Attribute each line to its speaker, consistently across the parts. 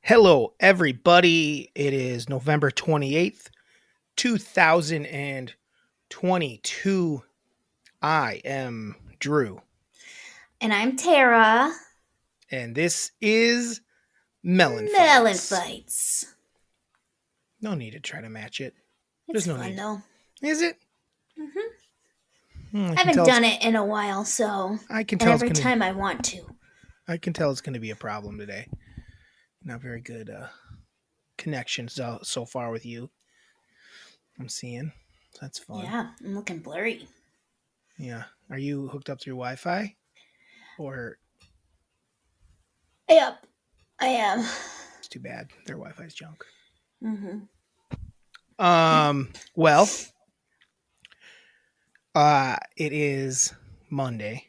Speaker 1: Hello, everybody. It is November 28th, 2022. I am Drew,
Speaker 2: And I'm Tara.
Speaker 1: and this is MELLONfights.
Speaker 2: MELLONfights.
Speaker 1: No need to try to match it.
Speaker 2: It's
Speaker 1: There's no
Speaker 2: fun
Speaker 1: need.
Speaker 2: though.
Speaker 1: Is it?
Speaker 2: I
Speaker 1: I can
Speaker 2: haven't
Speaker 1: tell.
Speaker 2: done it in a while, so
Speaker 1: I can
Speaker 2: and
Speaker 1: tell it's
Speaker 2: every
Speaker 1: gonna.
Speaker 2: time I want to.
Speaker 1: I can tell it's gonna be a problem today. Not very good connections so far with you. I'm seeing. That's fun.
Speaker 2: Yeah, I'm looking blurry.
Speaker 1: Yeah. Are you hooked up through Wi-Fi, or
Speaker 2: Yep, I am.
Speaker 1: it's too bad their Wi-Fi's junk?
Speaker 2: Mm-hmm.
Speaker 1: Well, it is Monday,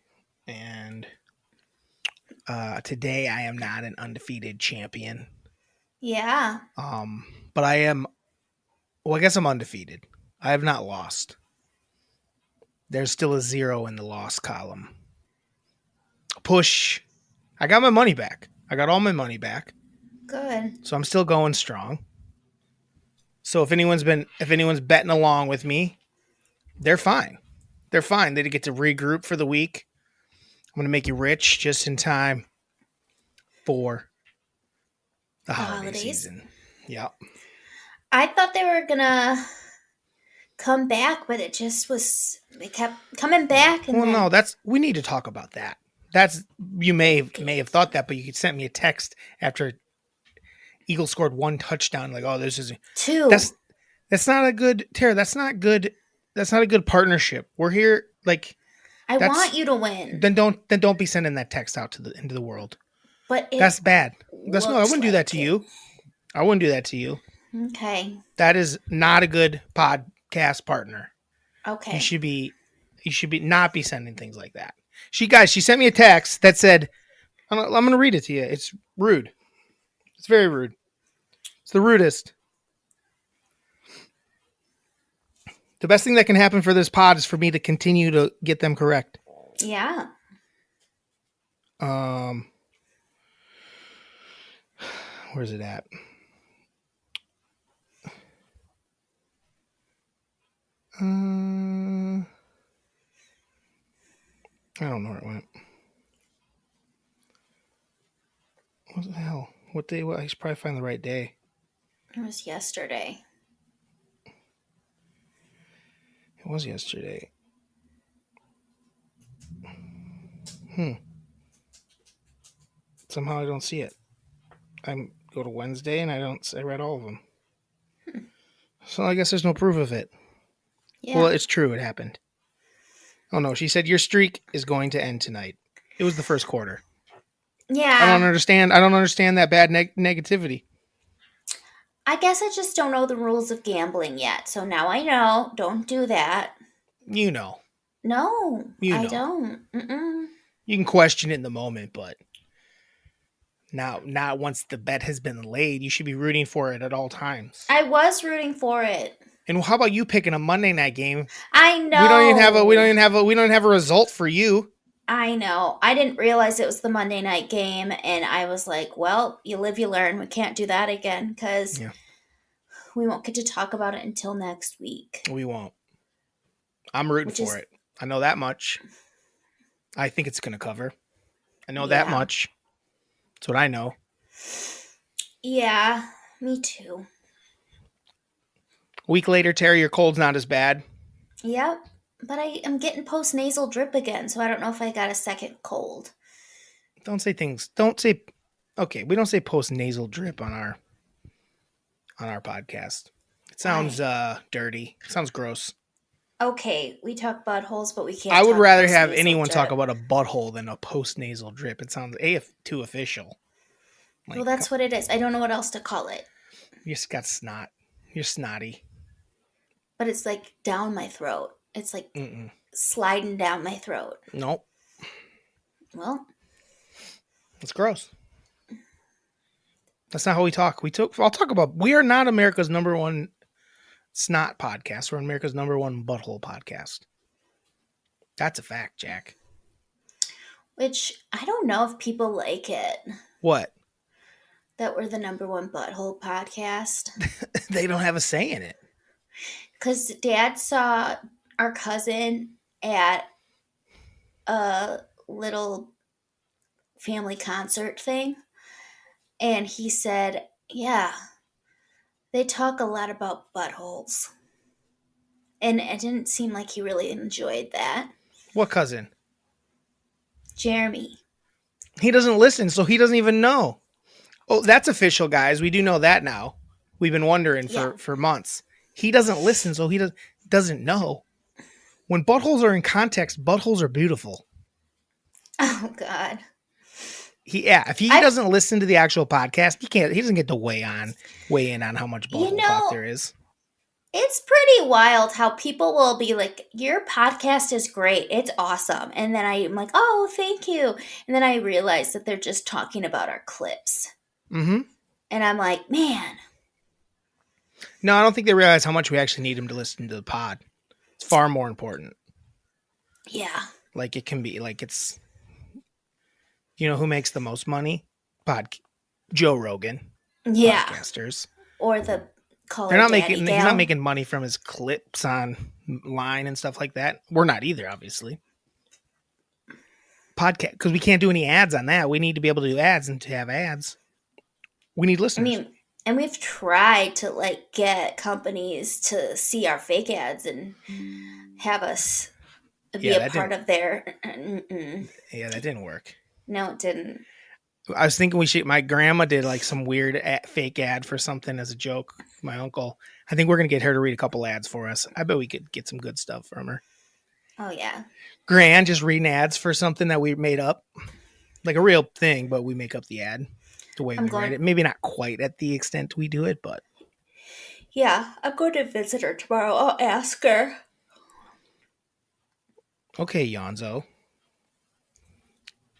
Speaker 1: and today I am not an undefeated champion.
Speaker 2: Yeah.
Speaker 1: But I am. Well, I guess I'm undefeated. I have not lost. There's still a 0 in the loss column. Push. I got my money back. I got all my money back,
Speaker 2: Good.
Speaker 1: so I'm still going strong. So if anyone's betting along with me, they're fine. They're fine. They get to regroup for the week. I'm gonna make you rich just in time for the
Speaker 2: The
Speaker 1: holiday
Speaker 2: holidays.
Speaker 1: season. Yep.
Speaker 2: I thought they were gonna come back, but it just was. They kept coming back, and
Speaker 1: Well, no,
Speaker 2: then
Speaker 1: we need to talk about that. That's you may have thought that, but you sent me a text after Eagles scored one touchdown. Like, oh, this is
Speaker 2: two.
Speaker 1: that's that's not a good Tara. That's not good. That's not a good partnership. We're here. Like,
Speaker 2: I
Speaker 1: that's
Speaker 2: want you to win,
Speaker 1: then don't be sending that text out into the world.
Speaker 2: but
Speaker 1: That's
Speaker 2: it
Speaker 1: bad. That's no. I
Speaker 2: looks
Speaker 1: wouldn't do that
Speaker 2: like
Speaker 1: to
Speaker 2: it.
Speaker 1: you. I wouldn't do that to you.
Speaker 2: Okay.
Speaker 1: That is not a good podcast partner.
Speaker 2: Okay.
Speaker 1: You should be not be sending things like that. She sent me a text that said, I'm going to read it to you. It's rude. It's very rude. It's the rudest. The best thing that can happen for this pod is for me to continue to get them correct.
Speaker 2: Yeah.
Speaker 1: Where's it at? I don't know where it went. What the hell? What day? I should probably find the right day.
Speaker 2: It was yesterday.
Speaker 1: It was yesterday. Somehow I don't see it. I go to Wednesday and I read all of them. So I guess there's no proof of it.
Speaker 2: Yeah.
Speaker 1: Well, it's true. It happened. Oh no, she said your streak is going to end tonight. It was the first quarter.
Speaker 2: Yeah.
Speaker 1: I don't understand that bad negativity.
Speaker 2: I guess I just don't know the rules of gambling yet. So now I know. Don't do that.
Speaker 1: You know.
Speaker 2: No,
Speaker 1: You
Speaker 2: I
Speaker 1: know.
Speaker 2: don't. Mm-mm.
Speaker 1: You can question it in the moment, but now, not once the bet has been laid, you should be rooting for it at all times.
Speaker 2: I was rooting for it.
Speaker 1: And how about you picking a Monday night game?
Speaker 2: I know.
Speaker 1: We don't even have a result for you.
Speaker 2: I know. I didn't realize it was the Monday night game, and I was like, "Well, you live, you learn. We can't do that again because we won't get to talk about it until next week."
Speaker 1: We won't. I'm rooting for it. I know that much. I think it's going to cover. I know that much. That's what I know.
Speaker 2: Yeah, me too.
Speaker 1: A week later, Terry, your cold's not as bad.
Speaker 2: Yep, but I am getting post-nasal drip again, so I don't know if I got a second cold.
Speaker 1: Don't say things. Don't say. Okay, we don't say post-nasal drip on our podcast. It sounds dirty. It sounds gross.
Speaker 2: Okay, we talk buttholes, but we can't.
Speaker 1: I would rather have anyone talk about a butthole than a post-nasal drip. It sounds too official.
Speaker 2: Like, well, that's what it is. I don't know what else to call it.
Speaker 1: You just got snot. You're snotty.
Speaker 2: But it's like down my throat. It's like sliding down my throat.
Speaker 1: Nope.
Speaker 2: Well,
Speaker 1: it's gross. That's not how we talk. I'll talk about. We are not America's #1 snot podcast. We're America's #1 butthole podcast. That's a fact, Jack.
Speaker 2: Which I don't know if people like it.
Speaker 1: What?
Speaker 2: that we're the #1 butthole podcast.
Speaker 1: They don't have a say in it.
Speaker 2: Because Dad saw our cousin at a little family concert thing, and he said, yeah, they talk a lot about buttholes. And it didn't seem like he really enjoyed that.
Speaker 1: What cousin?
Speaker 2: Jeremy.
Speaker 1: He doesn't listen, so he doesn't even know. Oh, that's official, guys. We do know that now. We've been wondering for months. He doesn't listen, so he doesn't know. When buttholes are in context, buttholes are beautiful.
Speaker 2: Oh, God.
Speaker 1: If he doesn't listen to the actual podcast, he doesn't get to weigh in on how much butthole talk there is.
Speaker 2: It's pretty wild how people will be like, your podcast is great. It's awesome. And then I'm like, oh, thank you. And then I realize that they're just talking about our clips.
Speaker 1: Mm-hmm.
Speaker 2: And I'm like, man.
Speaker 1: No, I don't think they realize how much we actually need them to listen to the pod. It's far more important.
Speaker 2: Yeah.
Speaker 1: Like it can be, like it's, you know who makes the most money? Joe Rogan.
Speaker 2: Yeah.
Speaker 1: Podcasters.
Speaker 2: Or the caller.
Speaker 1: They're not making. He's not making money from his clips online and stuff like that. We're not either, obviously. Podcast, because we can't do any ads on that. We need to be able to do ads, and to have ads, we need listeners.
Speaker 2: I mean, and we've tried to like get companies to see our fake ads and have us be a part of their.
Speaker 1: Yeah, that didn't work.
Speaker 2: No, it didn't.
Speaker 1: I was thinking my grandma did like some weird fake ad for something as a joke. My uncle. I think we're going to get her to read a couple ads for us. I bet we could get some good stuff from her.
Speaker 2: Oh, yeah.
Speaker 1: Grand, just reading ads for something that we made up. Like a real thing, but we make up the ad the way we write it. Maybe not quite at the extent we do it, but.
Speaker 2: Yeah, I'm going to visit her tomorrow. I'll ask her.
Speaker 1: Okay, Yonzo.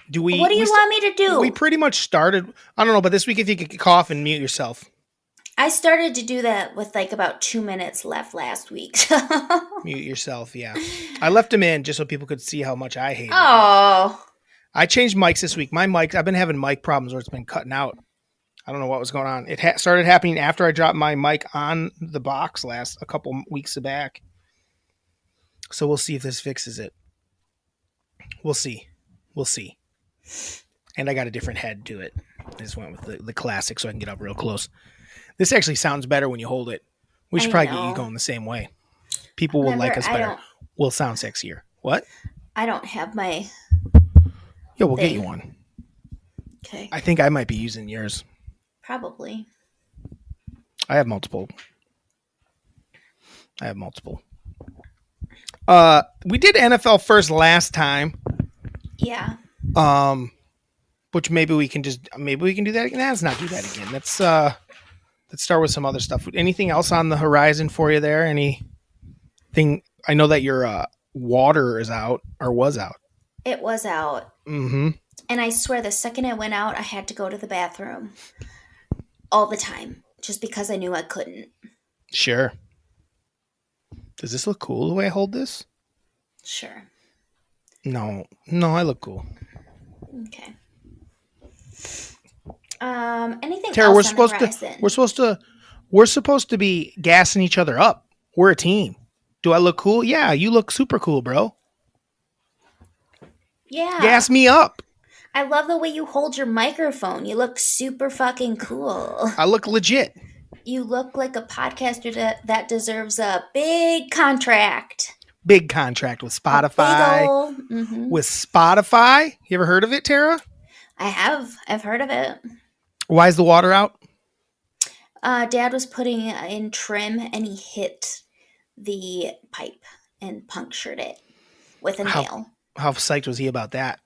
Speaker 2: What do you want me to do?
Speaker 1: We pretty much started. I don't know, but this week if you could cough and mute yourself.
Speaker 2: I started to do that with like about 2 minutes left last week.
Speaker 1: Mute yourself, yeah. I left them in just so people could see how much I hate it.
Speaker 2: Oh.
Speaker 1: I changed mics this week. My mic, I've been having mic problems where it's been cutting out. I don't know what was going on. It started happening after I dropped my mic on the box a couple weeks back. So we'll see if this fixes it. We'll see. And I got a different head to it. I just went with the classic so I can get up real close. This actually sounds better when you hold it. We should probably get you going the same way. People will like us better. We'll sound sexier. What?
Speaker 2: I don't have my...
Speaker 1: Yeah, we'll get you one.
Speaker 2: Okay.
Speaker 1: I think I might be using yours.
Speaker 2: Probably.
Speaker 1: I have multiple. We did NFL first last time.
Speaker 2: Yeah.
Speaker 1: Which maybe we can do that again. Let's not do that again. Let's start with some other stuff. Anything else on the horizon for you there? Anything? I know that your water is out or was out.
Speaker 2: It was out.
Speaker 1: Mm-hmm.
Speaker 2: And I swear the second it went out, I had to go to the bathroom all the time just because I knew I couldn't.
Speaker 1: Sure. Does this look cool the way I hold this?
Speaker 2: Sure.
Speaker 1: No, I look cool.
Speaker 2: Okay. Anything
Speaker 1: Tara,
Speaker 2: else on the horizon?
Speaker 1: We're supposed to be gassing each other up. We're a team. Do I look cool? Yeah, you look super cool, bro.
Speaker 2: Yeah.
Speaker 1: Gas me up.
Speaker 2: I love the way you hold your microphone. You look super fucking cool.
Speaker 1: I look legit.
Speaker 2: You look like a podcaster that deserves a big contract.
Speaker 1: Big contract with Spotify. With Spotify? You ever heard of it, Tara?
Speaker 2: I have. I've heard of it.
Speaker 1: Why is the water out?
Speaker 2: Dad was putting in trim and he hit the pipe and punctured it with a nail.
Speaker 1: How psyched was he about that?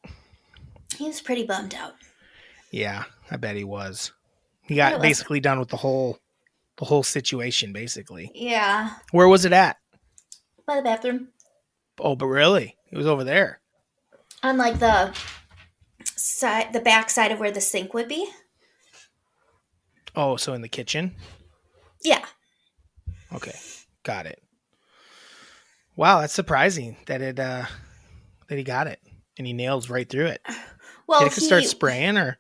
Speaker 2: He was pretty bummed out.
Speaker 1: Yeah, I bet he was. He got basically done with the whole situation, basically.
Speaker 2: Yeah.
Speaker 1: Where was it at?
Speaker 2: By the bathroom.
Speaker 1: Oh, but really? It was over there.
Speaker 2: On like the back side of where the sink would be.
Speaker 1: Oh, so in the kitchen?
Speaker 2: Yeah.
Speaker 1: Okay, got it. Wow, that's surprising that he got it and he nails right through it.
Speaker 2: Well,
Speaker 1: Did he start spraying or?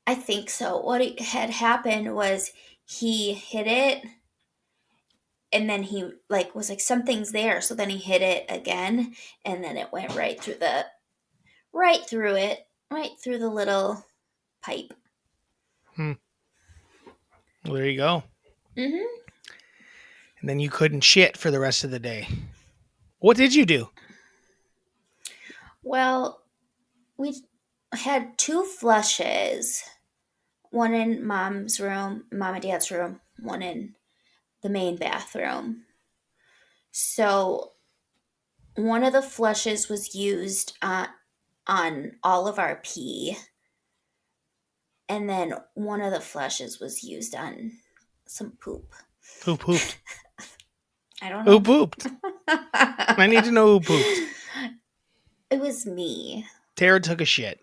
Speaker 2: I think so. What had happened was he hit it, and then he like was like something's there, so then he hit it again, and then it went right through it, right through the little pipe.
Speaker 1: Hmm. Well, there you go.
Speaker 2: Hmm.
Speaker 1: And then you couldn't shit for the rest of the day. What did you do?
Speaker 2: Well, we had two flushes, one in mom and dad's room, one in the main bathroom. So one of the flushes was used on all of our pee, and then one of the flushes was used on some poop.
Speaker 1: Who pooped?
Speaker 2: I don't
Speaker 1: Who
Speaker 2: know.
Speaker 1: pooped? I need to know who pooped.
Speaker 2: It was me.
Speaker 1: Tara took a shit.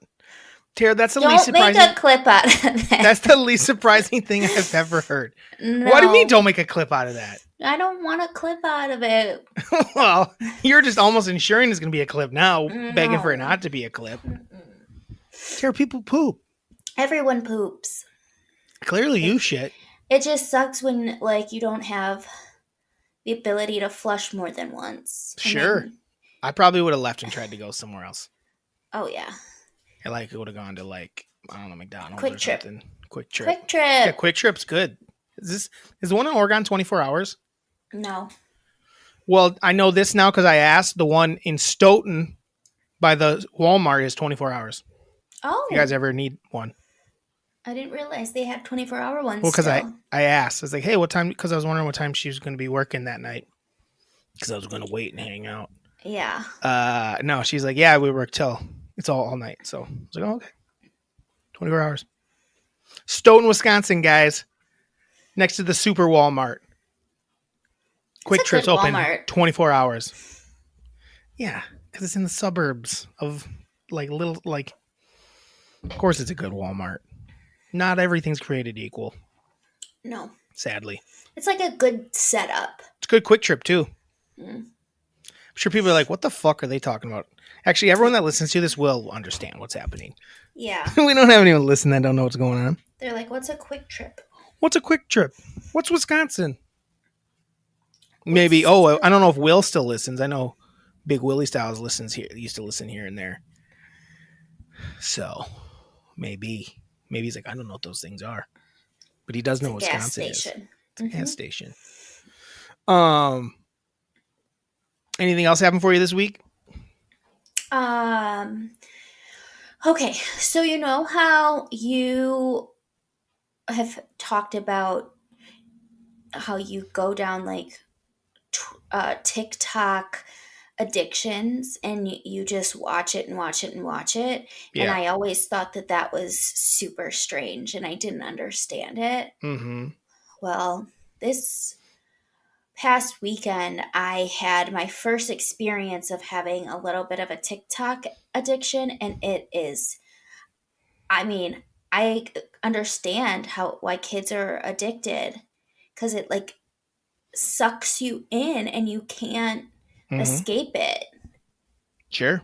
Speaker 1: Tara, that's the least
Speaker 2: Don't make
Speaker 1: surprising.
Speaker 2: a clip out of that.
Speaker 1: That's the least surprising thing I've ever heard.
Speaker 2: No.
Speaker 1: What do you mean don't make a clip out of that?
Speaker 2: I don't want a clip out of it.
Speaker 1: Well, you're just almost ensuring it's going to be a clip now, begging for it
Speaker 2: No.
Speaker 1: not to be a clip. Tara, people poop.
Speaker 2: Everyone poops.
Speaker 1: Clearly you shit.
Speaker 2: It just sucks when like you don't have the ability to flush more than once.
Speaker 1: Sure. I probably would have left and tried to go somewhere else.
Speaker 2: Oh yeah.
Speaker 1: I like would have gone to like, I don't know, McDonald's
Speaker 2: Quick
Speaker 1: or
Speaker 2: Trip.
Speaker 1: something. Quick Trip.
Speaker 2: Quick Trip.
Speaker 1: Yeah, Quick Trip's good. Is the one in Oregon 24 hours?
Speaker 2: No.
Speaker 1: Well, I know this now because I asked. The one in Stoughton by the Walmart is 24 hours.
Speaker 2: Oh.
Speaker 1: If you guys ever need one.
Speaker 2: I didn't realize they had 24-hour ones.
Speaker 1: Well, because
Speaker 2: still.
Speaker 1: I asked. I was like, hey, what time? Because I was wondering what time she was going to be working that night. Because I was going to wait and hang out.
Speaker 2: Yeah.
Speaker 1: No, she's like, yeah, we work till it's all night. So I was like, oh, okay. 24 hours. Stoughton, Wisconsin, guys. Next to the Super Walmart. Quick Trip's open
Speaker 2: Walmart.
Speaker 1: 24 hours. Yeah, because it's in the suburbs of like little, like, of course it's a good Walmart. Not everything's created equal.
Speaker 2: No.
Speaker 1: Sadly.
Speaker 2: It's like a good setup.
Speaker 1: It's a good Quick Trip, too.
Speaker 2: Mm.
Speaker 1: I'm sure people are like, what the fuck are they talking about? Actually, everyone that listens to this will understand what's happening.
Speaker 2: Yeah.
Speaker 1: We don't have anyone listen that don't know what's going on.
Speaker 2: They're like, what's a Quick Trip?
Speaker 1: What's a Quick Trip? What's Wisconsin? Maybe. Oh, I don't know if Will still listens. I know Big Willie Styles listens here. Used to listen here and there. So maybe he's like, I don't know what those things are, but he does know what Wisconsin is. It's a gas station. Anything else happen for you this week?
Speaker 2: Okay, so you know how you have talked about how you go down like TikTok addictions and you just watch it and watch it and watch it.
Speaker 1: Yeah.
Speaker 2: And I always thought that was super strange and I didn't understand it.
Speaker 1: Mm-hmm.
Speaker 2: Well, this past weekend, I had my first experience of having a little bit of a TikTok addiction, and it is, I mean, I understand why kids are addicted because it like sucks you in and you can't escape it.
Speaker 1: Sure.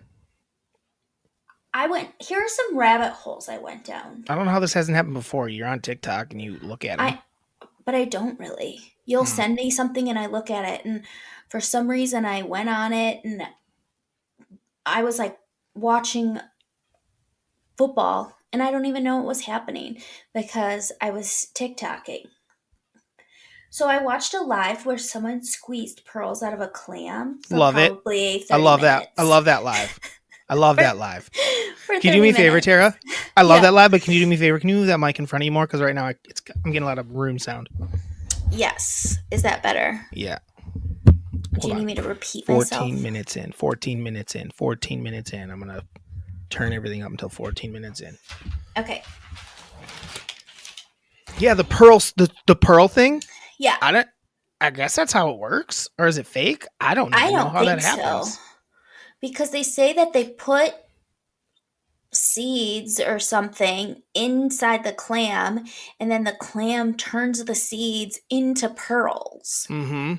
Speaker 2: Here are some rabbit holes I went down.
Speaker 1: I don't know how this hasn't happened before. You're on TikTok and you look at it.
Speaker 2: But I don't really. You'll send me something and I look at it, and for some reason I went on it and I was like watching football and I don't even know what was happening because I was TikToking. So I watched a live where someone squeezed pearls out of a clam.
Speaker 1: Love it. I love that. I love that live. I love that live. Can you do me a favor, Tara? I love that live, but can you do me a favor? Can you move that mic in front of you more? Because right now I'm getting a lot of room sound.
Speaker 2: Yes. Is that better?
Speaker 1: Yeah.
Speaker 2: Do you need me to repeat
Speaker 1: 14 minutes in. 14 minutes in. 14 minutes in. I'm going to turn everything up until 14 minutes in.
Speaker 2: Okay.
Speaker 1: Yeah, the pearls, the pearl thing.
Speaker 2: Yeah.
Speaker 1: I guess that's how it works. Or is it fake? I don't know how that happens.
Speaker 2: So. Because they say that they put seeds or something inside the clam, and then the clam turns the seeds into pearls.
Speaker 1: Mm-hmm.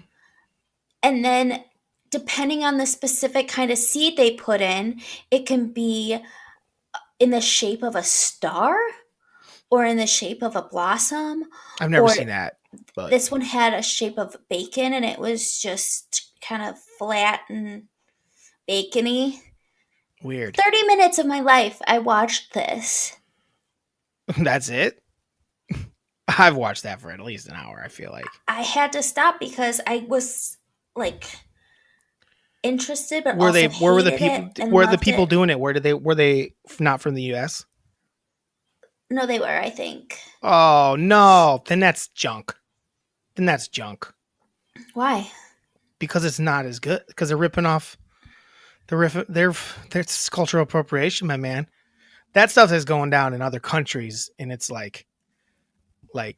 Speaker 2: And then, depending on the specific kind of seed they put in, it can be in the shape of a star. or in the shape of a blossom,
Speaker 1: I've never
Speaker 2: or
Speaker 1: seen that, but
Speaker 2: this one had a shape of bacon and it was just kind of flat and bacony.
Speaker 1: weird.
Speaker 2: 30 minutes of my life I watched this.
Speaker 1: That's it. I've watched that for at least an hour. I feel like.
Speaker 2: I had to stop because I was like interested but
Speaker 1: Were they?
Speaker 2: also
Speaker 1: Where were the
Speaker 2: hated
Speaker 1: people?
Speaker 2: it and
Speaker 1: Were the
Speaker 2: loved
Speaker 1: people
Speaker 2: it.
Speaker 1: doing it? Where did they? Were they not from the U.S.?
Speaker 2: No, they were, I think.
Speaker 1: Oh no! Then that's junk. Then that's junk
Speaker 2: Why?
Speaker 1: because it's not as good. Because they're ripping off. They're cultural appropriation, my man. That stuff is going down in other countries, and it's like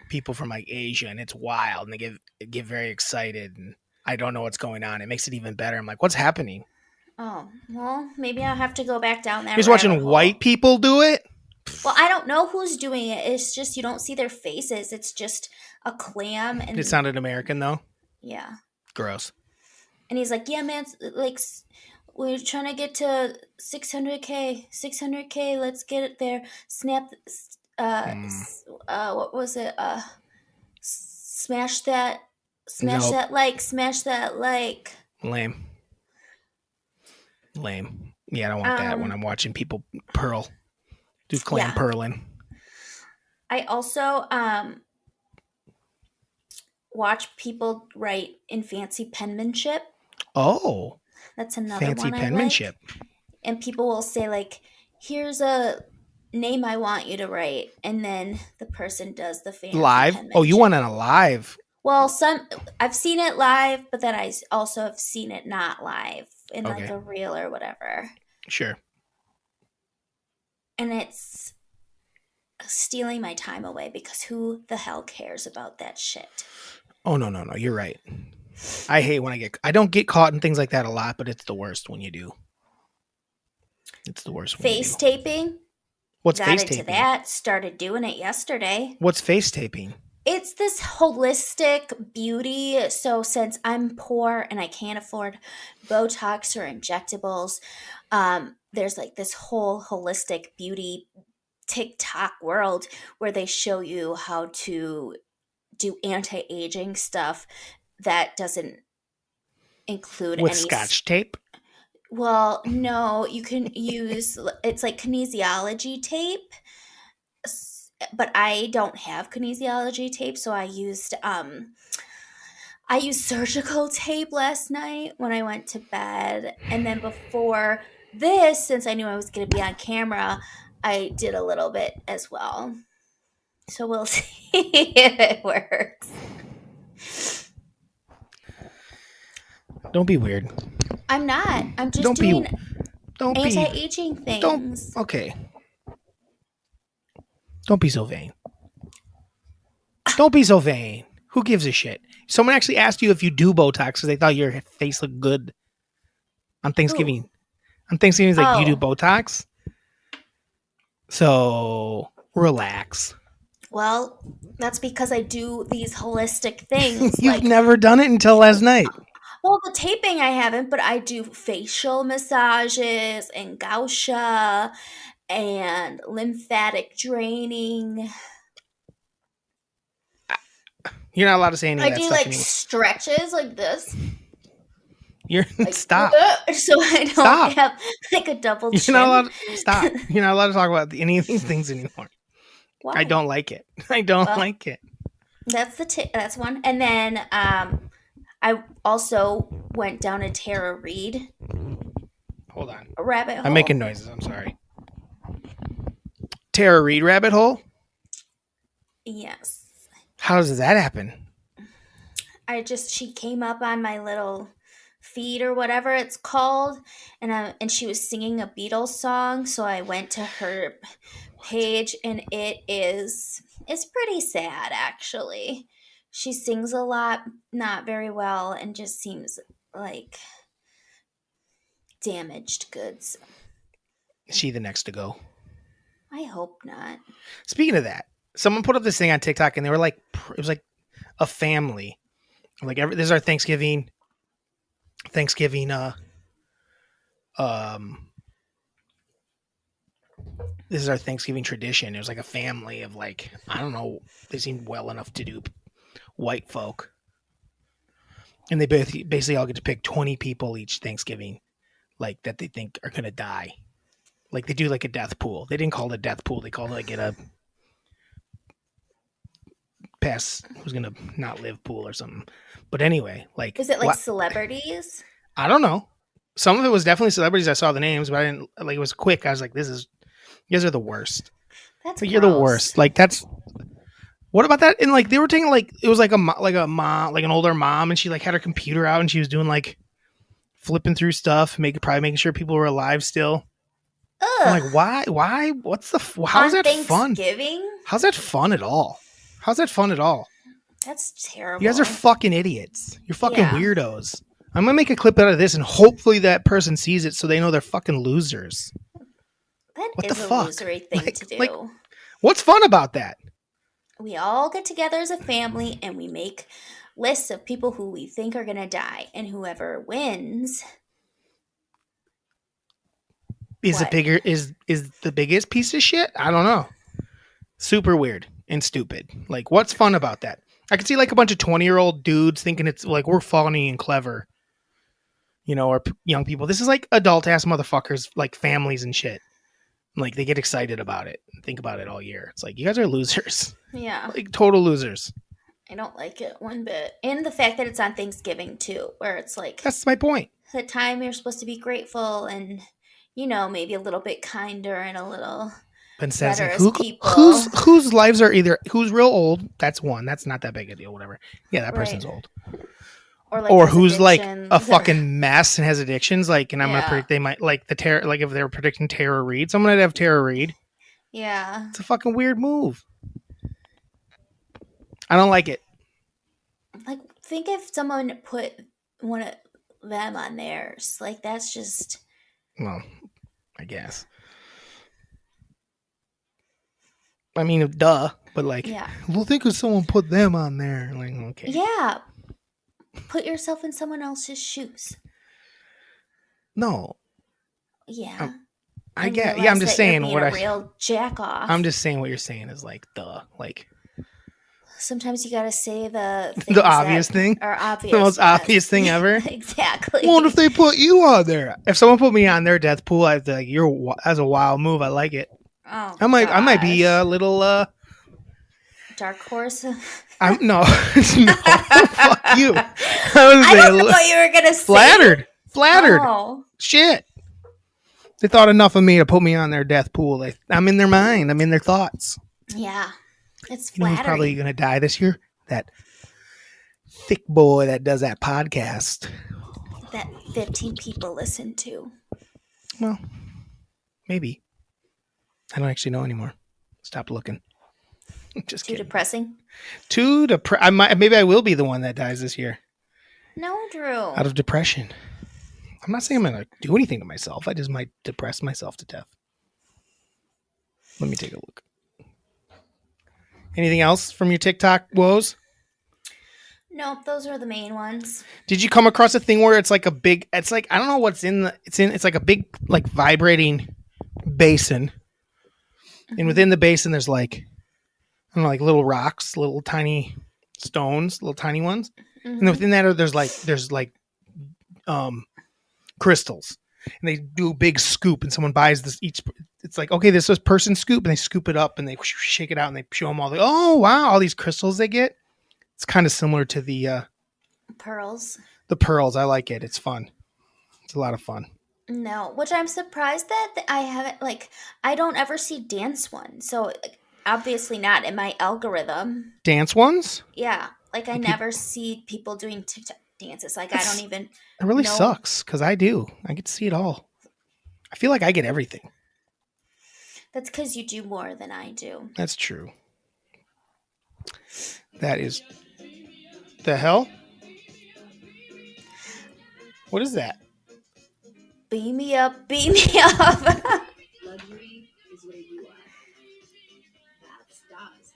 Speaker 1: people from like Asia, and it's wild, and they get very excited, and I don't know what's going on. It makes it even better. I'm like, what's happening?
Speaker 2: Oh, well, maybe I'll have to go back down
Speaker 1: You're
Speaker 2: that
Speaker 1: just
Speaker 2: rabbit
Speaker 1: watching white
Speaker 2: hole.
Speaker 1: people do it.
Speaker 2: Well, I don't know who's doing it. It's just you don't see their faces. It's just a clam
Speaker 1: It
Speaker 2: and
Speaker 1: sounded American though.
Speaker 2: yeah.
Speaker 1: Gross.
Speaker 2: And he's like, "Yeah, man, like we're trying to get to 600K, 600K. Let's get it there. Snap
Speaker 1: Mm,
Speaker 2: what was it? Smash that
Speaker 1: nope.
Speaker 2: smash that like."
Speaker 1: Lame. Lame. Yeah, I don't want that when
Speaker 2: Um
Speaker 1: I'm watching people pearl. Do clam
Speaker 2: yeah.
Speaker 1: purling.
Speaker 2: I also watch people write in fancy penmanship.
Speaker 1: Oh,
Speaker 2: That's another
Speaker 1: fancy
Speaker 2: one I like.
Speaker 1: penmanship.
Speaker 2: And people will say like, "Here's a name I want you to write," and then the person does the fancy
Speaker 1: Live. Oh, you
Speaker 2: penmanship.
Speaker 1: want on a live.
Speaker 2: Well, some I've seen it live, but then also have seen it not live in like
Speaker 1: Okay,
Speaker 2: a reel or whatever.
Speaker 1: sure.
Speaker 2: And it's stealing my time away because who the hell cares about that shit?
Speaker 1: Oh no, no, no. You're right. I hate when I don't get caught in things like that a lot, but it's the worst when you do. It's the worst when you do.
Speaker 2: Face taping,
Speaker 1: What's
Speaker 2: got
Speaker 1: face
Speaker 2: into
Speaker 1: taping?
Speaker 2: that, started doing it yesterday.
Speaker 1: What's face taping?
Speaker 2: It's this holistic beauty. So since I'm poor and I can't afford Botox or injectables, there's like this whole holistic beauty TikTok world where they show you how to do anti-aging stuff that doesn't include
Speaker 1: With
Speaker 2: any.
Speaker 1: scotch tape?
Speaker 2: Well, no, you can use it's like kinesiology tape, but I don't have kinesiology tape, so I used surgical tape last night when I went to bed. And then before this, since I knew I was going to be on camera, I did a little bit as well. So we'll see if it works.
Speaker 1: Don't be weird.
Speaker 2: I'm not. I'm just
Speaker 1: Don't be.
Speaker 2: doing
Speaker 1: Don't
Speaker 2: anti
Speaker 1: be.
Speaker 2: aging
Speaker 1: Don't.
Speaker 2: things.
Speaker 1: Okay. Don't be so vain. Don't be so vain. Who gives a shit? Someone actually asked you if you do Botox because they thought your face looked good on
Speaker 2: Who?
Speaker 1: Thanksgiving. On Thanksgiving, it's like, do you do
Speaker 2: Oh,
Speaker 1: Botox? So relax.
Speaker 2: well, that's because I do these holistic things.
Speaker 1: You've
Speaker 2: Like,
Speaker 1: never done it until last night.
Speaker 2: well, the taping I haven't, but I do facial massages and gaucha and lymphatic draining.
Speaker 1: You're not allowed to say any
Speaker 2: I
Speaker 1: of that
Speaker 2: do
Speaker 1: stuff
Speaker 2: like
Speaker 1: anymore.
Speaker 2: stretches like this,
Speaker 1: You're
Speaker 2: like
Speaker 1: stop.
Speaker 2: so I don't
Speaker 1: Stop.
Speaker 2: have like a double
Speaker 1: You're not
Speaker 2: chin.
Speaker 1: allowed to stop. You're not allowed to talk about any of these things anymore. I
Speaker 2: Why?
Speaker 1: don't like it. I don't
Speaker 2: Well,
Speaker 1: like it.
Speaker 2: that's that's one. And then I also went down a Tara Reid
Speaker 1: Hold on.
Speaker 2: rabbit
Speaker 1: I'm
Speaker 2: hole.
Speaker 1: making noises. I'm sorry. Tara Reid rabbit hole?
Speaker 2: Yes.
Speaker 1: How does that happen?
Speaker 2: She came up on my little feed or whatever it's called, and she was singing a Beatles song, so I went to her page, and it's pretty sad actually. She sings a lot, not very well, and just seems like damaged goods.
Speaker 1: Is she the next to go?
Speaker 2: I hope not.
Speaker 1: Speaking of that, someone put up this thing on TikTok and they were like, it was like a family. Like, this is our Thanksgiving, um, this is our Thanksgiving tradition. It was like a family of like, I don't know, they seemed well enough to do white folk. And they basically all get to pick 20 people each Thanksgiving, like that they think are going to die. Like they do like a death pool. They didn't call it a death pool. They called it like a pass who's going to not live pool or something. But anyway, like
Speaker 2: Was it like
Speaker 1: what?
Speaker 2: celebrities?
Speaker 1: I don't know. Some of it was definitely celebrities. I saw the names, but I didn't like. It was quick. I was like, "This is you guys are the worst.
Speaker 2: That's
Speaker 1: Like you're the
Speaker 2: gross.
Speaker 1: worst." Like that's what about that? And like they were taking like it was like a mom, like an older mom, and she like had her computer out and she was doing like flipping through stuff, probably making sure people were alive still. I'm
Speaker 2: Ugh.
Speaker 1: like, why? Why? What's the? How's
Speaker 2: On
Speaker 1: that fun?
Speaker 2: Thanksgiving?
Speaker 1: How's that fun at all? How's that fun at all?
Speaker 2: That's
Speaker 1: You guys are
Speaker 2: terrible.
Speaker 1: fucking idiots. You're fucking
Speaker 2: Yeah.
Speaker 1: weirdos. I'm gonna make a clip out of this, and hopefully that person sees it so they know they're fucking losers.
Speaker 2: That
Speaker 1: What the
Speaker 2: is a
Speaker 1: fuck?
Speaker 2: losery thing to
Speaker 1: Like,
Speaker 2: do.
Speaker 1: what's fun about that?
Speaker 2: We all get together as a family and we make lists of people who we think are going to die. And whoever wins,
Speaker 1: Is the
Speaker 2: what?
Speaker 1: bigger is the biggest piece of shit? I don't know. Super weird and stupid. Like, what's fun about that? I could see like a bunch of 20-year-old dudes thinking it's like we're funny and clever, or young people. This is like adult ass motherfuckers, like families and shit. Like they get excited about it and think about it all year. It's like you guys are losers,
Speaker 2: Yeah.
Speaker 1: like total losers.
Speaker 2: I don't like it one bit. And the fact that it's on Thanksgiving too, where it's like
Speaker 1: That's my point.
Speaker 2: the time you're supposed to be grateful and, maybe a little bit kinder and a little
Speaker 1: Been says
Speaker 2: better as
Speaker 1: who
Speaker 2: people.
Speaker 1: whose lives are either who's real old. That's one. That's not that big a deal. Whatever. Yeah, that person's
Speaker 2: Right.
Speaker 1: old.
Speaker 2: Or like
Speaker 1: Or
Speaker 2: has
Speaker 1: who's like a
Speaker 2: addictions or-
Speaker 1: fucking mess and has addictions. Like, and I'm gonna
Speaker 2: Yeah.
Speaker 1: predict they might like the terror. Like if they were predicting Tara Reid, someone would have Tara Reid.
Speaker 2: Yeah.
Speaker 1: It's a fucking weird move. I don't like it.
Speaker 2: Like, think if someone put one of them on theirs. Like, that's just.
Speaker 1: Well, I guess. I mean, duh. But like,
Speaker 2: Yeah.
Speaker 1: well, think if someone put them on there. Like, okay.
Speaker 2: Yeah. Put yourself in someone else's shoes.
Speaker 1: No,
Speaker 2: Yeah.
Speaker 1: I
Speaker 2: And
Speaker 1: get. Yeah,
Speaker 2: realize
Speaker 1: I'm just
Speaker 2: that you're
Speaker 1: saying
Speaker 2: being
Speaker 1: what
Speaker 2: a
Speaker 1: I.
Speaker 2: real jack off.
Speaker 1: I'm just saying what you're saying is like, duh. Like
Speaker 2: Sometimes you gotta say the
Speaker 1: the obvious thing.
Speaker 2: are obvious.
Speaker 1: The most
Speaker 2: yes.
Speaker 1: obvious thing ever.
Speaker 2: Exactly.
Speaker 1: What if they put you on there? If someone put me on their death pool, I'd be like, that's a wild move. I like it.
Speaker 2: Oh,
Speaker 1: I might be
Speaker 2: gosh.
Speaker 1: a little
Speaker 2: Dark horse.
Speaker 1: I'm no, no, fuck you.
Speaker 2: I don't know what you were gonna say.
Speaker 1: Flattered.
Speaker 2: Oh.
Speaker 1: Shit. They thought enough of me to put me on their death pool. I'm in their mind. I'm in their thoughts.
Speaker 2: Yeah. It's
Speaker 1: You know who's
Speaker 2: flattering.
Speaker 1: probably going to die this year? That thick boy that does that podcast.
Speaker 2: That 15 people listen to.
Speaker 1: Well, maybe. I don't actually know anymore. Stop looking. Just
Speaker 2: Too
Speaker 1: kidding.
Speaker 2: depressing?
Speaker 1: Maybe I will be the one that dies this year
Speaker 2: No, Drew.
Speaker 1: out of depression. I'm not saying I'm going to do anything to myself. I just might depress myself to death. Let me take a look. Anything else from your TikTok woes?
Speaker 2: Nope, those are the main ones.
Speaker 1: Did you come across a thing where it's like I don't know what's it's like a big like vibrating basin.
Speaker 2: Mm-hmm.
Speaker 1: And within the basin there's like I don't know, like little rocks, little tiny stones, little tiny ones.
Speaker 2: Mm-hmm.
Speaker 1: And within that there's like crystals. And they do a big scoop and someone buys this each it's like, okay, this is person scoop, and they scoop it up and they shake it out and they show them oh wow, all these crystals they get. It's kind of similar to the
Speaker 2: Pearls.
Speaker 1: the pearls. I like it. It's fun. It's a lot of fun.
Speaker 2: No, which I'm surprised that I haven't, I don't ever see dance ones. So, obviously not in my algorithm.
Speaker 1: Dance ones?
Speaker 2: Yeah, I never see people doing TikTok dances. I don't even.
Speaker 1: It really
Speaker 2: know.
Speaker 1: sucks because I do. I get to see it all. I feel like I get everything.
Speaker 2: That's because you do more than I do.
Speaker 1: That's true. That is. The hell? What is that?
Speaker 2: Beam me up, beam me up.
Speaker 3: Luxury is where you are. That's Daz.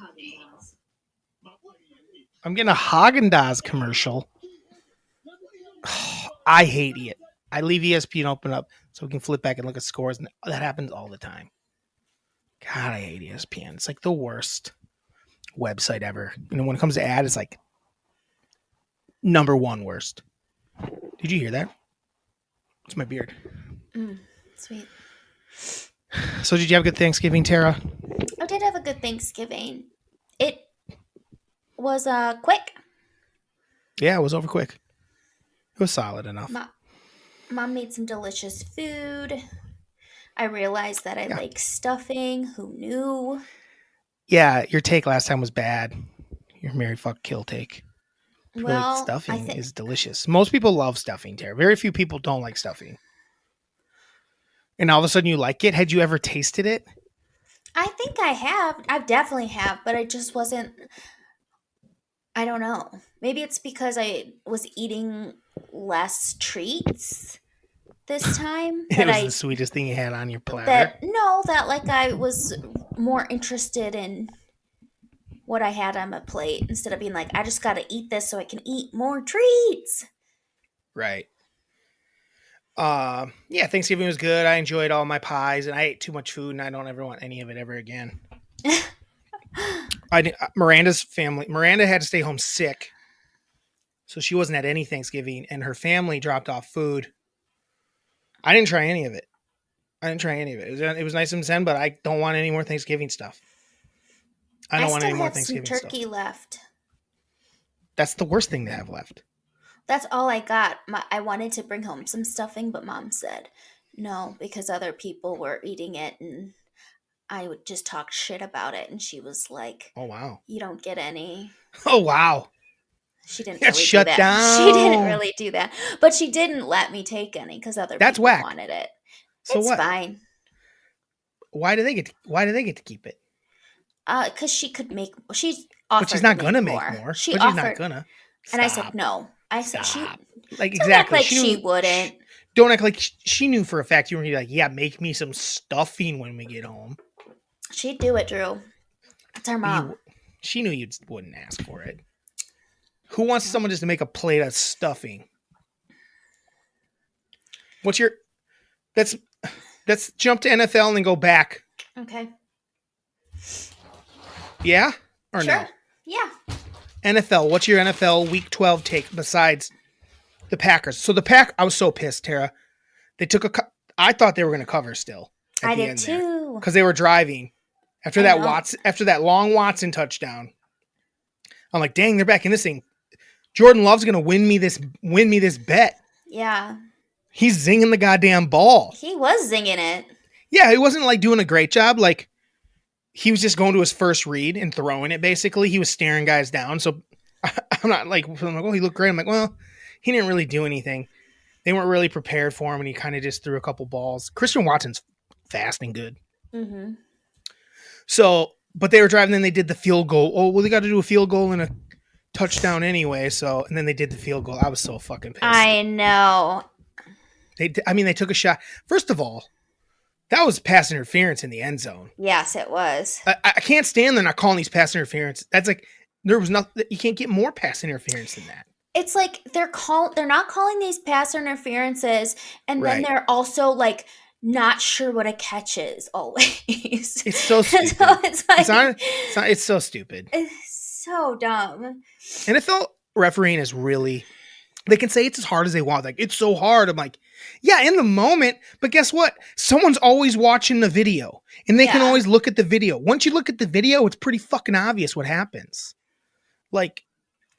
Speaker 3: Haagen-Dazs.
Speaker 1: I'm getting a Haagen-Dazs commercial. I hate it. I leave ESPN open up so we can flip back and look at scores, and that happens all the time. God, I hate ESPN. It's like the worst website ever. When it comes to ad, it's like number one worst. Did you hear that? It's my beard.
Speaker 2: Sweet.
Speaker 1: So did you have a good Thanksgiving, Tara?
Speaker 2: I did have a good Thanksgiving. It was quick.
Speaker 1: Yeah, it was over quick. It was solid enough.
Speaker 2: Mom made some delicious food. I realized that I like stuffing. Who knew?
Speaker 1: Yeah, your take last time was bad. Your Mary fuck kill take.
Speaker 2: Well,
Speaker 1: stuffing is delicious. Most people love stuffing, Tara. Very few people don't like stuffing. And all of a sudden you like it. Had you ever tasted it?
Speaker 2: I think I have. I definitely have, but I just wasn't. I don't know. Maybe it's because I was eating less treats this time.
Speaker 1: It was the sweetest thing you had on your platter.
Speaker 2: That like I was more interested in what I had on my plate instead of being like, I just got to eat this so I can eat more treats.
Speaker 1: Right. Yeah, Thanksgiving was good. I enjoyed all my pies, and I ate too much food, and I don't ever want any of it ever again. Miranda's family. Miranda had to stay home sick, so she wasn't at any Thanksgiving, and her family dropped off food. I didn't try any of it. It was nice and zen, but I don't want any more Thanksgiving stuff. I don't want any more Thanksgiving stuff. I still have some
Speaker 2: turkey left.
Speaker 1: That's the worst thing to have left.
Speaker 2: That's all I got. I wanted to bring home some stuffing, but Mom said no because other people were eating it, and I would just talk shit about it. And she was like,
Speaker 1: "Oh wow,
Speaker 2: you don't get any."
Speaker 1: Oh wow.
Speaker 2: She didn't really do that.
Speaker 1: Down.
Speaker 2: She didn't really do that, but she didn't let me take any because other people wanted it.
Speaker 1: So
Speaker 2: it's fine.
Speaker 1: Why do they get to keep it?
Speaker 2: Because she could make. She's
Speaker 1: not gonna make more. She's not gonna.
Speaker 2: And I said no. I said she
Speaker 1: like exactly.
Speaker 2: She wouldn't.
Speaker 1: Don't act like she knew for a fact you were gonna be like, yeah, make me some stuffing when we get home.
Speaker 2: She'd do it, Drew. That's our mom.
Speaker 1: She knew you wouldn't ask for it. Who wants someone just to make a plate of stuffing? What's your? Let's jump to NFL and then go back.
Speaker 2: Okay.
Speaker 1: Yeah or
Speaker 2: sure.
Speaker 1: No?
Speaker 2: Yeah.
Speaker 1: NFL. What's your NFL Week 12 take besides the Packers? So I was so pissed, Tara. They took I thought they were going to cover still.
Speaker 2: I did too.
Speaker 1: Because they were driving after that long Watson touchdown. I'm like, dang, they're back in this thing. Jordan Love's going to win me this bet.
Speaker 2: Yeah.
Speaker 1: He's zinging the goddamn ball.
Speaker 2: He was zinging it.
Speaker 1: Yeah, he wasn't like doing a great job. Like he was just going to his first read and throwing it. Basically, he was staring guys down. So I'm like, oh, he looked great. I'm like, well, he didn't really do anything. They weren't really prepared for him, and he kind of just threw a couple balls. Christian Watson's fast and good.
Speaker 2: Mm-hmm.
Speaker 1: So, but they were driving. Then they did the field goal. Oh, well, they got to do a field goal and a touchdown anyway. So, and then they did the field goal. I was so fucking pissed.
Speaker 2: I know.
Speaker 1: They took a shot. First of all, that was pass interference in the end zone.
Speaker 2: Yes, it was.
Speaker 1: I can't stand they're not calling these pass interference. That's like there was nothing. You can't get more pass interference than that.
Speaker 2: It's like they're not calling these pass interferences, and then they're also like not sure what a catch is always.
Speaker 1: It's so stupid.
Speaker 2: So it's like
Speaker 1: it's so stupid.
Speaker 2: It's so dumb.
Speaker 1: NFL refereeing is really. They can say it's as hard as they want. Like, it's so hard. I'm like, yeah, in the moment. But guess what? Someone's always watching the video. And they can always look at the video. Once you look at the video, it's pretty fucking obvious what happens. Like,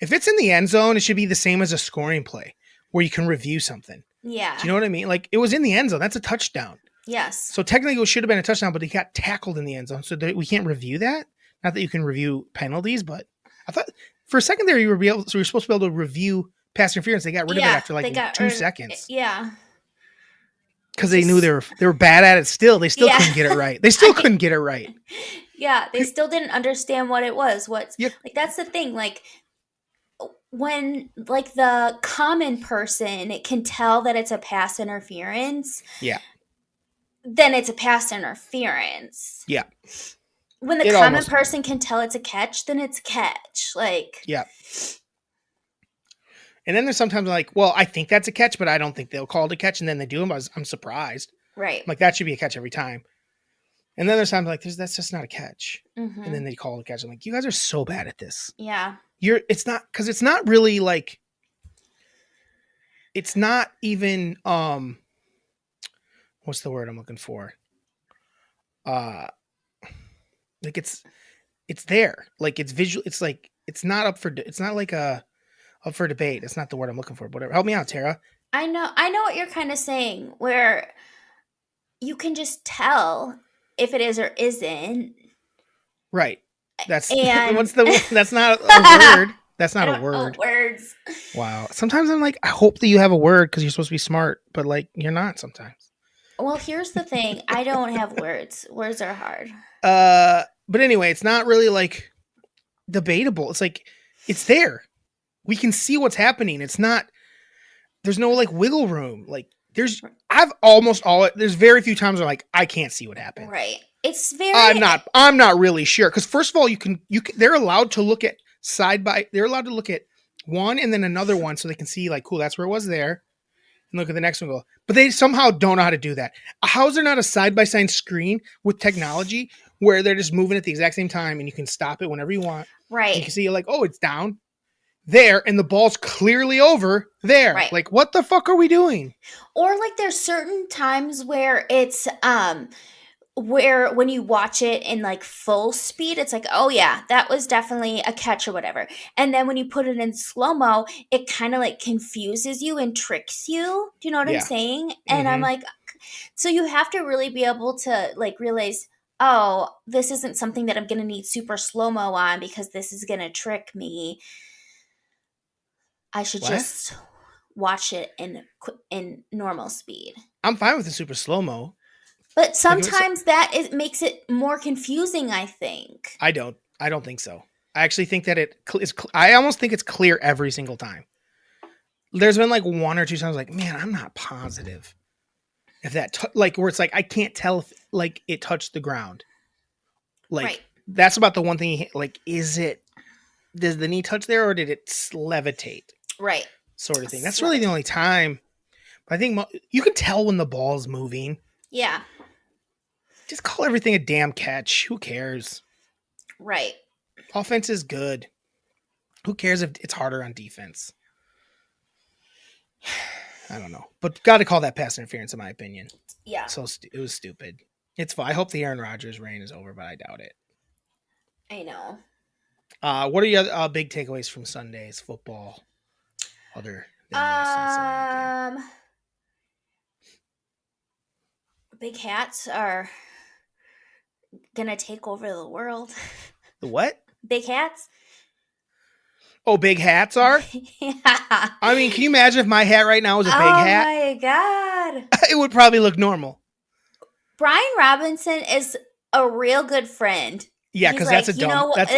Speaker 1: if it's in the end zone, it should be the same as a scoring play where you can review something.
Speaker 2: Yeah.
Speaker 1: Do you know what I mean? Like, it was in the end zone. That's a touchdown.
Speaker 2: Yes.
Speaker 1: So technically it should have been a touchdown, but he got tackled in the end zone. So we can't review that. Not that you can review penalties, but I thought for a second there you were supposed to be able to review pass interference. They got rid of it after like 2 seconds.
Speaker 2: Yeah.
Speaker 1: Because they knew they were bad at it still. They still couldn't get it right. They still couldn't get it right.
Speaker 2: Yeah, they still didn't understand what it was. Like that's the thing. Like when like the common person can tell that it's a pass interference.
Speaker 1: Yeah.
Speaker 2: Then it's a pass interference.
Speaker 1: Yeah.
Speaker 2: When the common person can tell it's a catch, then it's a catch. Like
Speaker 1: yeah. And then there's sometimes I'm like, well, I think that's a catch, but I don't think they'll call it a catch. And then they do them. I'm surprised.
Speaker 2: Right.
Speaker 1: I'm like, that should be a catch every time. And then there's times like, that's just not a catch.
Speaker 2: Mm-hmm.
Speaker 1: And then they call it a catch. I'm like, you guys are so bad at this.
Speaker 2: Yeah.
Speaker 1: It's not really like, it's not even, what's the word I'm looking for? Like it's there. Like it's visual. It's like, it's not up for debate. It's not the word I'm looking for. Whatever. Help me out, Tara.
Speaker 2: I know what you're kind of saying, where you can just tell if it is or isn't.
Speaker 1: Right. That's
Speaker 2: And
Speaker 1: that's not a word. That's not a word.
Speaker 2: Words.
Speaker 1: Wow. Sometimes I'm like, I hope that you have a word because you're supposed to be smart, but like you're not sometimes.
Speaker 2: Well, here's the thing. I don't have words. Words are hard.
Speaker 1: But anyway, it's not really like debatable. It's like it's there. We can see what's happening. It's not. There's no like wiggle room. Like there's very few times where like I can't see what happened.
Speaker 2: Right. It's very.
Speaker 1: I'm not really sure because first of all, they're allowed to look at they're allowed to look at one and then another one so they can see like, cool, that's where it was there, and look at the next one. But they somehow don't know how to do that. How is there not a side by side screen with technology where they're just moving at the exact same time and you can stop it whenever you want?
Speaker 2: Right.
Speaker 1: You can see like, oh, it's down there and the ball's clearly over there.
Speaker 2: Right.
Speaker 1: Like, what the fuck are we doing?
Speaker 2: Or like there's certain times where it's where when you watch it in like full speed, it's like, oh yeah, that was definitely a catch or whatever. And then when you put it in slow-mo, it kind of like confuses you and tricks you. Do you know what I'm saying? And I'm like, so you have to really be able to like realize, oh, this isn't something that I'm going to need super slow-mo on because this is going to trick me. I should just watch it in normal speed.
Speaker 1: I'm fine with the super slow-mo.
Speaker 2: But sometimes makes it more confusing, I think.
Speaker 1: I don't think so. I actually think that I almost think it's clear every single time. There's been like one or two times like, man, I'm not positive if that where it's like I can't tell if like it touched the ground. Like that's about the one thing. Like, does the knee touch there or did it levitate?
Speaker 2: Right.
Speaker 1: Sort of thing. That's really the only time. But I think you can tell when the ball's moving.
Speaker 2: Yeah.
Speaker 1: Just call everything a damn catch. Who cares?
Speaker 2: Right.
Speaker 1: Offense is good. Who cares if it's harder on defense? I don't know. But got to call that pass interference in my opinion.
Speaker 2: Yeah.
Speaker 1: So it was stupid. It's fine. I hope the Aaron Rodgers reign is over, but I doubt it.
Speaker 2: I know.
Speaker 1: What are your big takeaways from Sunday's football? Other than
Speaker 2: big hats are gonna take over the world.
Speaker 1: The what?
Speaker 2: Big hats?
Speaker 1: Oh, big hats are?
Speaker 2: Yeah.
Speaker 1: I mean, can you imagine if my hat right now was a big hat?
Speaker 2: Oh my God.
Speaker 1: It would probably look normal.
Speaker 2: Brian Robinson is a real good friend.
Speaker 1: Yeah, because that's a dumb bit.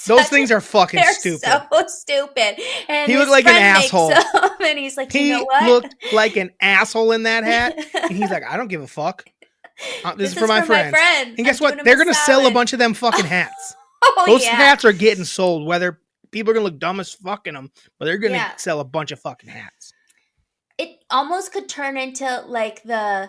Speaker 1: Those things are fucking stupid.
Speaker 2: So stupid. And
Speaker 1: he looked like an asshole.
Speaker 2: And he's like,
Speaker 1: you know what? He looked like an asshole in that hat. And he's like, I don't give a fuck. This is for my friends. And guess what? They're going to sell a bunch of them fucking hats. Those hats are getting sold, whether people are going to look dumb as fuck in them, but they're going to sell a bunch of fucking hats.
Speaker 2: It almost could turn into like the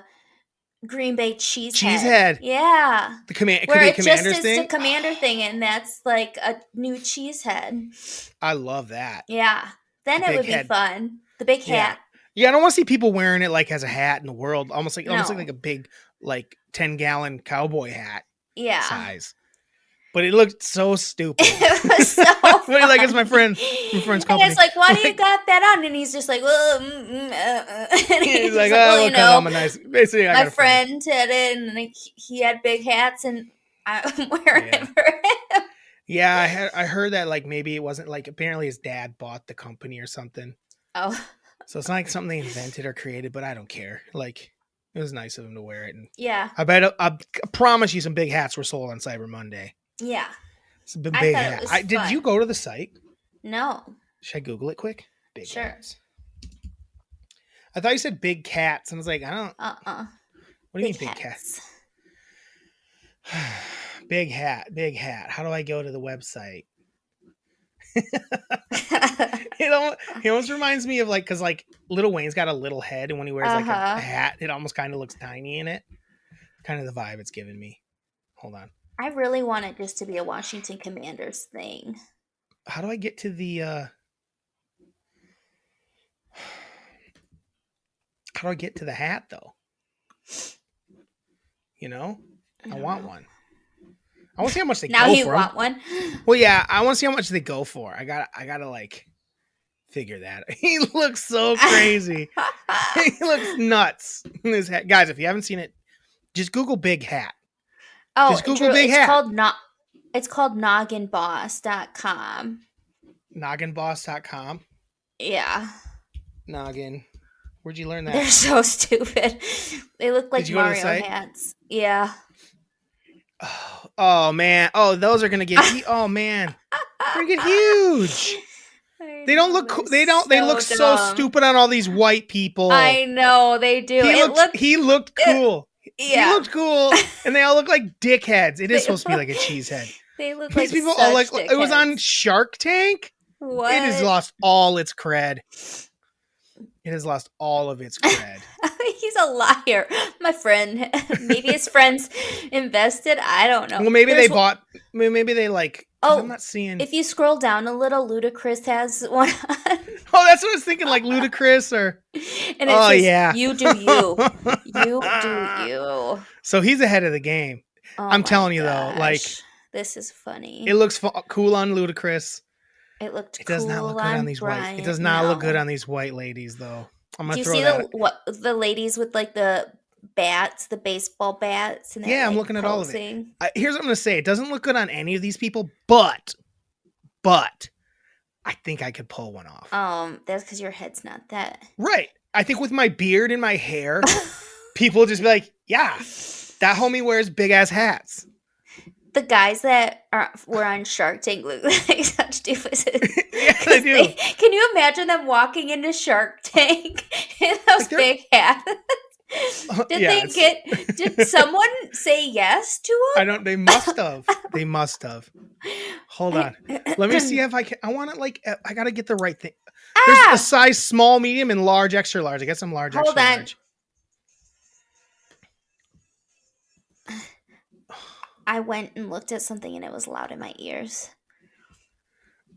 Speaker 2: Green Bay
Speaker 1: cheesehead.
Speaker 2: Yeah.
Speaker 1: The commander thing.
Speaker 2: Just is the commander thing, and that's like a new cheesehead.
Speaker 1: I love that.
Speaker 2: Yeah. Then it would be fun. The big hat.
Speaker 1: Yeah, I don't want to see people wearing it like as a hat in the world. Almost like a big like 10-gallon cowboy hat.
Speaker 2: Yeah.
Speaker 1: Size. But it looked so stupid.
Speaker 2: It was so funny.
Speaker 1: Like it's my friend's company.
Speaker 2: And it's like, why do you got that on? And he's just like, well, and
Speaker 1: he's like, oh, you know, I'm a nice. Basically,
Speaker 2: my friend had it, and he had big hats, and I'm wearing it for him.
Speaker 1: Yeah, I heard that like maybe it wasn't like apparently his dad bought the company or something.
Speaker 2: Oh,
Speaker 1: so it's not like something they invented or created, but I don't care. Like it was nice of him to wear it, and
Speaker 2: yeah,
Speaker 1: I promise you some big hats were sold on Cyber Monday.
Speaker 2: Yeah.
Speaker 1: It's a big hat. Did you go to the site?
Speaker 2: No.
Speaker 1: Should I Google it quick? Big
Speaker 2: sure.
Speaker 1: Hats. I thought you said big cats, and I was like, I don't. What do you mean big cats? Big hat. How do I go to the website? He almost reminds me of like, because like Lil Wayne's got a little head, and when he wears like a hat, it almost kind of looks tiny in it. Kind of the vibe it's giving me. Hold on.
Speaker 2: I really want it just to be a Washington Commanders thing.
Speaker 1: How do I get to the? How do I get to the hat though? You know, I want one. I want to see how much they
Speaker 2: Now
Speaker 1: go
Speaker 2: you
Speaker 1: for.
Speaker 2: want one?
Speaker 1: Well, yeah, I want to see how much they go for. I gotta like figure that. He looks so crazy. He looks nuts in his hat. Guys, if you haven't seen it, just Google big hat.
Speaker 2: Oh,
Speaker 1: Just Google
Speaker 2: Drew,
Speaker 1: big hat.
Speaker 2: It's called nogginboss.com.
Speaker 1: Nogginboss.com.
Speaker 2: Yeah.
Speaker 1: Noggin. Where'd you learn that?
Speaker 2: They're so stupid. They look like
Speaker 1: Did you go to the
Speaker 2: Mario
Speaker 1: site?
Speaker 2: hats. Yeah.
Speaker 1: Oh man. Oh, those are gonna get. Oh man. They're gonna get huge. They don't look. They don't. They look so stupid on all these white people.
Speaker 2: I know they do.
Speaker 1: He looked cool.
Speaker 2: Yeah.
Speaker 1: He looked cool, and they all look like dickheads. It is supposed to be like a cheesehead.
Speaker 2: They look
Speaker 1: These
Speaker 2: like
Speaker 1: people
Speaker 2: such
Speaker 1: all like
Speaker 2: dickheads.
Speaker 1: it was on Shark Tank.
Speaker 2: What?
Speaker 1: It has lost all its cred. It has lost all of its cred.
Speaker 2: He's a liar. My friend. Maybe his friends invested. I don't know.
Speaker 1: Well, maybe they bought. Maybe they like.
Speaker 2: Oh,
Speaker 1: I'm not seeing.
Speaker 2: If you scroll down a little, Ludacris has one on.
Speaker 1: Oh, that's what I was thinking. Like Ludacris or.
Speaker 2: And it says, yeah. You do you. You do you.
Speaker 1: So he's ahead of the game.
Speaker 2: Oh
Speaker 1: I'm telling you though, like
Speaker 2: this is funny.
Speaker 1: It looks cool on Ludacris.
Speaker 2: It looked.
Speaker 1: It does
Speaker 2: cool
Speaker 1: not look good on these white. It does not look good on these white ladies though. I'm gonna
Speaker 2: do you
Speaker 1: throw
Speaker 2: see
Speaker 1: that.
Speaker 2: the ladies with like the bats, the baseball bats? And
Speaker 1: yeah, I'm
Speaker 2: like,
Speaker 1: looking at all of it. Here's what I'm gonna say: it doesn't look good on any of these people, but I think I could pull one off.
Speaker 2: That's because your head's not that
Speaker 1: right. I think with my beard and my hair, people will just be like, "Yeah, that homie wears big ass hats."
Speaker 2: The guys that were on Shark Tank look like such doofuses.
Speaker 1: Yeah, they do.
Speaker 2: Can you imagine them walking into Shark Tank in those big hats? Did someone say yes to them?
Speaker 1: I don't. They must have. They must have. Hold on. Let me see if I can. I want to like. I gotta get the right thing. There's a size small, medium, and large, extra large. I guess I'm large, extra large.
Speaker 2: I went and looked at something and it was loud in my ears.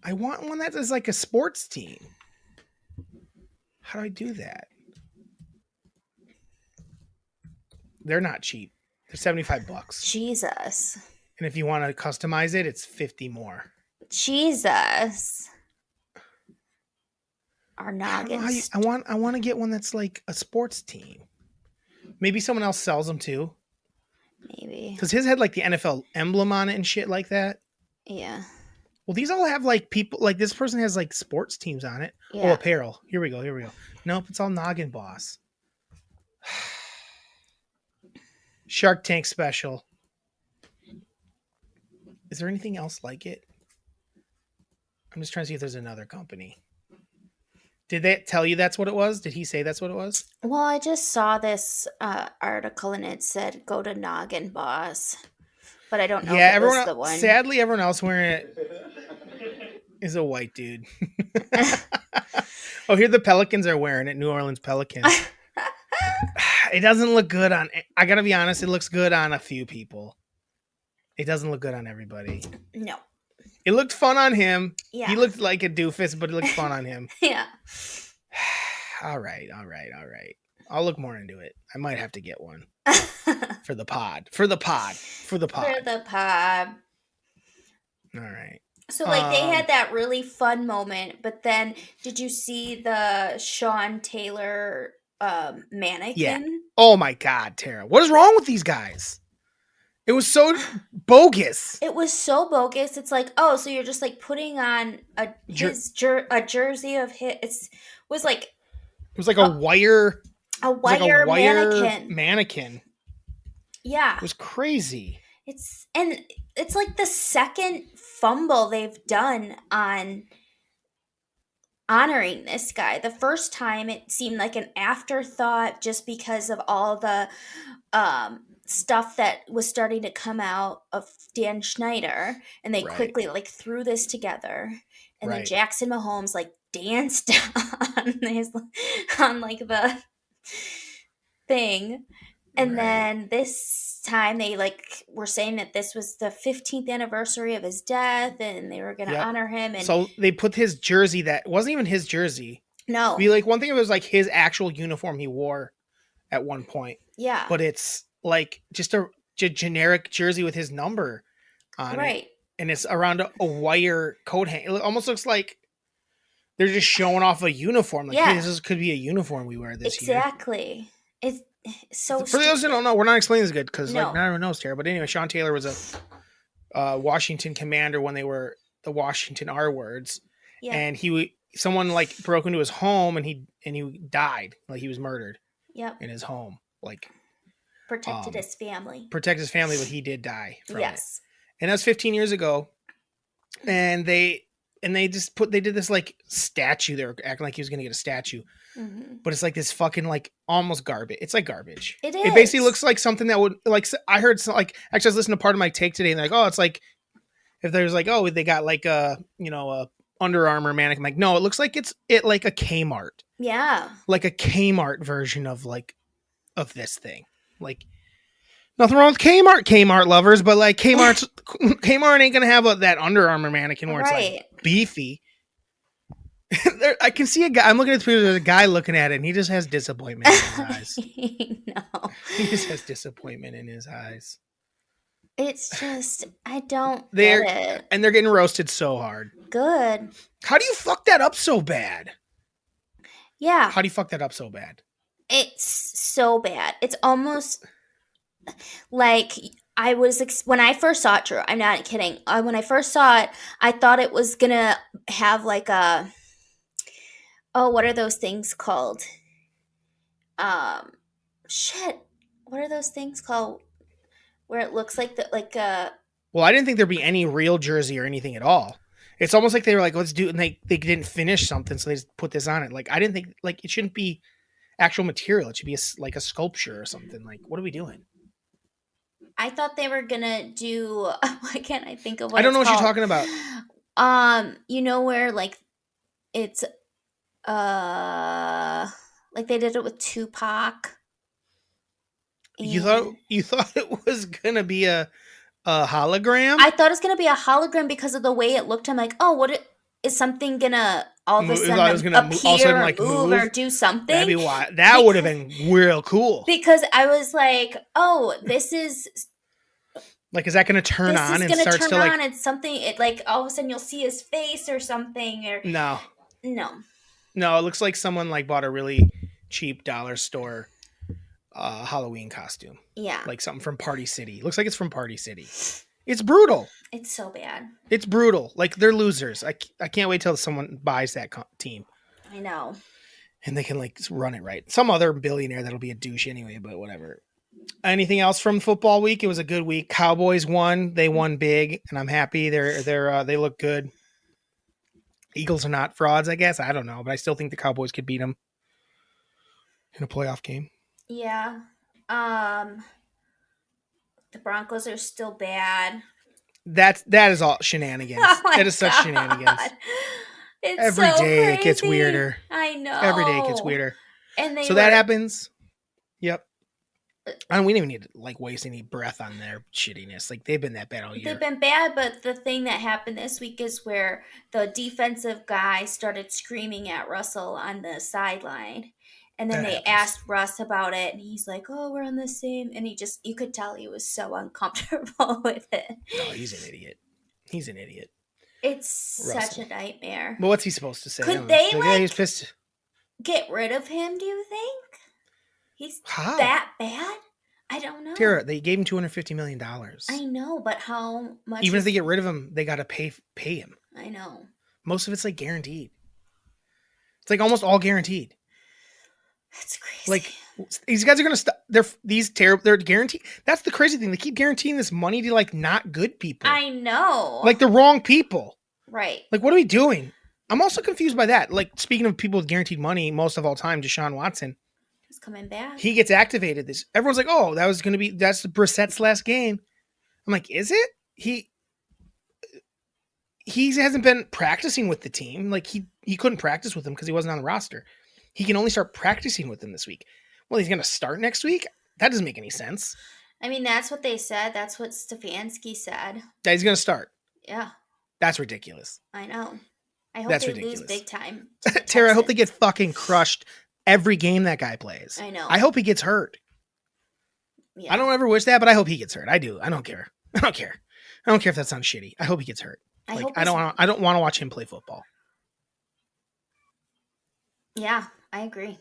Speaker 1: I want one that is like a sports team. How do I do that? They're not cheap. They're $75.
Speaker 2: Jesus.
Speaker 1: And if you want to customize it, it's 50 more.
Speaker 2: Jesus. Our noggins.
Speaker 1: I want to get one that's like a sports team. Maybe someone else sells them too.
Speaker 2: Maybe.
Speaker 1: Because his had like the NFL emblem on it and shit like that.
Speaker 2: Yeah.
Speaker 1: Well, these all have like people, like this person has like sports teams on it. Yeah. Oh, apparel. Here we go. Nope, it's all Noggin Boss. Shark Tank special. Is there anything else like it? I'm just trying to see if there's another company. Did they tell you that's what it was? Did he say that's what it was?
Speaker 2: Well, I just saw this article and it said go to Noggin Boss. But I don't know if it was the one.
Speaker 1: Sadly, everyone else wearing it is a white dude. Oh, here the Pelicans are wearing it. New Orleans Pelicans. It doesn't look good on... I gotta be honest, it looks good on a few people. It doesn't look good on everybody.
Speaker 2: No.
Speaker 1: It looked fun on him.
Speaker 2: Yeah.
Speaker 1: He looked like a doofus, but it looked fun on him.
Speaker 2: Yeah.
Speaker 1: All right. I'll look more into it. I might have to get one. For the pod. All right.
Speaker 2: So, like, they had that really fun moment, but then did you see the Sean Taylor mannequin?
Speaker 1: Yeah. Oh, my God, Tara. What is wrong with these guys? It was so bogus.
Speaker 2: It was so bogus. It's like, oh, so you're just, like, putting on a jersey of his. It was like
Speaker 1: a wire...
Speaker 2: A wire
Speaker 1: mannequin.
Speaker 2: Yeah.
Speaker 1: It was crazy.
Speaker 2: It's like the second fumble they've done on honoring this guy. The first time it seemed like an afterthought just because of all the stuff that was starting to come out of Dan Schneider, and they
Speaker 1: Right.
Speaker 2: quickly like threw this together, and then
Speaker 1: Right.
Speaker 2: Jackson Mahomes like danced on like the thing. And
Speaker 1: Right.
Speaker 2: then this time they like were saying that this was the 15th anniversary of his death, and they were going to
Speaker 1: Yep.
Speaker 2: honor him. And
Speaker 1: So they put his jersey that wasn't even his jersey.
Speaker 2: no,
Speaker 1: Be like, one thing, it was like his actual uniform he wore at one point,
Speaker 2: yeah,
Speaker 1: but it's like just a generic jersey with his number on it,
Speaker 2: right,
Speaker 1: and it's around a wire coat hang. It almost looks like they're just showing off a uniform. Like,
Speaker 2: Yeah.
Speaker 1: hey, this could be a uniform we wear this year.
Speaker 2: exactly. It's so
Speaker 1: For those who don't know, we're not explaining this good because
Speaker 2: No.
Speaker 1: like not everyone knows Tara. But anyway, Sean Taylor was a Washington commander when they were the Washington R words,
Speaker 2: Yeah,
Speaker 1: and someone like broke into his home and he died, like he was murdered
Speaker 2: yep.
Speaker 1: in his home, like
Speaker 2: Protected his family.
Speaker 1: protect his family, but he did die from it.
Speaker 2: Yes.
Speaker 1: And that was 15 years ago, and they did this like statue. They were acting like he was gonna get a statue,
Speaker 2: hmm
Speaker 1: but it's like this fucking like almost garbage. It's like garbage.
Speaker 2: It
Speaker 1: It basically
Speaker 2: is.
Speaker 1: looks like something that would like I heard like actually I was listening to part of my take today and they're like, oh, it's like if there's like, oh, they got like a Under Armour mannequin. I'm like, no, it looks like it's like a Kmart,
Speaker 2: Yeah.
Speaker 1: like a Kmart version of this thing. Like nothing wrong with Kmart lovers, but like Kmart ain't gonna have that Under Armour mannequin where it's
Speaker 2: Right.
Speaker 1: like beefy. I can see a guy. I'm looking at the picture. There's a guy looking at it, and he just has disappointment in his eyes.
Speaker 2: No.
Speaker 1: He just has disappointment in his eyes.
Speaker 2: It's just I don't
Speaker 1: They're
Speaker 2: get it.
Speaker 1: and they're getting roasted so hard.
Speaker 2: Good.
Speaker 1: How do you fuck that up so bad?
Speaker 2: Yeah.
Speaker 1: How do you fuck that up so bad?
Speaker 2: It's so bad. It's almost like I was when I first saw it. Drew, I'm not kidding. When I first saw it, I thought it was gonna have like a what are those things called? Shit. What are those things called? Where it looks like
Speaker 1: Well, I didn't think there'd be any real jersey or anything at all. It's almost like they were like, let's do it, and they didn't finish something, so they just put this on it. Like, I didn't think, like, it shouldn't be actual material. It should be like a sculpture or something. Like, what are we doing?
Speaker 2: I thought they were gonna do. Why can't I think of what
Speaker 1: I don't know
Speaker 2: it's
Speaker 1: what you're
Speaker 2: called?
Speaker 1: talking about.
Speaker 2: You know where like it's like they did it with Tupac.
Speaker 1: You
Speaker 2: and
Speaker 1: thought it was gonna be a hologram?
Speaker 2: I thought it was gonna be a hologram because of the way it looked. I'm like, oh, is something gonna all of a
Speaker 1: I thought it
Speaker 2: sudden
Speaker 1: was gonna
Speaker 2: appear,
Speaker 1: all of a sudden,
Speaker 2: or
Speaker 1: like,
Speaker 2: move,
Speaker 1: move.
Speaker 2: or do something?
Speaker 1: That'd be wild. That would have been real cool.
Speaker 2: Because I was like, oh, this is
Speaker 1: Like, is that gonna turn on and
Speaker 2: gonna
Speaker 1: starts
Speaker 2: turn
Speaker 1: to like?
Speaker 2: on and something. It like all of a sudden you'll see his face or something or
Speaker 1: No,
Speaker 2: no.
Speaker 1: it looks like someone like bought a really cheap dollar store Halloween costume.
Speaker 2: Yeah,
Speaker 1: Like something from Party City. Looks like it's from Party City. It's brutal.
Speaker 2: it's so bad.
Speaker 1: It's brutal. Like, they're losers. I can't wait till someone buys that team
Speaker 2: I know.
Speaker 1: and they can like run it right. Some other billionaire that'll be a douche anyway, but whatever. Anything else from football week? It was a good week. Cowboys won. They won big, and I'm happy. They look good. Eagles are not frauds, I guess. I don't know, but I still think the Cowboys could beat them in a playoff game.
Speaker 2: Yeah. The Broncos are still bad.
Speaker 1: That is all shenanigans.
Speaker 2: Oh my
Speaker 1: That is such
Speaker 2: God.
Speaker 1: shenanigans.
Speaker 2: It's
Speaker 1: Every
Speaker 2: so
Speaker 1: day it gets
Speaker 2: crazy.
Speaker 1: weirder.
Speaker 2: I know.
Speaker 1: Every day it gets weirder.
Speaker 2: And
Speaker 1: So that happens. Yep. And we didn't even need to like waste any breath on their shittiness. Like, they've been that bad all year.
Speaker 2: They've been bad, but the thing that happened this week is where the defensive guy started screaming at Russell on the sideline. And then
Speaker 1: That
Speaker 2: they
Speaker 1: happens.
Speaker 2: asked Russ about it, and he's like, oh, we're on the same. And you could tell he was so uncomfortable with it.
Speaker 1: No, he's an idiot. He's an idiot.
Speaker 2: It's
Speaker 1: Russell.
Speaker 2: such a nightmare.
Speaker 1: But what's he supposed to say?
Speaker 2: Could
Speaker 1: I don't
Speaker 2: they,
Speaker 1: know.
Speaker 2: like-
Speaker 1: he's pissed.
Speaker 2: Get rid of him, do you think? He's
Speaker 1: How?
Speaker 2: that bad? I don't know.
Speaker 1: Tara, they gave him $250 million.
Speaker 2: I know, but how much?
Speaker 1: Even if
Speaker 2: is-
Speaker 1: they get rid of him, they got to pay him.
Speaker 2: I know.
Speaker 1: Most of it's like guaranteed. It's like almost all guaranteed.
Speaker 2: That's crazy.
Speaker 1: Like, these guys are gonna stop. They're guaranteed. That's the crazy thing. They keep guaranteeing this money to like not good people,
Speaker 2: I know.
Speaker 1: like the wrong people.
Speaker 2: right.
Speaker 1: Like, what are we doing? I'm also confused by that. Like, speaking of people with guaranteed money, most of all time, Deshaun Watson.
Speaker 2: He's coming back.
Speaker 1: He gets activated. Everyone's like, oh, that's Brissett's last game. I'm like, is it? He hasn't been practicing with the team. Like he couldn't practice with them because he wasn't on the roster. He can only start practicing with them this week. Well, he's going to start next week? That doesn't make any sense.
Speaker 2: I mean, that's what they said. That's what Stefanski said.
Speaker 1: That he's going to start.
Speaker 2: Yeah.
Speaker 1: That's ridiculous.
Speaker 2: I know. I hope
Speaker 1: That's
Speaker 2: they
Speaker 1: ridiculous.
Speaker 2: lose big time.
Speaker 1: Tara, I hope they get fucking crushed every game that guy plays.
Speaker 2: I know.
Speaker 1: I hope he gets hurt.
Speaker 2: Yeah.
Speaker 1: I don't ever wish that, but I hope he gets hurt. I do. I don't care. I don't care if that sounds shitty. I hope he gets hurt. I don't want to watch him play football.
Speaker 2: Yeah, I agree.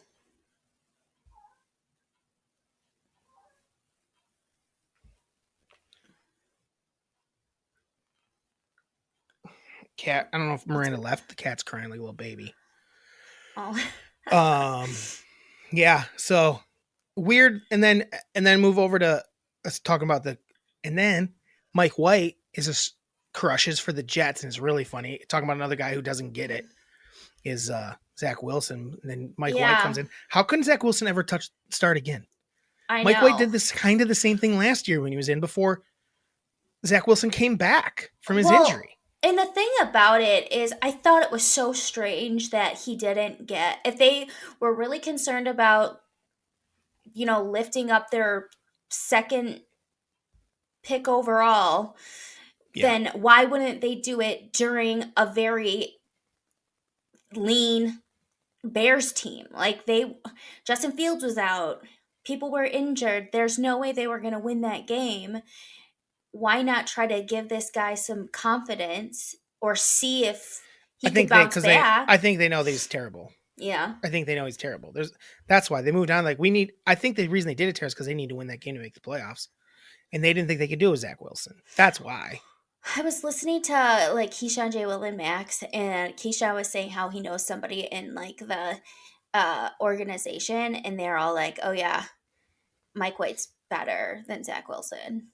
Speaker 1: Cat, I don't know if Miranda left. The cat's crying like a little baby.
Speaker 2: Oh.
Speaker 1: Yeah, so weird. And then move over to us talking about and then Mike White crushes for the Jets, and it's really funny. Talking about another guy who doesn't get it is Zach Wilson. And then Mike White comes in. How couldn't Zach Wilson ever start again? Mike White did this kind of the same thing last year when he was in before Zach Wilson came back from his injury.
Speaker 2: And the thing about it is I thought it was so strange that he didn't get, if they were really concerned about, lifting up their second pick overall, then why wouldn't they do it during a very lean Bears team? Like Justin Fields was out. People were injured. There's no way they were going to win that game. Why not try to give this guy some confidence or see if he can bounce back?
Speaker 1: I think they know that he's terrible.
Speaker 2: Yeah.
Speaker 1: I think they know he's terrible. That's why they moved on. Like I think the reason they did it, Tara, is because they need to win that game to make the playoffs. And they didn't think they could do it with Zach Wilson. That's why.
Speaker 2: I was listening to Keyshawn, J. Will, and Max, and Keyshawn was saying how he knows somebody in the organization, and they're all like, "Oh yeah, Mike White's better than Zach Wilson."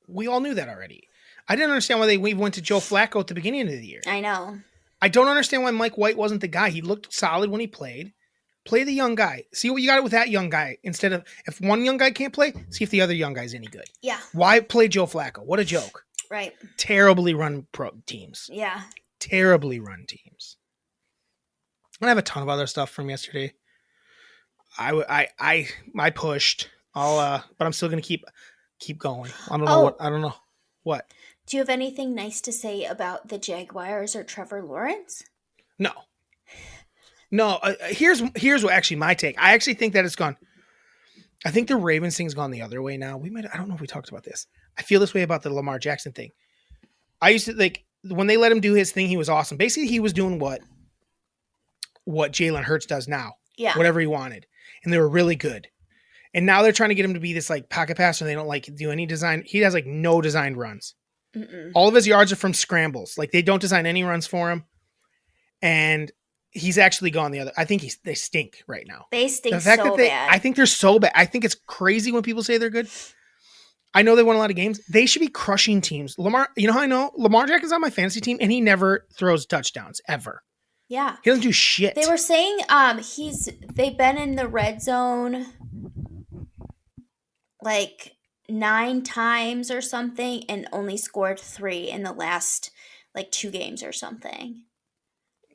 Speaker 1: We all knew that already. I didn't understand why they went to Joe Flacco at the beginning of the year.
Speaker 2: I know.
Speaker 1: I don't understand why Mike White wasn't the guy. He looked solid when he played. Play the young guy. See what you got with that young guy. Instead of, if one young guy can't play, see if the other young guy's any good.
Speaker 2: Yeah.
Speaker 1: Why play Joe Flacco? What a joke.
Speaker 2: Right.
Speaker 1: Terribly run teams.
Speaker 2: Yeah.
Speaker 1: Terribly run teams. I have a ton of other stuff from yesterday. I pushed. But I'm still gonna keep going. I don't know what.
Speaker 2: Do you have anything nice to say about the Jaguars or Trevor Lawrence?
Speaker 1: No. Here's what actually my take. I actually think that it's gone. I think the Ravens thing's gone the other way now. I don't know if we talked about this. I feel this way about the Lamar Jackson thing. I used to when they let him do his thing, he was awesome. Basically, he was doing what Jalen Hurts does now.
Speaker 2: Yeah.
Speaker 1: Whatever he wanted. And they were really good. And now they're trying to get him to be this pocket passer. They don't do any design. He has no designed runs.
Speaker 2: Mm-mm.
Speaker 1: All of his yards are from scrambles. They don't design any runs for him. And he's actually gone the other. I think they stink right now.
Speaker 2: They stink
Speaker 1: bad. I think they're so bad. I think it's crazy when people say they're good. I know they won a lot of games. They should be crushing teams. Lamar, you know how I know? Lamar Jackson's on my fantasy team, and he never throws touchdowns, ever.
Speaker 2: Yeah.
Speaker 1: He doesn't do shit.
Speaker 2: They were saying they've been in the red zone 9 times or something and only scored 3 in the last 2 games or something.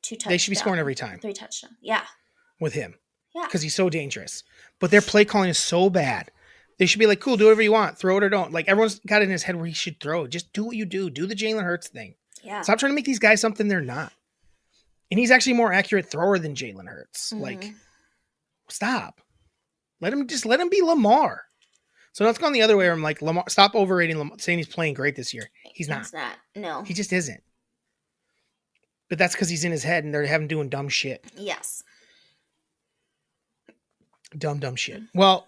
Speaker 2: 2 touchdowns.
Speaker 1: They should be scoring every time.
Speaker 2: 3 touchdowns. Yeah.
Speaker 1: With him.
Speaker 2: Yeah.
Speaker 1: Because he's so dangerous. But their play calling is so bad. They should be cool, do whatever you want. Throw it or don't. Everyone's got it in his head where he should throw. Just do what you do. Do the Jalen Hurts thing.
Speaker 2: Yeah.
Speaker 1: Stop trying to make these guys something they're not. And he's actually a more accurate thrower than Jalen Hurts.
Speaker 2: Mm-hmm.
Speaker 1: Stop. Let him be Lamar. So now it's gone the other way where I'm Lamar, stop overrating Lamar, saying he's playing great this year. He's not.
Speaker 2: He's not. No.
Speaker 1: He just isn't. But that's because he's in his head and they're having doing dumb shit.
Speaker 2: Yes.
Speaker 1: Dumb shit. Well,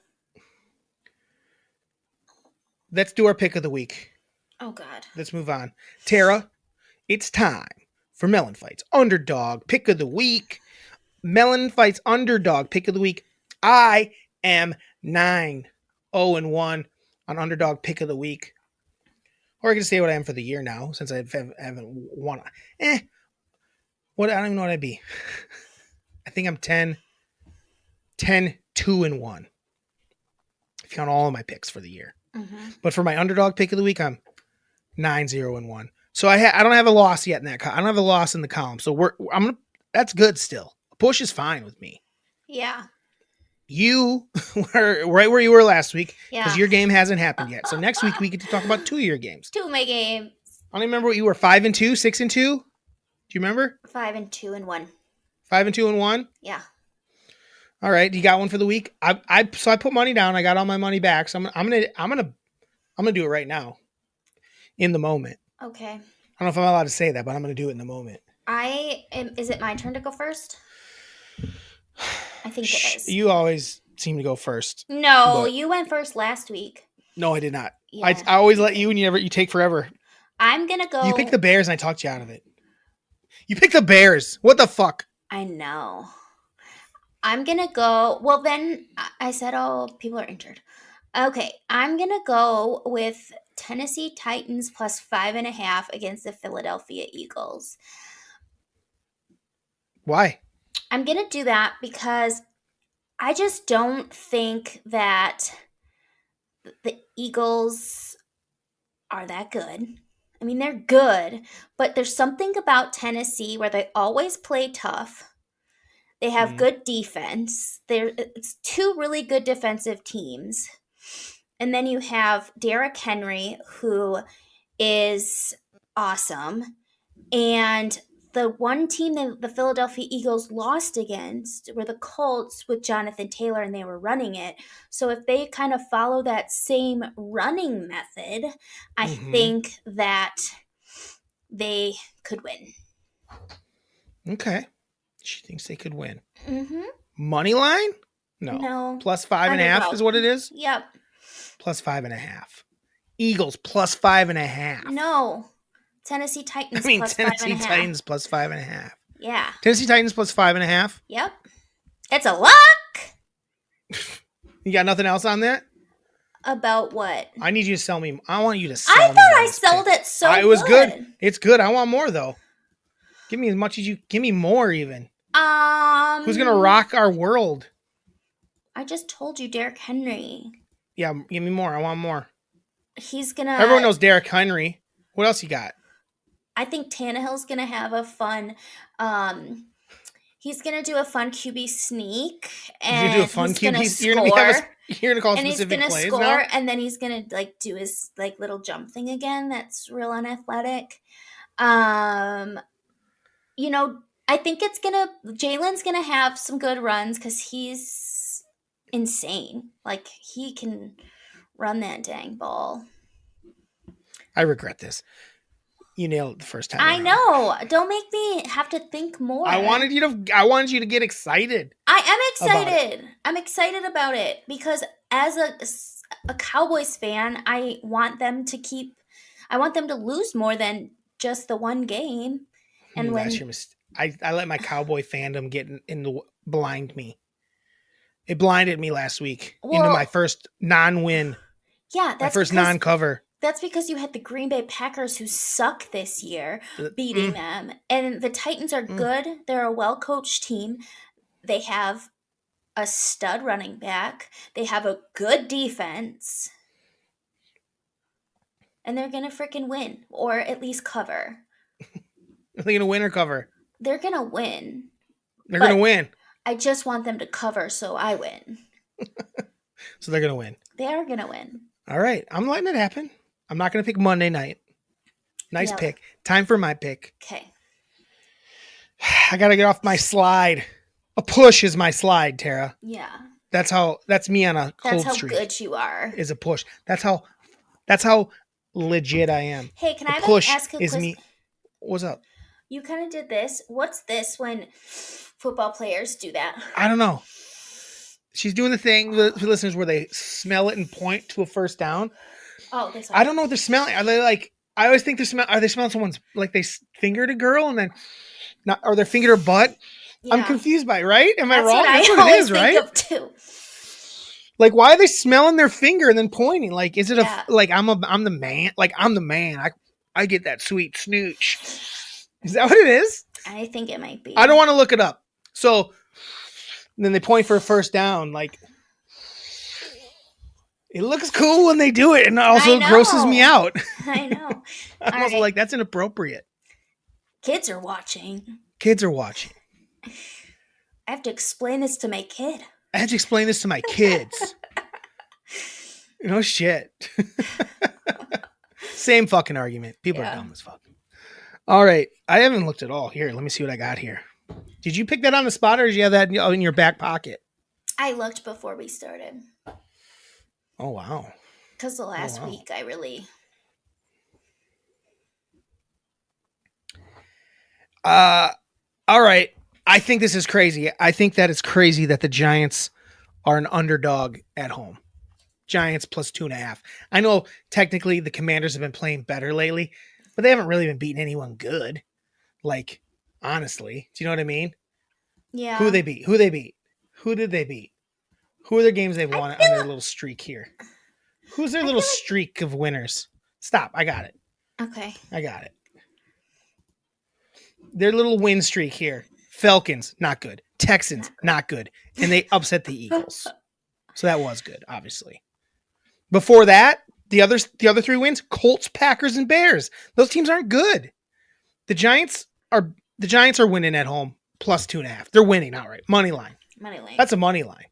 Speaker 1: let's do our pick of the week.
Speaker 2: Oh, God.
Speaker 1: Let's move on. Tara, it's time for MELLONfights Underdog Pick of the Week. MELLONfights Underdog Pick of the Week. I am 9-0-1 on Underdog Pick of the Week. Or I can say what I am for the year now, since I haven't won. What? I don't even know what I'd be. I think I'm 10-2 2-1. If you count all of my picks for the year.
Speaker 2: Mm-hmm.
Speaker 1: But for my underdog pick of the week, I'm 9-0-1. So I don't have a loss yet in that. I don't have a loss in the column. So that's good still. A push is fine with me.
Speaker 2: Yeah.
Speaker 1: You were right where you were last week because
Speaker 2: Yeah.
Speaker 1: your game hasn't happened yet. So next week we get to talk about 2 of your games.
Speaker 2: 2 of my games.
Speaker 1: I don't remember what you were 5-2, 6-2. Do you remember?
Speaker 2: 5-2-1.
Speaker 1: 5-2-1.
Speaker 2: Yeah.
Speaker 1: All right, you got one for the week. I put money down. I got all my money back. So I'm gonna do it right now, in the moment.
Speaker 2: Okay.
Speaker 1: I don't know if I'm allowed to say that, but I'm gonna do it in the moment.
Speaker 2: Is it my turn to go first? I think it is.
Speaker 1: You always seem to go first.
Speaker 2: No, you went first last week.
Speaker 1: No, I did not.
Speaker 2: Yeah.
Speaker 1: I always let you, and you take forever.
Speaker 2: I'm gonna go.
Speaker 1: You picked the Bears, and I talked you out of it. You picked the Bears. What the fuck?
Speaker 2: I know. I'm gonna go. Well, then I said, "Oh, people are injured." Okay, I'm gonna go with Tennessee Titans plus 5.5 against the Philadelphia Eagles.
Speaker 1: Why?
Speaker 2: I'm gonna do that because I just don't think that the Eagles are that good. I mean, they're good, but there's something about Tennessee where they always play tough. They have good defense. It's 2 really good defensive teams. And then you have Derrick Henry, who is awesome. And the one team that the Philadelphia Eagles lost against were the Colts with Jonathan Taylor, and they were running it. So if they kind of follow that same running method, I think that they could win.
Speaker 1: Okay. She thinks they could win.
Speaker 2: Mm-hmm.
Speaker 1: Money line? No. Plus 5.5 is what it is?
Speaker 2: Yep.
Speaker 1: Plus 5.5. Eagles plus 5.5.
Speaker 2: No. Tennessee Titans plus
Speaker 1: Tennessee
Speaker 2: 5.5.
Speaker 1: Titans plus 5.5.
Speaker 2: Yeah.
Speaker 1: Tennessee Titans plus 5.5.
Speaker 2: Yep. It's a lock.
Speaker 1: You got nothing else on that?
Speaker 2: About what?
Speaker 1: I need you to sell me. I want you to sell me.
Speaker 2: I thought I sold it so
Speaker 1: it was good. It's good. I want more though. Give me as much as you. Give me more even. Who's gonna rock our world?
Speaker 2: I just told you Derrick Henry.
Speaker 1: Yeah, give me more. I want more.
Speaker 2: He's gonna.
Speaker 1: Everyone knows Derrick Henry. What else you got?
Speaker 2: I think Tannehill's gonna have a fun. He's gonna do a fun QB sneak, and
Speaker 1: he's gonna do a fun QB. You're gonna call specific plays now?
Speaker 2: Score, and then he's gonna do his little jump thing again. That's real unathletic. I think Jalen's gonna have some good runs because he's insane. Like, he can run that dang ball.
Speaker 1: I regret this. You nailed it the first time.
Speaker 2: I know. Don't make me have to think more.
Speaker 1: I wanted you to get excited.
Speaker 2: I am excited. I'm excited about it because as a Cowboys fan, I want them to lose more than just the one game. And
Speaker 1: that's your mistake. I let my Cowboy fandom get blind me. It blinded me last week into my first non-win.
Speaker 2: Yeah, that's
Speaker 1: my first non-cover.
Speaker 2: That's because you had the Green Bay Packers, who suck this year, beating them. And the Titans are good. They're a well-coached team. They have a stud running back. They have a good defense. And they're going to freaking win, or at least cover.
Speaker 1: Are they going to win or cover?
Speaker 2: They're going to win.
Speaker 1: They're going to win.
Speaker 2: I just want them to cover so I win.
Speaker 1: So they're going to win.
Speaker 2: They are going to win.
Speaker 1: All right. I'm letting it happen. I'm not going to pick Monday night. Nice pick. Time for my pick.
Speaker 2: Okay.
Speaker 1: I got to get off my slide. A push is my slide, Tara.
Speaker 2: Yeah.
Speaker 1: That's me on a cold streak.
Speaker 2: That's how good you are.
Speaker 1: Is a push. That's how legit I am.
Speaker 2: Hey, can I ask a question?
Speaker 1: Me. What's up?
Speaker 2: You kind of did this. What's this when football players do that?
Speaker 1: I don't know. She's doing the thing, the listeners, where they smell it and point to a first down.
Speaker 2: Oh,
Speaker 1: I don't know what they're smelling. Are they like? I always think are they smelling someone's, like they fingered a girl and then not, or they fingered her butt? Yeah. I'm confused by it, right? Am I wrong? That's what it is, right? Think of too. Like, why are they smelling their finger and then pointing? Like, is it I'm the man? Like, I'm the man. I get that sweet snooch. Is that what it is?
Speaker 2: I think it might be.
Speaker 1: I don't want to look it up. So And then they point for a first down. Like, it looks cool when they do it, and it also grosses me out.
Speaker 2: I know.
Speaker 1: I'm also like, that's inappropriate.
Speaker 2: Kids are watching.
Speaker 1: Kids are watching.
Speaker 2: I have to explain this to my kid.
Speaker 1: I have to explain this to my kids. No shit. Same fucking argument. People are dumb as fuck. All right. I haven't looked at all. Here, let me see what I got here. Did you pick that on the spot, or did you have that in your back pocket?
Speaker 2: I looked before we started.
Speaker 1: Oh, wow.
Speaker 2: Because the last week I really...
Speaker 1: All right. I think this is crazy. I think that it's crazy that the Giants are an underdog at home. Giants plus 2.5. I know technically the Commanders have been playing better lately, but they haven't really been beating anyone good. Like, honestly. Do you know what I mean?
Speaker 2: Yeah.
Speaker 1: Who they beat? Who they beat? Who did they beat? Who are their games they've won on their little streak here? Who's their little streak of winners? Stop. I got it.
Speaker 2: Okay.
Speaker 1: I got it. Their little win streak here. Falcons, not good. Texans, not good. And they upset the Eagles. So that was good, obviously. Before that, the other 3 wins, Colts, Packers, and Bears. Those teams aren't good. The Giants are winning at home plus 2.5. They're winning outright. Money line. That's a money line.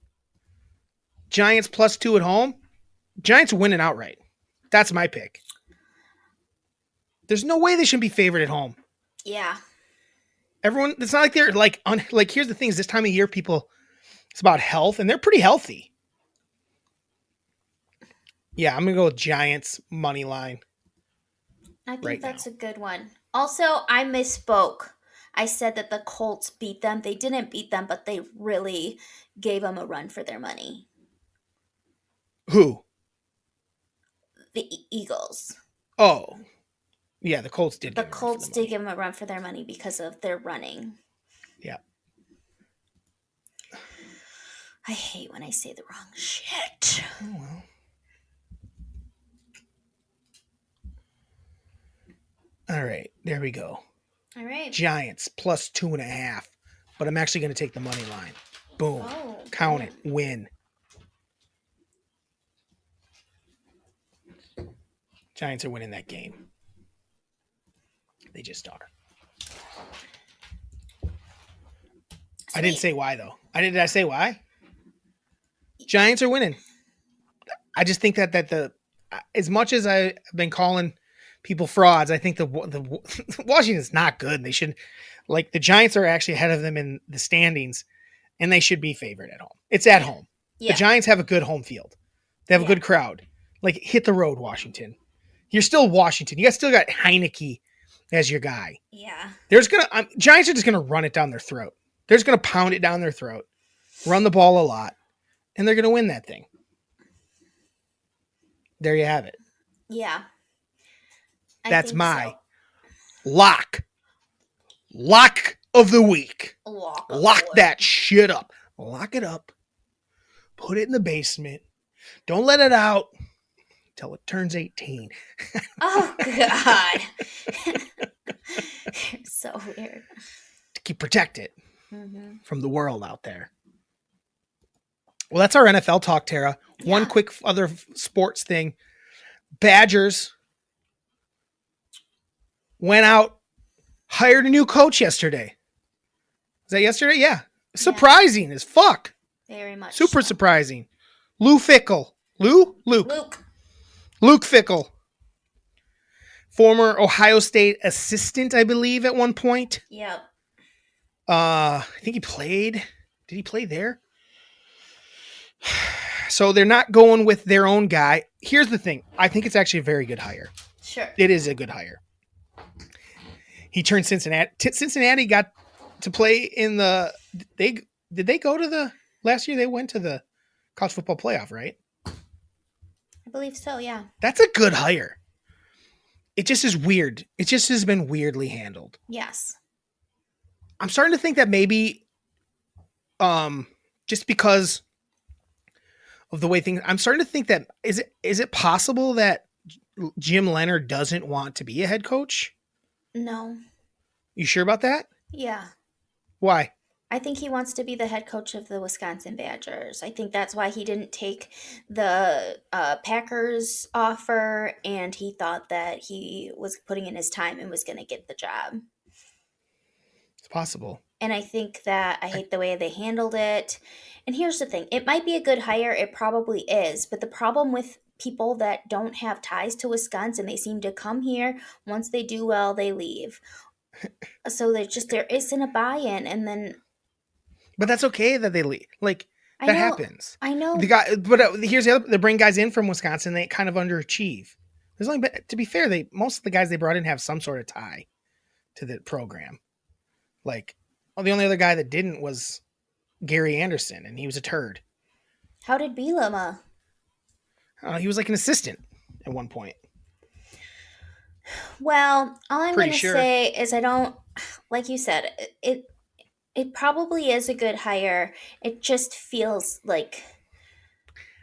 Speaker 1: Giants plus 2 at home. Giants are winning outright. That's my pick. There's no way they shouldn't be favored at home.
Speaker 2: Yeah.
Speaker 1: Everyone, it's not like they're like here's the thing, is this time of year people, it's about health, and they're pretty healthy. Yeah, I'm going to go with Giants money line.
Speaker 2: I think that's a good one. Also, I misspoke. I said that the Colts beat them. They didn't beat them, but they really gave them a run for their money.
Speaker 1: Who?
Speaker 2: The Eagles.
Speaker 1: Oh. Yeah, the Colts did.
Speaker 2: The Colts did give them a run for their money because of their running.
Speaker 1: Yeah.
Speaker 2: I hate when I say the wrong shit.
Speaker 1: Oh, well. All right, there we go.
Speaker 2: All right.
Speaker 1: Giants plus 2.5, but I'm actually going to take the money line. Boom. Oh, count it. Win. Giants are winning that game. They just are. I didn't say why, though. Did I say why? Giants are winning. I just think that the as much as I've been calling people frauds, I think the Washington's not good. They should, like, the Giants are actually ahead of them in the standings, and they should be favored at home. It's at home. Yeah. The Giants have a good home field. They have a good crowd. Like, hit the road, Washington. You're still Washington. You still got Heineke as your guy.
Speaker 2: Yeah.
Speaker 1: Giants are just gonna run it down their throat. They're just gonna pound it down their throat, run the ball a lot, and they're gonna win that thing. There you have it.
Speaker 2: Yeah.
Speaker 1: That's my lock of the week. Lock that shit up. Lock it up. Put it in the basement. Don't let it out until it turns 18.
Speaker 2: Oh, God. You're so weird.
Speaker 1: To keep protected from the world out there. Well, that's our NFL talk, Tara. Yeah. One quick other sports thing. Badgers went out, hired a new coach yesterday. Was that yesterday? Yeah. Surprising as fuck.
Speaker 2: Very much.
Speaker 1: Super surprising. Luke Fickell. Luke Fickell. Former Ohio State assistant, I believe, at one point.
Speaker 2: Yep.
Speaker 1: I think he played. Did he play there? So they're not going with their own guy. Here's the thing. I think it's actually a very good hire.
Speaker 2: Sure.
Speaker 1: It is a good hire. He turned Cincinnati. Cincinnati got to play in the... Did they go to the... Last year they went to the college football playoff, right?
Speaker 2: I believe so, yeah.
Speaker 1: That's a good hire. It just is weird. It just has been weirdly handled.
Speaker 2: Yes.
Speaker 1: I'm starting to think that maybe just because of the way things... I'm starting to think that... Is it possible that Jim Leonard doesn't want to be a head coach?
Speaker 2: No.
Speaker 1: You sure about that?
Speaker 2: Yeah.
Speaker 1: Why?
Speaker 2: I think he wants to be the head coach of the Wisconsin Badgers. I think that's why he didn't take the Packers offer, and he thought that he was putting in his time and was going to get the job.
Speaker 1: It's possible.
Speaker 2: And I think that I hate the way they handled it. And here's the thing, it might be a good hire, it probably is, but the problem with people that don't have ties to Wisconsin, they seem to come here. Once they do well, they leave. So there isn't a buy-in, and then
Speaker 1: But that's okay that they leave. Like,
Speaker 2: I
Speaker 1: that
Speaker 2: know,
Speaker 1: happens.
Speaker 2: I know.
Speaker 1: The guy, but here's the other. They bring guys in from Wisconsin. They kind of underachieve. There's only been, to be fair, most of the guys they brought in have some sort of tie to the program. Like, the only other guy that didn't was Gary Anderson, and he was a turd.
Speaker 2: How did Bielema?
Speaker 1: He was like an assistant at one point.
Speaker 2: Well, all I'm
Speaker 1: Pretty
Speaker 2: going to
Speaker 1: sure.
Speaker 2: say is I don't, like you said, it probably is a good hire. It just feels like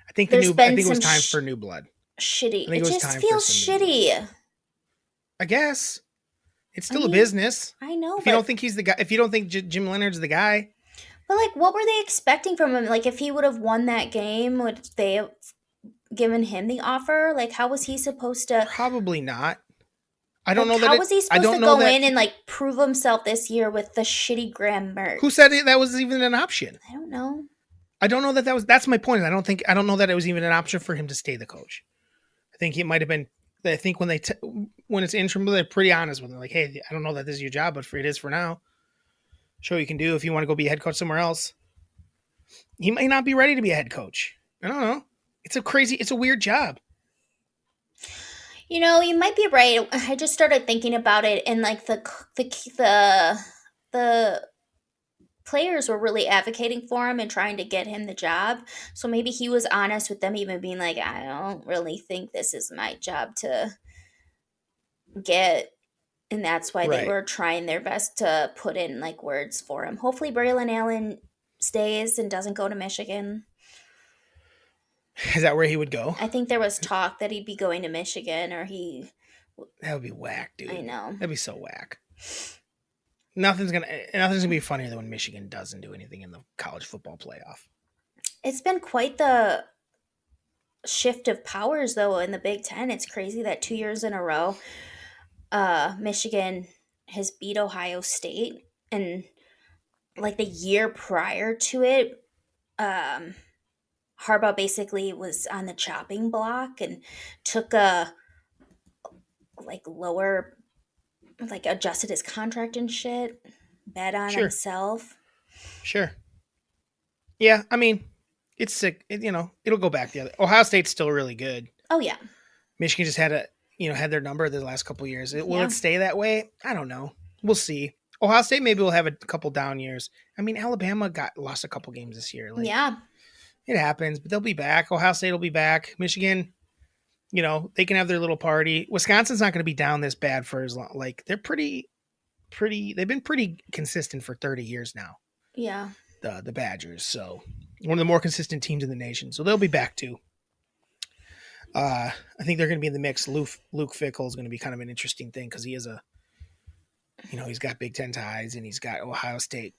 Speaker 1: I think
Speaker 2: there's been
Speaker 1: it was
Speaker 2: some
Speaker 1: time for new blood.
Speaker 2: shitty.
Speaker 1: I think
Speaker 2: It
Speaker 1: it was
Speaker 2: just
Speaker 1: time for
Speaker 2: feels
Speaker 1: some new
Speaker 2: shitty.
Speaker 1: I guess it's still
Speaker 2: I
Speaker 1: a
Speaker 2: mean,
Speaker 1: business.
Speaker 2: I know,
Speaker 1: If you don't think he's the guy, if you don't think Jim Leonard's the guy,
Speaker 2: but like, what were they expecting from him? Like, if he would have won that game, would they have given him the offer? Like, how was he supposed to?
Speaker 1: probably not. I don't
Speaker 2: Like,
Speaker 1: know that.
Speaker 2: how was he
Speaker 1: I
Speaker 2: supposed
Speaker 1: don't
Speaker 2: to
Speaker 1: know
Speaker 2: go
Speaker 1: that.
Speaker 2: in and like prove himself this year with the shitty Graham merch?
Speaker 1: Who said that was even an option?
Speaker 2: I don't know.
Speaker 1: I don't know that was. That's my point. I don't know that it was even an option for him to stay the coach. I think it might have been. I think when when it's interim, they're pretty honest with him. Like, hey, I don't know that this is your job, but it is for now. Show what you can do if you want to go be a head coach somewhere else. He might not be ready to be a head coach. I don't know. It's a weird job.
Speaker 2: You know, you might be right. I just started thinking about it, and like the players were really advocating for him and trying to get him the job. So maybe he was honest with them, even being like, "I don't really think this is my job to get," and that's why they
Speaker 1: Right.
Speaker 2: were trying their best to put in like words for him. Hopefully, Braylon Allen stays and doesn't go to Michigan.
Speaker 1: Is that where he would go?
Speaker 2: I think there was talk that he'd be going to Michigan, or he.
Speaker 1: That would be whack, dude.
Speaker 2: I know.
Speaker 1: That'd be so whack. Nothing's gonna be funnier than when Michigan doesn't do anything in the college football playoff.
Speaker 2: It's been quite the shift of powers, though, in the Big Ten. It's crazy that 2 years in a row, Michigan has beat Ohio State, and like the year prior to it, Harbaugh basically was on the chopping block and took a like lower, like adjusted his contract and shit, bet on
Speaker 1: Sure.
Speaker 2: himself.
Speaker 1: Sure. Yeah, I mean, it's sick. It'll go back the other. Ohio State's still really good.
Speaker 2: Oh yeah,
Speaker 1: Michigan just had their number the last couple of years. Will
Speaker 2: Yeah.
Speaker 1: it stay that way? I don't know. We'll see. Ohio State maybe will have a couple down years. I mean, Alabama lost a couple games this year. Like,
Speaker 2: yeah.
Speaker 1: it happens, but they'll be back. Ohio State will be back. Michigan, they can have their little party. Wisconsin's not going to be down this bad for as long. Like, they're pretty. They've been pretty consistent for 30 years now.
Speaker 2: Yeah.
Speaker 1: The Badgers. So one of the more consistent teams in the nation. So they'll be back too. I think they're going to be in the mix. Luke Fickell is going to be kind of an interesting thing because he is he's got Big Ten ties and he's got Ohio State,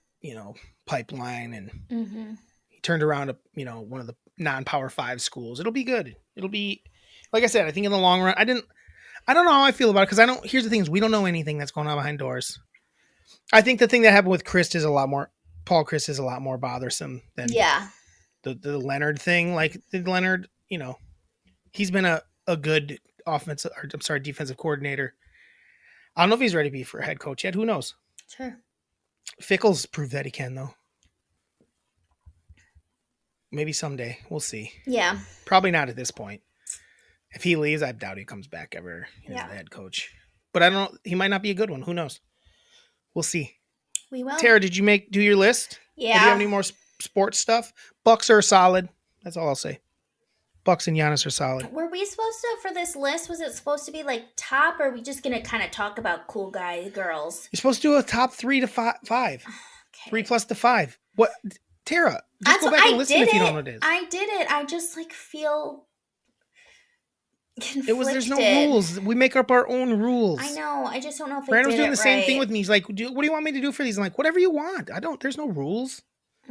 Speaker 1: pipeline, and
Speaker 2: Mm-hmm.
Speaker 1: he turned around one of the non-Power 5 schools. It'll be good. It'll be, like I said, I think in the long run, I don't know how I feel about it because here's the thing is we don't know anything that's going on behind doors. I think the thing that happened with Paul Chryst is a lot more bothersome than
Speaker 2: Yeah.
Speaker 1: the Leonard thing. Like, Leonard, he's been a good defensive coordinator. I don't know if he's ready to be for a head coach yet. Who knows?
Speaker 2: Sure.
Speaker 1: Fickle's proved that he can, though. Maybe someday. We'll see.
Speaker 2: Yeah.
Speaker 1: Probably not at this point. If he leaves, I doubt he comes back ever as
Speaker 2: Yeah.
Speaker 1: the head coach. But I don't know. He might not be a good one. Who knows? We'll see.
Speaker 2: We will.
Speaker 1: Tara, did you do your list?
Speaker 2: Yeah.
Speaker 1: Do you have any more sports stuff? Bucks are solid. That's all I'll say. Bucks and Giannis are solid.
Speaker 2: Were we supposed to, for this list, was it supposed to be like top, or are we just going to kind of talk about cool guys, girls?
Speaker 1: You're supposed to do a top 3 to 5.
Speaker 2: Okay.
Speaker 1: 3 plus to 5. What? Tara, just
Speaker 2: That's
Speaker 1: go
Speaker 2: what
Speaker 1: back
Speaker 2: I
Speaker 1: and listen
Speaker 2: did
Speaker 1: if you
Speaker 2: it.
Speaker 1: don't know what it is.
Speaker 2: I did it. I just like feel
Speaker 1: There's no
Speaker 2: conflicted.
Speaker 1: rules. We make up our own rules.
Speaker 2: I know. I just don't know if I
Speaker 1: Brandon was
Speaker 2: did
Speaker 1: doing
Speaker 2: it
Speaker 1: the same
Speaker 2: right.
Speaker 1: thing with me. He's like, what do you want me to do for these? I'm like, whatever you want. There's no rules.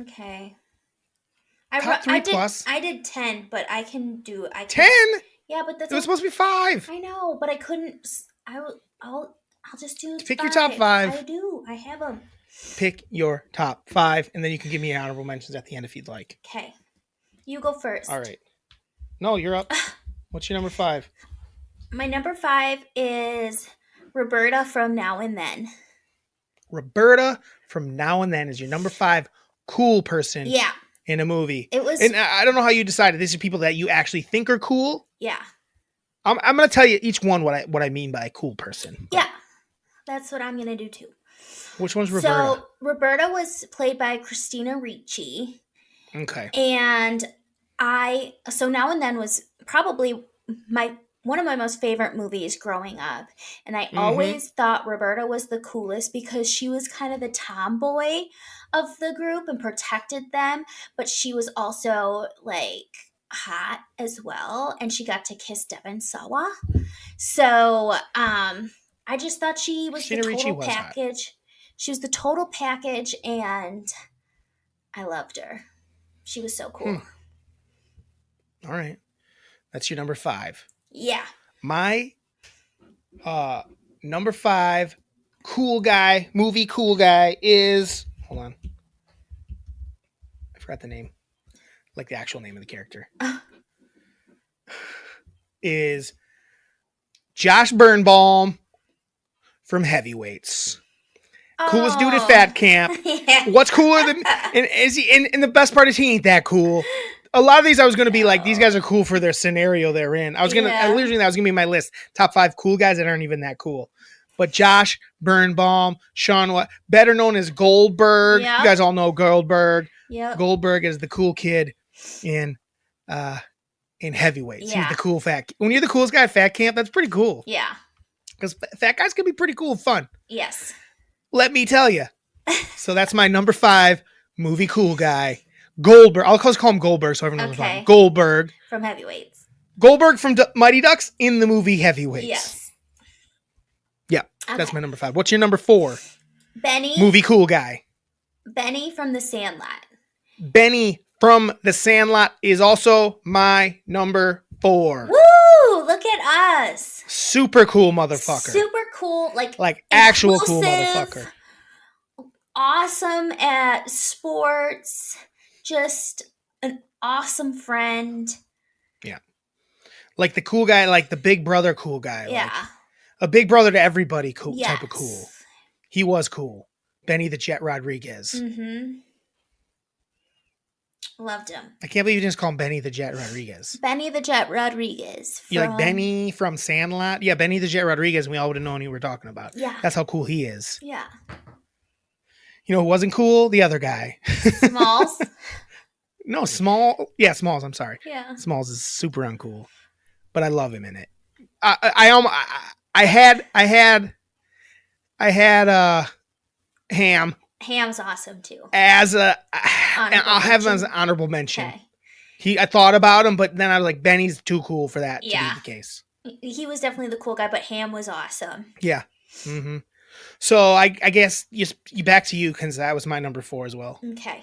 Speaker 2: Okay.
Speaker 1: Top three
Speaker 2: I did,
Speaker 1: plus.
Speaker 2: I did 10, but I can do.
Speaker 1: 10?
Speaker 2: Yeah, but that's.
Speaker 1: It was supposed to be 5.
Speaker 2: I know, but I couldn't. I'll just do.
Speaker 1: Pick your top 5.
Speaker 2: I do. I have them.
Speaker 1: Pick your top 5, and then you can give me honorable mentions at the end if you'd like.
Speaker 2: Okay. You go first.
Speaker 1: All right. No, you're up. What's your number 5?
Speaker 2: My number 5 is Roberta from Now and Then.
Speaker 1: Roberta from Now and Then is your number 5 cool person
Speaker 2: Yeah.
Speaker 1: in a movie.
Speaker 2: It was.
Speaker 1: And I don't know how you decided. These are people that you actually think are cool.
Speaker 2: Yeah.
Speaker 1: I'm going to tell you each one what I mean by a cool person.
Speaker 2: Yeah. That's what I'm going to do too.
Speaker 1: Which one's Roberta?
Speaker 2: So Roberta was played by Christina Ricci.
Speaker 1: Okay.
Speaker 2: And so Now and Then was probably one of my most favorite movies growing up. And I always thought Roberta was the coolest because she was kind of the tomboy of the group and protected them. But she was also like hot as well. And she got to kiss Devon Sawa. So I just thought she was
Speaker 1: Christina
Speaker 2: the
Speaker 1: Ricci
Speaker 2: total
Speaker 1: was
Speaker 2: package.
Speaker 1: hot.
Speaker 2: She was the total package and I loved her. She was so cool.
Speaker 1: All right. That's your number 5.
Speaker 2: Yeah.
Speaker 1: My number 5 movie cool guy is, hold on. I forgot the name. Like the actual name of the character. Is Josh Birnbaum from Heavyweights. Coolest dude at Fat Camp.
Speaker 2: Yeah.
Speaker 1: What's cooler than and is he and the best part is he ain't that cool. A lot of these I was gonna be like, these guys are cool for their scenario they're in. Literally that was gonna be my list. Top 5 cool guys that aren't even that cool. But Josh Birnbaum, Sean better known as Goldberg.
Speaker 2: Yep.
Speaker 1: You guys all know Goldberg.
Speaker 2: Yep.
Speaker 1: Goldberg is the cool kid in Heavyweights.
Speaker 2: Yeah.
Speaker 1: He's the cool fat. When you're the coolest guy at Fat Camp, that's pretty cool.
Speaker 2: Yeah.
Speaker 1: Because fat guys can be pretty cool and fun.
Speaker 2: Yes.
Speaker 1: Let me tell you. So that's my number 5 movie cool guy. Goldberg. I'll call him Goldberg so everyone knows about him. Goldberg.
Speaker 2: From Heavyweights.
Speaker 1: Goldberg from Mighty Ducks in the movie Heavyweights.
Speaker 2: Yes.
Speaker 1: Yeah.
Speaker 2: Okay.
Speaker 1: That's my number 5. What's your number 4?
Speaker 2: Benny.
Speaker 1: Movie cool guy.
Speaker 2: Benny from The Sandlot.
Speaker 1: Benny from The Sandlot is also my number 4.
Speaker 2: Woo! Look at us.
Speaker 1: Super cool motherfucker.
Speaker 2: Super cool. Like
Speaker 1: actual cool
Speaker 2: impulsive,
Speaker 1: motherfucker.
Speaker 2: Awesome at sports. Just an awesome friend.
Speaker 1: Yeah. Like the cool guy, like the big brother cool guy.
Speaker 2: Yeah.
Speaker 1: Like a big brother to everybody cool
Speaker 2: Yes.
Speaker 1: type of cool. He was cool. Benny the Jet Rodriguez.
Speaker 2: Mm-hmm. Loved him.
Speaker 1: I can't believe you just call him Benny the Jet Rodriguez.
Speaker 2: Benny the Jet Rodriguez.
Speaker 1: You're like Benny from Sandlot? Yeah, Benny the Jet Rodriguez, and we all would have known who we're talking about.
Speaker 2: Yeah.
Speaker 1: That's how cool he is.
Speaker 2: Yeah.
Speaker 1: You know who wasn't cool? The other guy.
Speaker 2: Smalls.
Speaker 1: No, Small. Yeah, Smalls, I'm sorry.
Speaker 2: Yeah.
Speaker 1: Smalls is super uncool. But I love him in it. I had Ham
Speaker 2: Ham's awesome too.
Speaker 1: as a
Speaker 2: Honorable
Speaker 1: I'll have him as
Speaker 2: mention.
Speaker 1: an honorable mention.
Speaker 2: Okay.
Speaker 1: I thought about him, but then I was like, Benny's too cool for that to
Speaker 2: Yeah.
Speaker 1: be the case.
Speaker 2: He was definitely the cool guy, but Ham was awesome.
Speaker 1: Yeah. Mm-hmm. So I guess you back to you because that was my number 4 as well.
Speaker 2: Okay.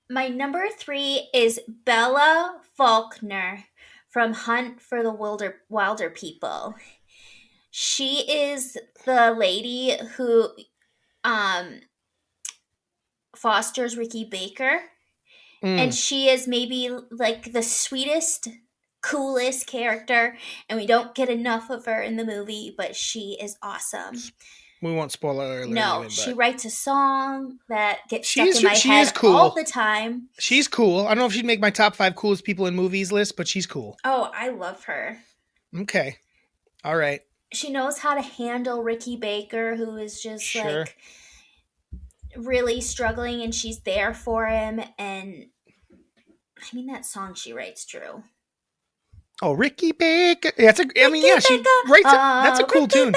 Speaker 2: My number 3 is Bella Faulkner from Hunt for the Wilder People. She is the lady who fosters Ricky Baker. And she is maybe like the sweetest, coolest character. And we don't get enough of her in the movie, but she is awesome.
Speaker 1: We won't spoil her.
Speaker 2: No, she writes a song that gets stuck
Speaker 1: She
Speaker 2: in my head
Speaker 1: is cool.
Speaker 2: all the time.
Speaker 1: She's cool. I don't know if she'd make my top 5 coolest people in movies list, but she's cool.
Speaker 2: Oh, I love her.
Speaker 1: Okay. All right.
Speaker 2: She knows how to handle Ricky Baker, who is just
Speaker 1: Sure.
Speaker 2: like really struggling, and she's there for him. And I mean, that song she writes, Drew.
Speaker 1: Oh, Ricky Baker. She writes that's a cool tune.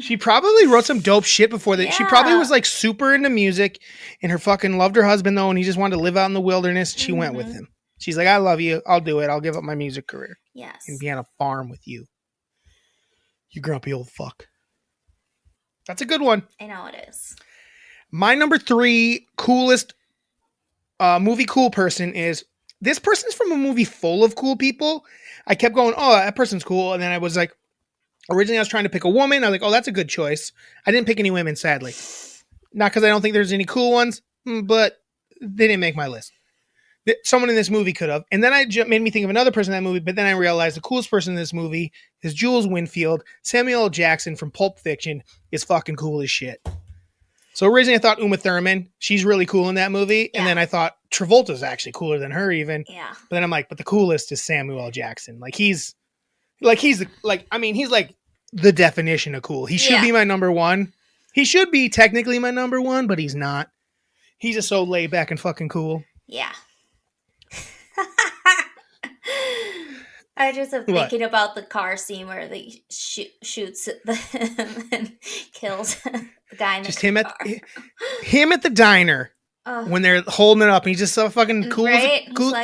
Speaker 1: She probably wrote some dope shit before that. She probably was like super into music, and her fucking loved her husband though, and he just wanted to live out in the wilderness. And she went with him. She's like, I love you. I'll do it. I'll give up my music career
Speaker 2: Yes.
Speaker 1: and be on a farm with you. You grumpy old fuck. That's a good one.
Speaker 2: I know it is.
Speaker 1: My number 3 coolest movie cool person is, this person's from a movie full of cool people. I kept going, oh, that person's cool. And then I was like, originally I was trying to pick a woman. I was like, oh, that's a good choice. I didn't pick any women, sadly. Not because I don't think there's any cool ones, but they didn't make my list. Someone in this movie could have. And then made me think of another person in that movie, but then I realized the coolest person in this movie is Jules Winfield. Samuel L. Jackson from Pulp Fiction is fucking cool as shit. So originally I thought Uma Thurman, she's really cool in that movie.
Speaker 2: Yeah.
Speaker 1: And then I thought Travolta's actually cooler than her even.
Speaker 2: Yeah.
Speaker 1: But then I'm like, but the coolest is Samuel L. Jackson. He's like the definition of cool. He should be my number 1. He should be technically my number 1, but he's not. He's just so laid back and fucking cool.
Speaker 2: Yeah. I just am thinking about the car scene where he shoots at them and kills the guy in the car.
Speaker 1: Him at the diner when they're holding it up, and he's just so fucking cool,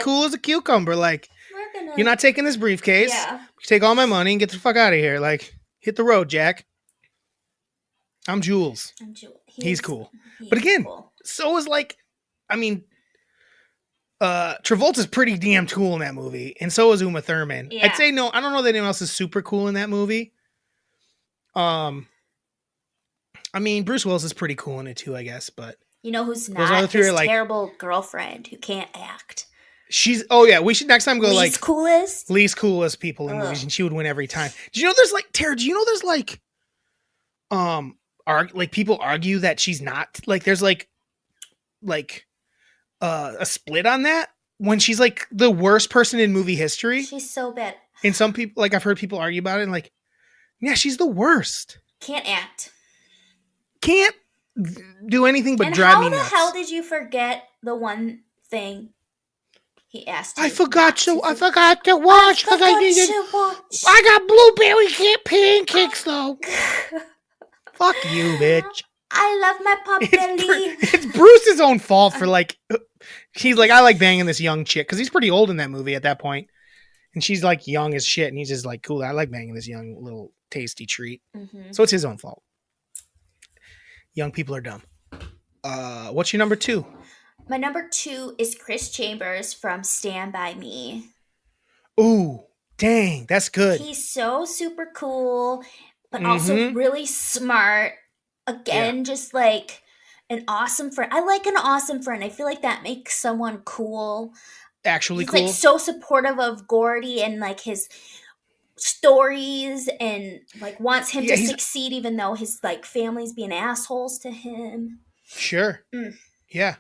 Speaker 1: cool as a cucumber. Like, you're not taking this briefcase.
Speaker 2: Yeah.
Speaker 1: Take all my money and get the fuck out of here. Like, hit the road, Jack. I'm Jules. He's cool. But again, so is Travolta's pretty damn cool in that movie, and so is Uma Thurman. Yeah. I'd say no. I don't know that anyone else is super cool in that movie. Bruce Willis is pretty cool in it too, I guess. But
Speaker 2: you know who's not? His terrible girlfriend who can't act.
Speaker 1: We should next time go
Speaker 2: least
Speaker 1: coolest people in movies, and she would win every time. Did you know there's Tara? Do you know there's people argue that she's not there's a split on that when she's the worst person in movie history.
Speaker 2: She's so bad.
Speaker 1: And some people I've heard people argue about it and yeah, she's the worst.
Speaker 2: Can't act.
Speaker 1: Can't do anything but drive me nuts.
Speaker 2: How the hell did you forget the one thing he asked you?
Speaker 1: I forgot to watch because I got blueberry pancakes though. Fuck you, bitch.
Speaker 2: I love my Potbelly.
Speaker 1: It's Bruce's own fault for he's I like banging this young chick because he's pretty old in that movie at that point, and she's young as shit, and he's just cool. I like banging this young little tasty treat. Mm-hmm. So it's his own fault. Young people are dumb. What's your number 2?
Speaker 2: My number 2 is Chris Chambers from Stand By Me.
Speaker 1: Ooh, dang, that's good.
Speaker 2: He's so super cool, but also really smart. Again, just an awesome friend. I like an awesome friend. I feel like that makes someone cool.
Speaker 1: Actually,
Speaker 2: he's
Speaker 1: cool.
Speaker 2: So supportive of Gordy and his stories, and wants him to succeed, even though his family's being assholes to him.
Speaker 1: Sure. Yeah.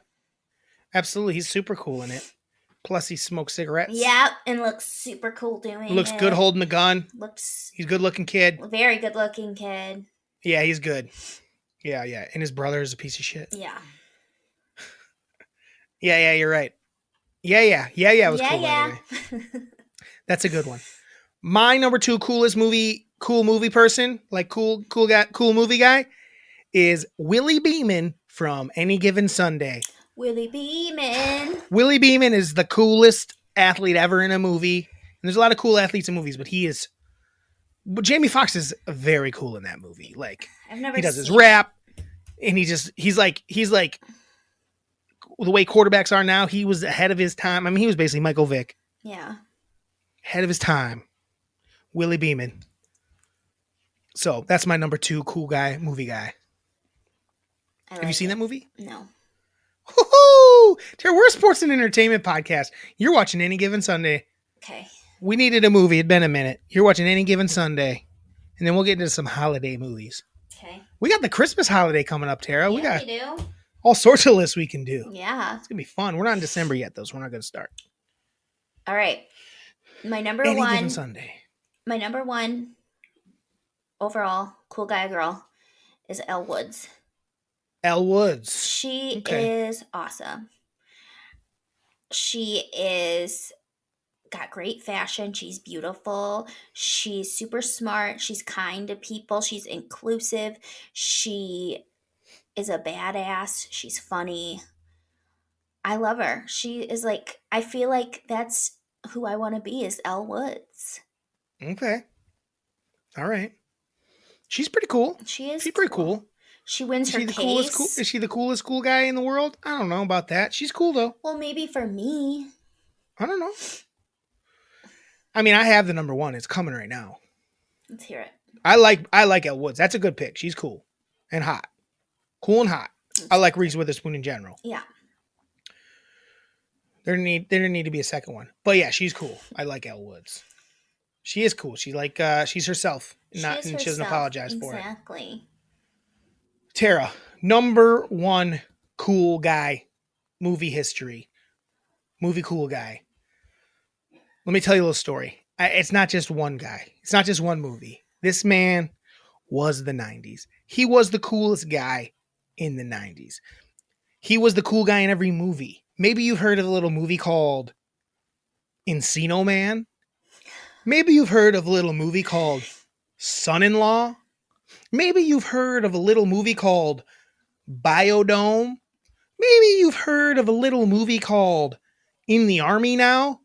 Speaker 1: Absolutely. He's super cool in it. Plus, he smokes cigarettes.
Speaker 2: Yeah, and looks super cool doing it.
Speaker 1: Looks good holding the gun. He's a good-looking kid.
Speaker 2: Very good-looking kid.
Speaker 1: Yeah, he's good. Yeah. And his brother is a piece of shit.
Speaker 2: Yeah.
Speaker 1: Yeah, you're right. Yeah was cool. Yeah. That's a good one. My number 2 cool movie person, cool movie guy, is Willie Beeman from Any Given Sunday.
Speaker 2: Willie Beeman.
Speaker 1: Willie Beeman is the coolest athlete ever in a movie. And there's a lot of cool athletes in movies, but Jamie Foxx is very cool in that movie. He does his rap, and he's the way quarterbacks are now. He was ahead of his time. He was basically Michael Vick.
Speaker 2: Yeah.
Speaker 1: Ahead of his time. Willie Beeman. So that's my number 2 cool guy, movie guy. Have you seen that movie?
Speaker 2: No.
Speaker 1: Woohoo! We're a sports and entertainment podcast. You're watching Any Given Sunday.
Speaker 2: Okay.
Speaker 1: We needed a movie. It'd been a minute. You're watching Any Given Sunday. And then we'll get into some holiday movies.
Speaker 2: Okay.
Speaker 1: We got the Christmas holiday coming up, Tara.
Speaker 2: Yeah,
Speaker 1: we got
Speaker 2: do.
Speaker 1: all sorts of lists we can do.
Speaker 2: Yeah.
Speaker 1: It's going to be fun. We're not in December yet, though, so we're not going to start.
Speaker 2: All right. My number
Speaker 1: Any
Speaker 2: 1.
Speaker 1: Given Sunday.
Speaker 2: My number 1 overall cool guy girl is Elle Woods.
Speaker 1: Elle Woods.
Speaker 2: She is awesome. She is got great fashion. She's beautiful. She's super smart. She's kind to people. She's inclusive. She is a badass. She's funny. I love her. She is like, I feel like that's who I want to be, is Elle Woods.
Speaker 1: Okay. All right. She's pretty cool.
Speaker 2: She is
Speaker 1: She's pretty cool.
Speaker 2: She wins
Speaker 1: Is
Speaker 2: her
Speaker 1: she the coolest cool?
Speaker 2: case.
Speaker 1: Is she the coolest cool guy in the world? I don't know about that. She's cool though.
Speaker 2: Well, maybe for me.
Speaker 1: I don't know. I mean, I have the number one. It's coming right now.
Speaker 2: Let's hear it.
Speaker 1: I like Elle Woods. That's a good pick. She's cool and hot. Cool and hot. I like Reese Witherspoon in general.
Speaker 2: Yeah.
Speaker 1: There didn't need to be a second one. But yeah, she's cool. I like Elle Woods. She is cool. She's herself. She doesn't apologize for it.
Speaker 2: Exactly.
Speaker 1: Tara, number one cool guy, movie history. Movie cool guy. Let me tell you a little story. It's not just one guy. It's not just one movie. This man was the 90s. He was the coolest guy in the 90s. He was the cool guy in every movie. Maybe you've heard of a little movie called Encino Man. Maybe you've heard of a little movie called Son-in-Law. Maybe you've heard of a little movie called Biodome. Maybe you've heard of a little movie called In the Army Now.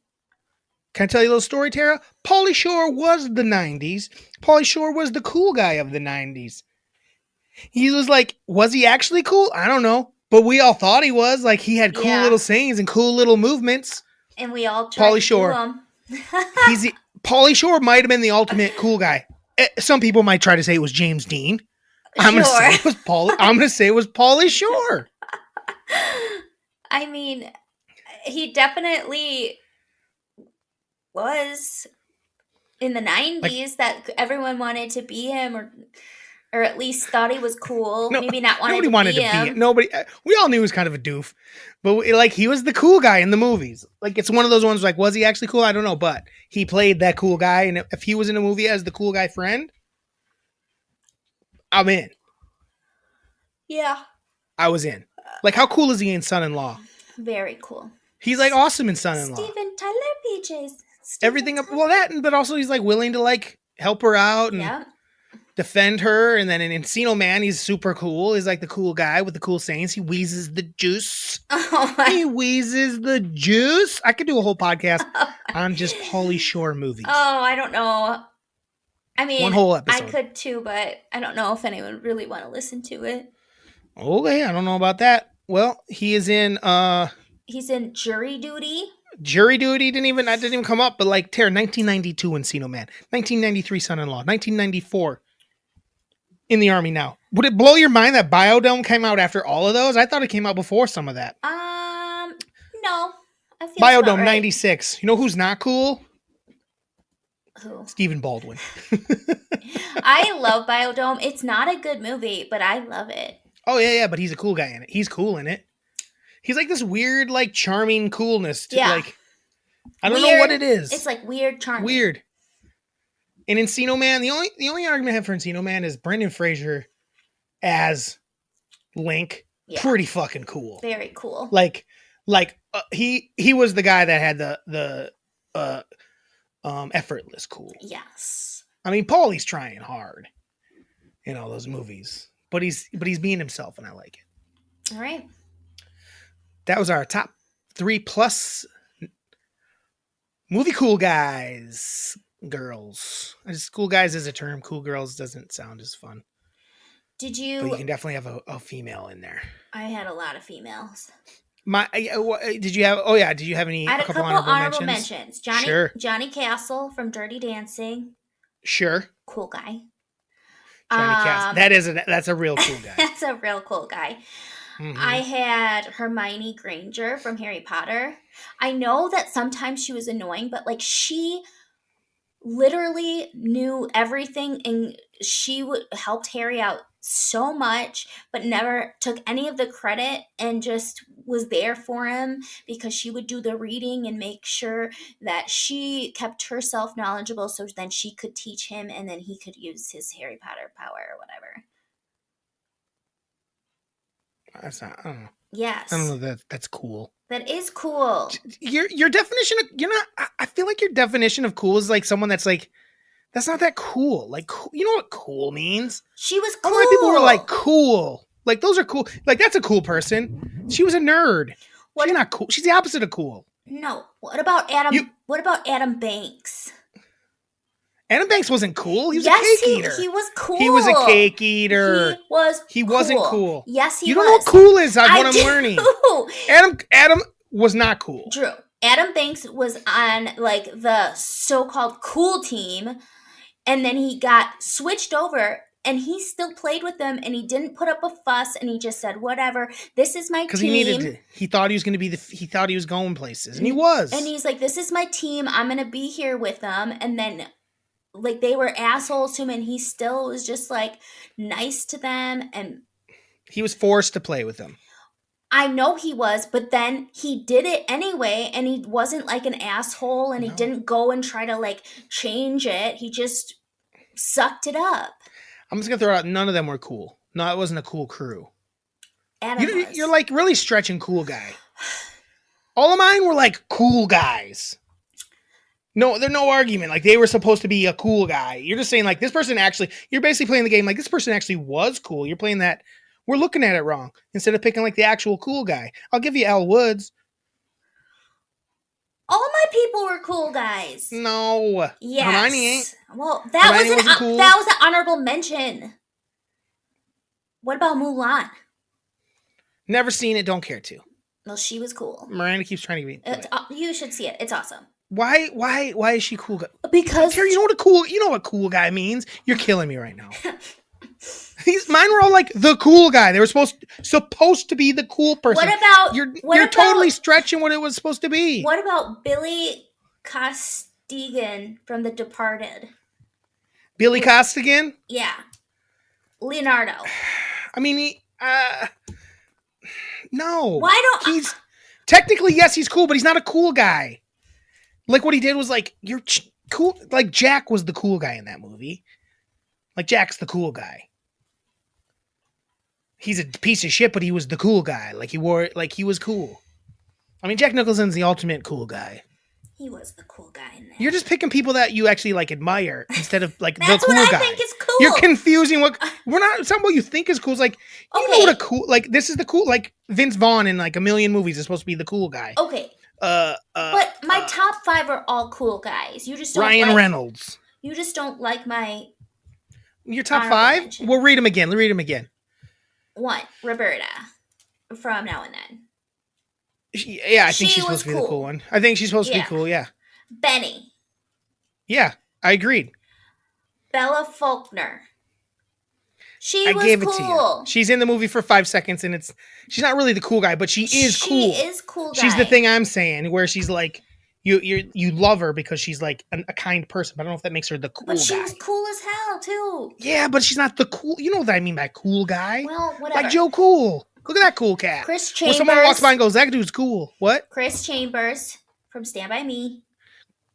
Speaker 1: Can I tell you a little story, Tara? Pauly Shore was the 90s. Pauly Shore was the cool guy of the 90s. He was like, was he actually cool? I don't know. But we all thought he was. Like, he had cool little sayings and cool little movements.
Speaker 2: And we all tried
Speaker 1: Pauly Shore.
Speaker 2: to do him.
Speaker 1: Pauly Shore might have been the ultimate cool guy. Some people might try to say it was James Dean. I'm going to say it was Pauly Shore.
Speaker 2: I mean, he definitely was in the 90s that everyone wanted to be him or at least thought he was cool. Maybe not wanted to be him.
Speaker 1: We all knew he was kind of a doof, but like he was the cool guy in the movies. Like it's one of those ones like, was he actually cool? I don't know, but he played that cool guy. And if he was in a movie as the cool guy friend, I'm in.
Speaker 2: Yeah.
Speaker 1: I was in. Like how cool is he in Son-in-Law?
Speaker 2: Very cool.
Speaker 1: He's like awesome in Son-in-Law.
Speaker 2: Steven Tyler Peaches.
Speaker 1: Everything up. Well, but also he's like willing to like help her out and defend her. And then in Encino Man, he's super cool. He's like the cool guy with the cool sayings. He wheezes the juice. He wheezes the juice. I could do a whole podcast on just Pauly Shore movies.
Speaker 2: Oh, I don't know. I mean,
Speaker 1: one whole episode.
Speaker 2: I could too, but I don't know if anyone would really want to listen to it.
Speaker 1: Okay, I don't know about that. Well, he is in
Speaker 2: he's in Jury Duty.
Speaker 1: Jury Duty didn't even come up, but like Tara, 1992 Encino Man, 1993 Son-in-Law, 1994 In the Army Now. Would it blow your mind that Biodome came out after all of those? I thought it came out before some of that.
Speaker 2: No. I feel
Speaker 1: Biodome 96. You know who's not cool?
Speaker 2: Who?
Speaker 1: Stephen Baldwin.
Speaker 2: I love Biodome. It's not a good movie, but I love it.
Speaker 1: Oh yeah, but he's a cool guy in it. He's cool in it. He's like this weird, like charming coolness. Like I don't know what it is.
Speaker 2: It's like weird, charming.
Speaker 1: Weird. And Encino Man, the only argument I have for Encino Man is Brendan Fraser as Link. Yeah. Pretty fucking cool.
Speaker 2: Very cool.
Speaker 1: Like he was the guy that had the effortless cool.
Speaker 2: Yes.
Speaker 1: I mean, Paulie's trying hard in all those movies, but he's being himself, and I like it.
Speaker 2: All right.
Speaker 1: That was our top 3+ movie cool guys, girls. Cool guys is a term. Cool girls doesn't sound as fun.
Speaker 2: Did you?
Speaker 1: But you can definitely have a female in there.
Speaker 2: I had a lot of females.
Speaker 1: Did you have? Oh yeah. Did you have any?
Speaker 2: I had a couple honorable mentions. Johnny Castle from Dirty Dancing.
Speaker 1: Sure.
Speaker 2: Cool guy.
Speaker 1: Johnny Castle. That's a real cool guy.
Speaker 2: That's a real cool guy. Mm-hmm. I had Hermione Granger from Harry Potter. I know that sometimes she was annoying, but like she literally knew everything and she helped Harry out so much, but never took any of the credit and just was there for him because she would do the reading and make sure that she kept herself knowledgeable so then she could teach him and then he could use his Harry Potter power or whatever.
Speaker 1: That's not. I don't know.
Speaker 2: Yes.
Speaker 1: I don't know that that's cool.
Speaker 2: That is cool.
Speaker 1: Your definition of I feel like your definition of cool is like someone that's like that's not that cool. Like you know what cool means?
Speaker 2: She was cool.
Speaker 1: A lot of people were like cool. Like those are cool. Like that's a cool person. She was a nerd.
Speaker 2: What?
Speaker 1: She's not cool. She's the opposite of cool.
Speaker 2: No. What about Adam?
Speaker 1: You-
Speaker 2: What about Adam Banks?
Speaker 1: Adam Banks wasn't cool. He was
Speaker 2: yes,
Speaker 1: a cake eater.
Speaker 2: he was cool.
Speaker 1: He was a cake eater.
Speaker 2: He
Speaker 1: wasn't cool.
Speaker 2: Yes, he
Speaker 1: you
Speaker 2: was.
Speaker 1: don't know what cool is. That's what I'm
Speaker 2: do.
Speaker 1: learning. Adam was not cool.
Speaker 2: Drew. Adam Banks was on like the so-called cool team, and then he got switched over, and he still played with them, and he didn't put up a fuss, and he just said, "Whatever, this is my team."
Speaker 1: Because he needed to. He thought he was going to be he thought he was going places, and he was.
Speaker 2: And he's like, "This is my team. I'm going to be here with them." And then, like, they were assholes to him, and he still was just like nice to them, and
Speaker 1: he was forced to play with them.
Speaker 2: I know he was, but then he did it anyway, and he wasn't like an asshole, and he didn't go and try to like change it. He just sucked it up.
Speaker 1: I'm just gonna throw it out. None of them were cool. No, it wasn't a cool crew.
Speaker 2: Adam was.
Speaker 1: You're like really stretching cool guy. All of mine were like cool guys. No, there's no argument. Like they were supposed to be a cool guy. You're just saying like this person actually. You're basically playing the game like this person actually was cool. You're playing that. We're looking at it wrong instead of picking like the actual cool guy. I'll give you Al Woods.
Speaker 2: All my people were cool guys.
Speaker 1: No,
Speaker 2: yes.
Speaker 1: Hermione ain't.
Speaker 2: Well, that
Speaker 1: Hermione wasn't cool.
Speaker 2: That was an honorable mention. What about Mulan?
Speaker 1: Never seen it. Don't care to.
Speaker 2: Well, she was cool.
Speaker 1: Miranda keeps trying to be.
Speaker 2: You should see it. It's awesome.
Speaker 1: Why is she cool?
Speaker 2: Because
Speaker 1: Terry, you know what cool guy means. You're killing me right now. Mine were all like the cool guy. They were supposed to be the cool person.
Speaker 2: What about
Speaker 1: you're totally stretching what it was supposed to be.
Speaker 2: What about Billy Costigan from The Departed?
Speaker 1: Billy Costigan?
Speaker 2: Yeah, Leonardo.
Speaker 1: I mean, no.
Speaker 2: Why don't
Speaker 1: he's technically yes, he's cool, but he's not a cool guy. Like what he did was like you're cool. Like Jack was the cool guy in that movie. Like Jack's the cool guy. He's a piece of shit, but he was the cool guy. Like he was cool. I mean, Jack Nicholson's the ultimate cool guy.
Speaker 2: He was the cool guy in there.
Speaker 1: You're just picking people that you actually like admire instead of like the cool guy.
Speaker 2: That's what I think is cool.
Speaker 1: You're confusing what we're not. It's not what you think is cool. It's like you know what a cool like. This is the cool like Vince Vaughn in like a million movies is supposed to be the cool guy.
Speaker 2: Okay. But my top 5 are all cool guys. You just don't
Speaker 1: Ryan Reynolds.
Speaker 2: You just don't like my.
Speaker 1: Your top 5? Mention. We'll read them again. Read them again.
Speaker 2: 1, Roberta, from Now and Then.
Speaker 1: I think she's supposed to be the cool one. I think she's supposed to be cool, yeah.
Speaker 2: Benny.
Speaker 1: Yeah, I agreed.
Speaker 2: Bella Faulkner.
Speaker 1: I gave it to you. She's in the movie for 5 seconds, and she's not really the cool guy, but she is cool.
Speaker 2: She is cool guy.
Speaker 1: She's the thing I'm saying, where she's like, you love her because she's like a kind person, but I don't know if that makes her the cool guy.
Speaker 2: But she was cool as hell, too.
Speaker 1: Yeah, but she's not the cool. You know what I mean by cool guy?
Speaker 2: Well, whatever.
Speaker 1: Like Joe Cool. Look at that cool cat.
Speaker 2: Chris Chambers.
Speaker 1: When someone walks by and goes, that dude's cool. What?
Speaker 2: Chris Chambers from Stand By Me.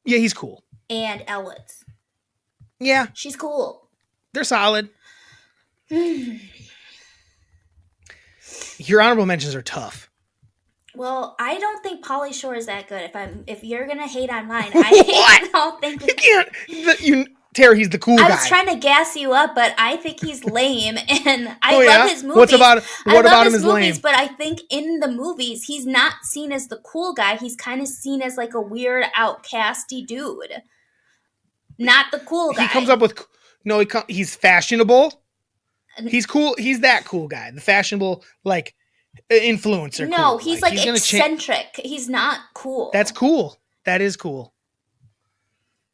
Speaker 1: Yeah, he's cool.
Speaker 2: And Elle Woods.
Speaker 1: Yeah.
Speaker 2: She's cool.
Speaker 1: They're solid. Your honorable mentions are tough.
Speaker 2: Well, I don't think Pauly Shore is that good. If you're gonna hate on mine, I don't think
Speaker 1: you can't. Terry, he's the cool guy.
Speaker 2: I was trying to gas you up, but I think he's lame, and I love his movies.
Speaker 1: What about him is lame?
Speaker 2: But I think in the movies, he's not seen as the cool guy. He's kind of seen as like a weird, outcasty dude, not the cool guy.
Speaker 1: He comes up with he's fashionable. He's cool. He's that cool guy, the fashionable like influencer.
Speaker 2: No,
Speaker 1: cool.
Speaker 2: he's like eccentric. He's not cool.
Speaker 1: That's cool. That is cool.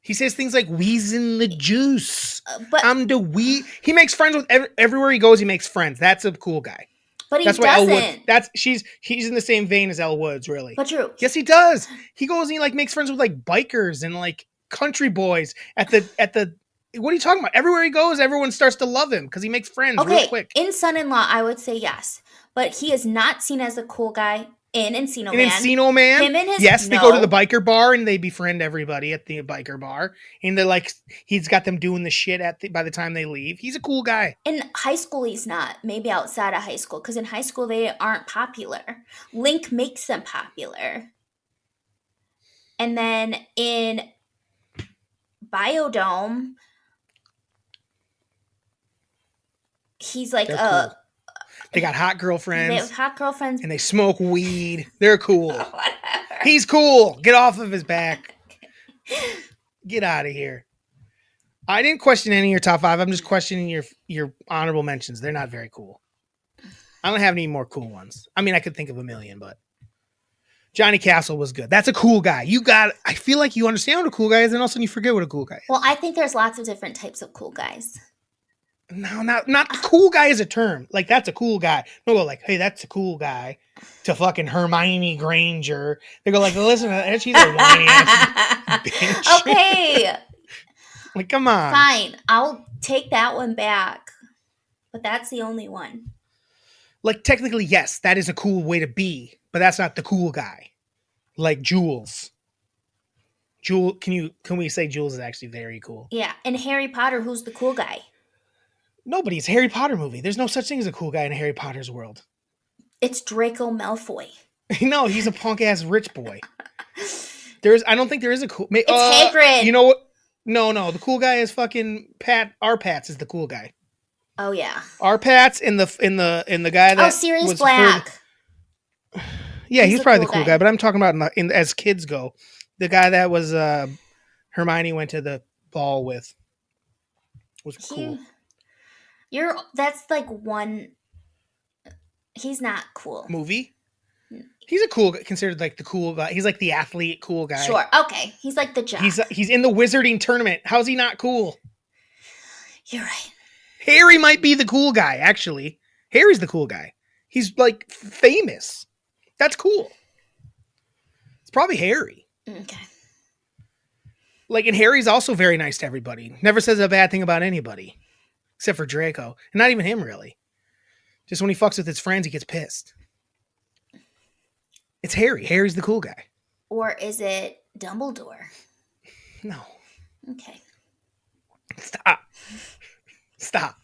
Speaker 1: He says things like "we's in the juice,"
Speaker 2: but
Speaker 1: I'm the we. He makes friends with everywhere he goes. He makes friends. That's a cool guy.
Speaker 2: But he doesn't.
Speaker 1: He's in the same vein as Elle Woods, really.
Speaker 2: But true.
Speaker 1: Yes, he does. He goes and he like makes friends with like bikers and like country boys at the. What are you talking about? Everywhere he goes, everyone starts to love him because he makes friends real quick.
Speaker 2: In Son-in-Law, I would say yes, but he is not seen as a cool guy. In Encino Man.
Speaker 1: In Encino Man?
Speaker 2: Him and his...
Speaker 1: Yes, they go to the biker bar and they befriend everybody at the biker bar. And they're like, he's got them doing the shit by the time they leave. He's a cool guy.
Speaker 2: In high school, he's not. Maybe outside of high school. Because in high school, they aren't popular. Link makes them popular. And then in Biodome, he's like
Speaker 1: cool. They got hot
Speaker 2: They
Speaker 1: girlfriends
Speaker 2: have hot girlfriends.
Speaker 1: and they smoke weed. They're cool.
Speaker 2: Whatever.
Speaker 1: He's cool. Get off of his back. Get out of here. I didn't question any of your top 5. I'm just questioning your honorable mentions. They're not very cool. I don't have any more cool ones. I mean, I could think of a million, but Johnny Castle was good. That's a cool guy. I feel like you understand what a cool guy is, and all of a sudden you forget what a cool guy is.
Speaker 2: Well, I think there's lots of different types of cool guys.
Speaker 1: No, not cool guy is a term. Like, that's a cool guy. No, go like, hey, that's a cool guy. To fucking Hermione Granger. They go like, listen, she's a whiny ass bitch.
Speaker 2: Okay,
Speaker 1: Like, come on.
Speaker 2: fine. I'll take that one back. But that's the only one.
Speaker 1: Like, technically, yes, that is a cool way to be, but that's not the cool guy. Like Jules. Can we say Jules is actually very cool?
Speaker 2: Yeah, and Harry Potter, who's the cool guy?
Speaker 1: Nobody's a Harry Potter movie. There's no such thing as a cool guy in Harry Potter's world.
Speaker 2: It's Draco Malfoy.
Speaker 1: No, he's a punk ass rich boy. I don't think there is a cool.
Speaker 2: It's Hagrid.
Speaker 1: You know what? No. The cool guy is fucking Pat. Our Pats is the cool guy.
Speaker 2: Oh yeah.
Speaker 1: Our Pats and the guy that.
Speaker 2: Sirius
Speaker 1: was
Speaker 2: Black.
Speaker 1: Yeah,
Speaker 2: He's
Speaker 1: he's
Speaker 2: the
Speaker 1: probably
Speaker 2: cool
Speaker 1: the cool
Speaker 2: guy.
Speaker 1: guy. But I'm talking about as kids go, the guy that was Hermione went to the ball with was cool.
Speaker 2: That's like one. He's not cool.
Speaker 1: Movie. He's a cool, considered like the cool guy. He's like the athlete, cool guy.
Speaker 2: Sure. Okay. He's like the jock.
Speaker 1: He's in the wizarding tournament. How's he not cool?
Speaker 2: You're right.
Speaker 1: Harry might be the cool guy. Actually, Harry's the cool guy. He's like famous. That's cool. It's probably Harry.
Speaker 2: Okay.
Speaker 1: Like, and Harry's also very nice to everybody. Never says a bad thing about anybody, except for Draco, and not even him really. Just when he fucks with his friends, he gets pissed. It's Harry. Harry's the cool guy.
Speaker 2: Or is it Dumbledore?
Speaker 1: No.
Speaker 2: Okay.
Speaker 1: Stop.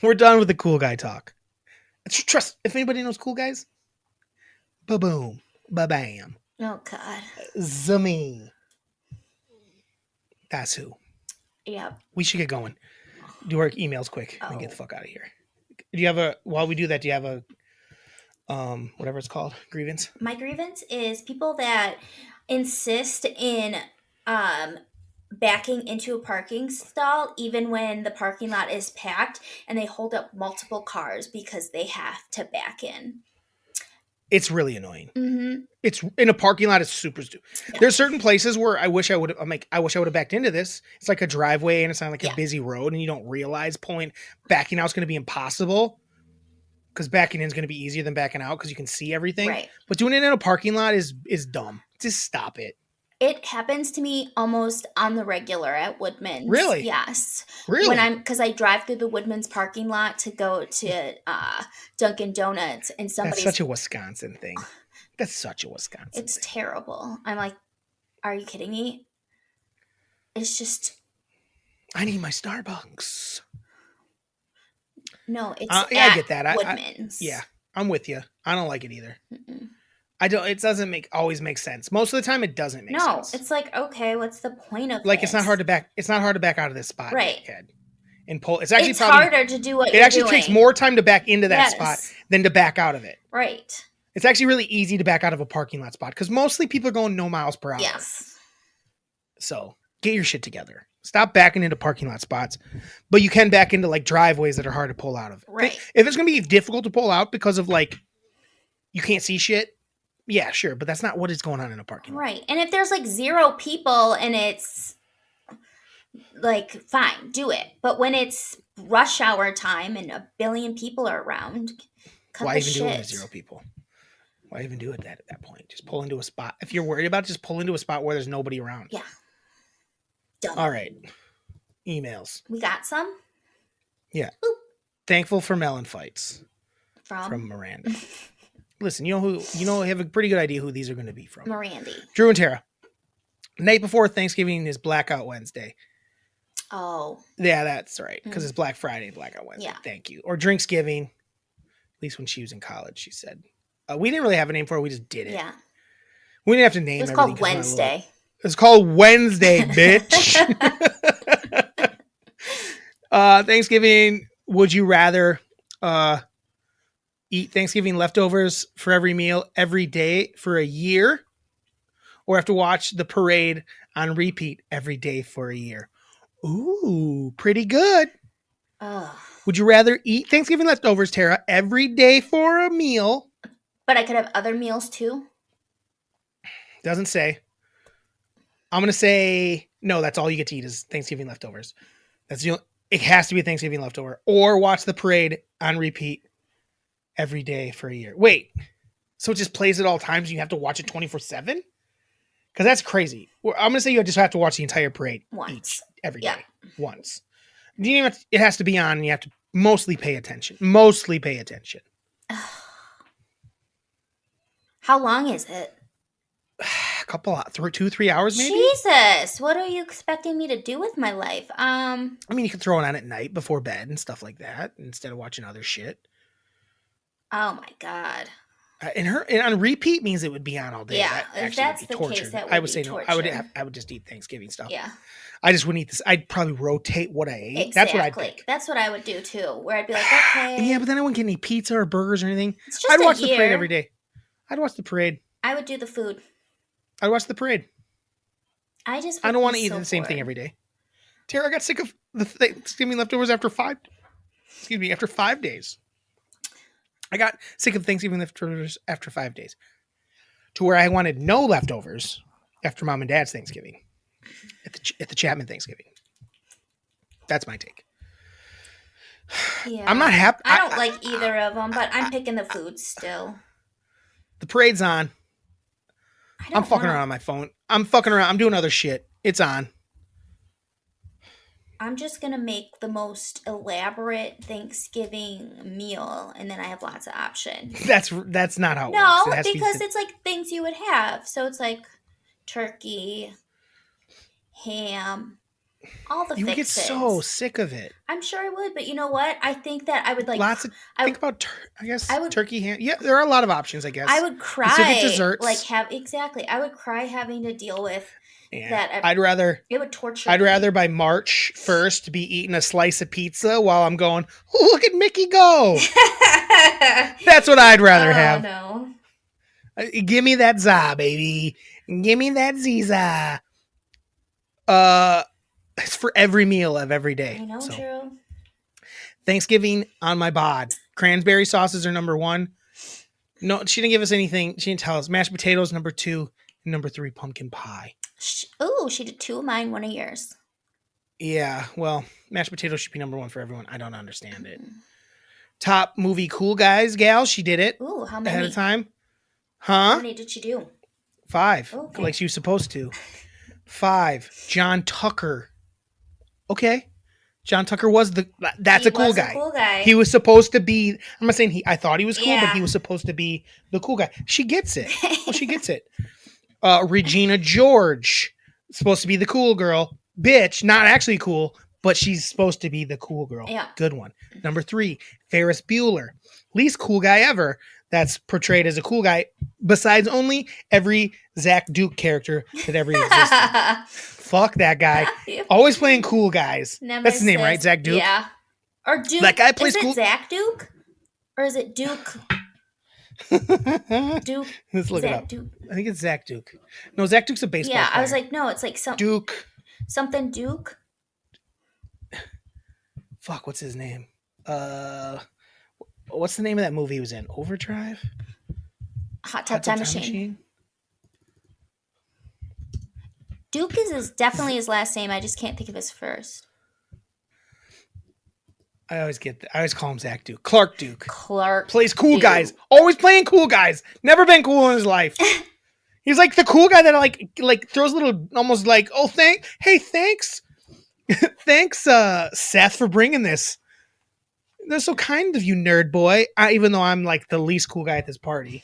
Speaker 1: We're done with the cool guy talk. Trust, if anybody knows cool guys, ba-boom, ba-bam,
Speaker 2: Oh God.
Speaker 1: Zami. That's who.
Speaker 2: Yep.
Speaker 1: We should get going. Do our emails quick and get the fuck out of here. While we do that, do you have a, whatever it's called, grievance?
Speaker 2: My grievance is people that insist in backing into a parking stall even when the parking lot is packed, and they hold up multiple cars because they have to back in.
Speaker 1: It's really annoying.
Speaker 2: Mm-hmm.
Speaker 1: It's in a parking lot. It's super stupid.
Speaker 2: Yeah.
Speaker 1: There's certain places where I wish I would have backed into this. It's like a driveway and it's not like
Speaker 2: Yeah.
Speaker 1: a busy road, and you don't realize backing out is going to be impossible because backing in is going to be easier than backing out because you can see everything.
Speaker 2: Right.
Speaker 1: But doing it in a parking lot is dumb. Just stop it.
Speaker 2: It happens to me almost on the regular at Woodman's.
Speaker 1: Really?
Speaker 2: Yes.
Speaker 1: Really?
Speaker 2: Because I drive through the Woodman's parking lot to go to Dunkin' Donuts, and
Speaker 1: That's
Speaker 2: somebody's.
Speaker 1: such a Wisconsin thing. That's such a Wisconsin
Speaker 2: It's
Speaker 1: thing.
Speaker 2: terrible. I'm like, are you kidding me? It's just
Speaker 1: I need my Starbucks.
Speaker 2: no. It's
Speaker 1: Yeah, I
Speaker 2: at
Speaker 1: get that.
Speaker 2: Woodman's.
Speaker 1: Yeah, I'm with you. I don't like it either.
Speaker 2: Mm-mm.
Speaker 1: It doesn't always make sense. Most of the time it doesn't make
Speaker 2: No,
Speaker 1: sense.
Speaker 2: it's like, okay, what's the point of
Speaker 1: Like,
Speaker 2: this?
Speaker 1: it's not hard to back out of this spot.
Speaker 2: Right.
Speaker 1: Kid. And pull. It's actually
Speaker 2: It's
Speaker 1: probably
Speaker 2: harder to do what
Speaker 1: it
Speaker 2: you're
Speaker 1: actually
Speaker 2: doing.
Speaker 1: takes more time to back into that
Speaker 2: Yes.
Speaker 1: spot than to back out of it.
Speaker 2: Right.
Speaker 1: It's actually really easy to back out of a parking lot spot because mostly people are going no miles per hour.
Speaker 2: Yes.
Speaker 1: So get your shit together. Stop backing into parking lot spots, but you can back into like driveways that are hard to pull out of.
Speaker 2: Right.
Speaker 1: If it's going to be difficult to pull out because of like you can't see shit, yeah, sure, but that's not what is going on in a parking lot.
Speaker 2: Right. And if there's like 0 people and it's like, fine, do it. But when it's rush hour time and a billion people are around, cut
Speaker 1: Why
Speaker 2: the
Speaker 1: even do it with
Speaker 2: shit.
Speaker 1: 0 people? Why even do it at that point? Just pull into a spot. If you're worried about it, just pull into a spot where there's nobody around.
Speaker 2: Yeah. Dumb.
Speaker 1: All right. Emails.
Speaker 2: We got some
Speaker 1: Thankful for melon fights from Miranda. Listen, I have a pretty good idea who these are going to be from.
Speaker 2: Mirandy.
Speaker 1: Drew and Tara. Night before Thanksgiving is Blackout Wednesday.
Speaker 2: Oh.
Speaker 1: Yeah, that's right. Because it's Black Friday and Blackout Wednesday.
Speaker 2: Yeah.
Speaker 1: Thank you. Or Drinksgiving. At least when she was in college, she said. We didn't really have a name for it. We just did it.
Speaker 2: Yeah.
Speaker 1: We didn't have to name
Speaker 2: It was
Speaker 1: everything.
Speaker 2: called Wednesday.
Speaker 1: It's called Wednesday, bitch. Thanksgiving, would you rather eat Thanksgiving leftovers for every meal every day for a year, or have to watch the parade on repeat every day for a year? Ooh, pretty good.
Speaker 2: Ugh.
Speaker 1: Would you rather eat Thanksgiving leftovers, Tara, every day for a meal?
Speaker 2: But I could have other meals too.
Speaker 1: Doesn't say. I'm gonna say no. That's all you get to eat is Thanksgiving leftovers. It has to be a Thanksgiving leftover, or watch the parade on repeat every day for a year. Wait, so it just plays at all times? And you have to watch it 24/7? Because that's crazy. I'm gonna say you just have to watch the entire parade
Speaker 2: Once.
Speaker 1: every
Speaker 2: Yeah.
Speaker 1: day, once. You even it has to be on, and you have to mostly pay attention. Mostly pay attention.
Speaker 2: How long is it?
Speaker 1: A couple, 2-3 hours maybe.
Speaker 2: Jesus, what are you expecting me to do with my life?
Speaker 1: I mean, you can throw it on at night before bed and stuff like that instead of watching other shit.
Speaker 2: Oh my God.
Speaker 1: And on repeat means it would be on all day.
Speaker 2: Yeah,
Speaker 1: That
Speaker 2: if
Speaker 1: actually
Speaker 2: that's
Speaker 1: would be
Speaker 2: the
Speaker 1: torture.
Speaker 2: case, that
Speaker 1: I
Speaker 2: would
Speaker 1: would
Speaker 2: be
Speaker 1: say no.
Speaker 2: torture.
Speaker 1: I would just eat Thanksgiving stuff.
Speaker 2: Yeah.
Speaker 1: I just wouldn't eat this. I'd probably rotate what I ate.
Speaker 2: Exactly.
Speaker 1: That's what I'd pick.
Speaker 2: That's what I would do too. Where I'd be like, okay.
Speaker 1: Yeah, but then I wouldn't get any pizza or burgers or anything.
Speaker 2: It's just
Speaker 1: I'd
Speaker 2: a
Speaker 1: watch the parade
Speaker 2: year.
Speaker 1: every day. I'd watch the parade.
Speaker 2: I would do the food.
Speaker 1: I'd watch the parade.
Speaker 2: I
Speaker 1: don't want to eat the same thing every day. Tara, I got sick of the Thanksgiving leftovers after 5 days. I got sick of Thanksgiving leftovers after 5 days. To where I wanted no leftovers after Mom and Dad's Thanksgiving. At the Chapman Thanksgiving. That's my take.
Speaker 2: Yeah.
Speaker 1: I'm not happy.
Speaker 2: I don't like either of them, but I'm picking the food still.
Speaker 1: The parade's on. I'm fucking around on my phone. I'm fucking around. I'm doing other shit. It's on.
Speaker 2: I'm just going to make the most elaborate Thanksgiving meal, and then I have lots of options.
Speaker 1: That's not how it
Speaker 2: No,
Speaker 1: works.
Speaker 2: because it's like things you would have. So it's like turkey, ham, all the
Speaker 1: you would get
Speaker 2: fixins.
Speaker 1: so sick of it.
Speaker 2: I'm sure I would, but you know what? I think that I would like
Speaker 1: think about turkey ham. Yeah, there are a lot of options, I guess.
Speaker 2: I would cry.
Speaker 1: Specific desserts.
Speaker 2: I would cry having to deal with that.
Speaker 1: It would torture me. I'd rather by March 1st be eating a slice of pizza while I'm going, look at Mickey go. That's what I'd rather have.
Speaker 2: No.
Speaker 1: Give me that za, baby. Give me that ziza. It's for every meal of every day.
Speaker 2: I know, Drew.
Speaker 1: Thanksgiving on my bod. Cranberry sauces are number 1. No, she didn't give us anything. She didn't tell us. Mashed potatoes, number 2. And number 3, pumpkin pie.
Speaker 2: She did 2 of mine, 1 of yours.
Speaker 1: Yeah, well, mashed potatoes should be number 1 for everyone. I don't understand it. Top movie cool guys, gal. She did it.
Speaker 2: Ooh, how many?
Speaker 1: Ahead of time. Huh?
Speaker 2: How many did she do?
Speaker 1: 5.
Speaker 2: Okay.
Speaker 1: Like she was supposed to. 5. John Tucker. Okay. John Tucker was that's a cool guy. He was supposed to be, I'm not saying I thought he was cool, but he was supposed to be the cool guy. She gets it. Well, she gets it. Regina George, supposed to be the cool girl. Bitch, not actually cool, but she's supposed to be the cool girl.
Speaker 2: Yeah.
Speaker 1: Good one. Number 3, Ferris Bueller. Least cool guy ever that's portrayed as a cool guy, besides only every Zach Duke character that ever existed. Fuck that guy. Always playing cool guys. That's his name, right? Zach Duke?
Speaker 2: Yeah. Or Duke.
Speaker 1: That guy plays cool.
Speaker 2: Is it Zach Duke? Or is it Duke? Duke.
Speaker 1: Let's look it up. Duke. I think it's Zach Duke. No, Zach Duke's a baseball player.
Speaker 2: I was like, no, it's like
Speaker 1: Duke.
Speaker 2: Something Duke?
Speaker 1: Fuck, what's his name? What's the name of that movie he was in? Overdrive?
Speaker 2: Hot Tub Time Machine. Duke is definitely his last name. I just can't think of his first.
Speaker 1: I always call him Zach Duke. Clark Duke. Plays cool
Speaker 2: Duke.
Speaker 1: guys. Always playing cool guys. Never been cool in his life. He's like the cool guy that like throws a little, almost like, oh, thanks. Thanks, Seth, for bringing this. They're so kind of you, nerd boy. Even though I'm like the least cool guy at this party.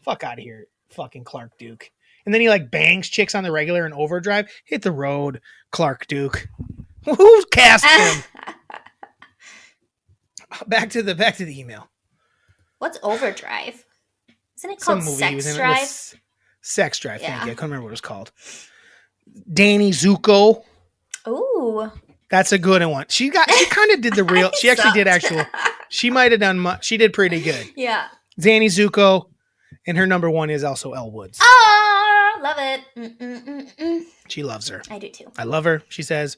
Speaker 1: Fuck out of here, fucking Clark Duke. And then he like bangs chicks on the regular in Overdrive. Hit the road, Clark Duke. Who cast him? Back to the email.
Speaker 2: What's Overdrive? Isn't it called Sex Drive?
Speaker 1: Sex Drive. Yeah. Thank you. I couldn't remember what it was called. Danny Zuko.
Speaker 2: Ooh.
Speaker 1: That's a good one. She kind of did the real. She actually did actual. She might have done. She did pretty good.
Speaker 2: Yeah.
Speaker 1: Zanny Zuko, and her number one is also Elle Woods.
Speaker 2: Oh, love it.
Speaker 1: She loves her.
Speaker 2: I do too.
Speaker 1: I love her. She says,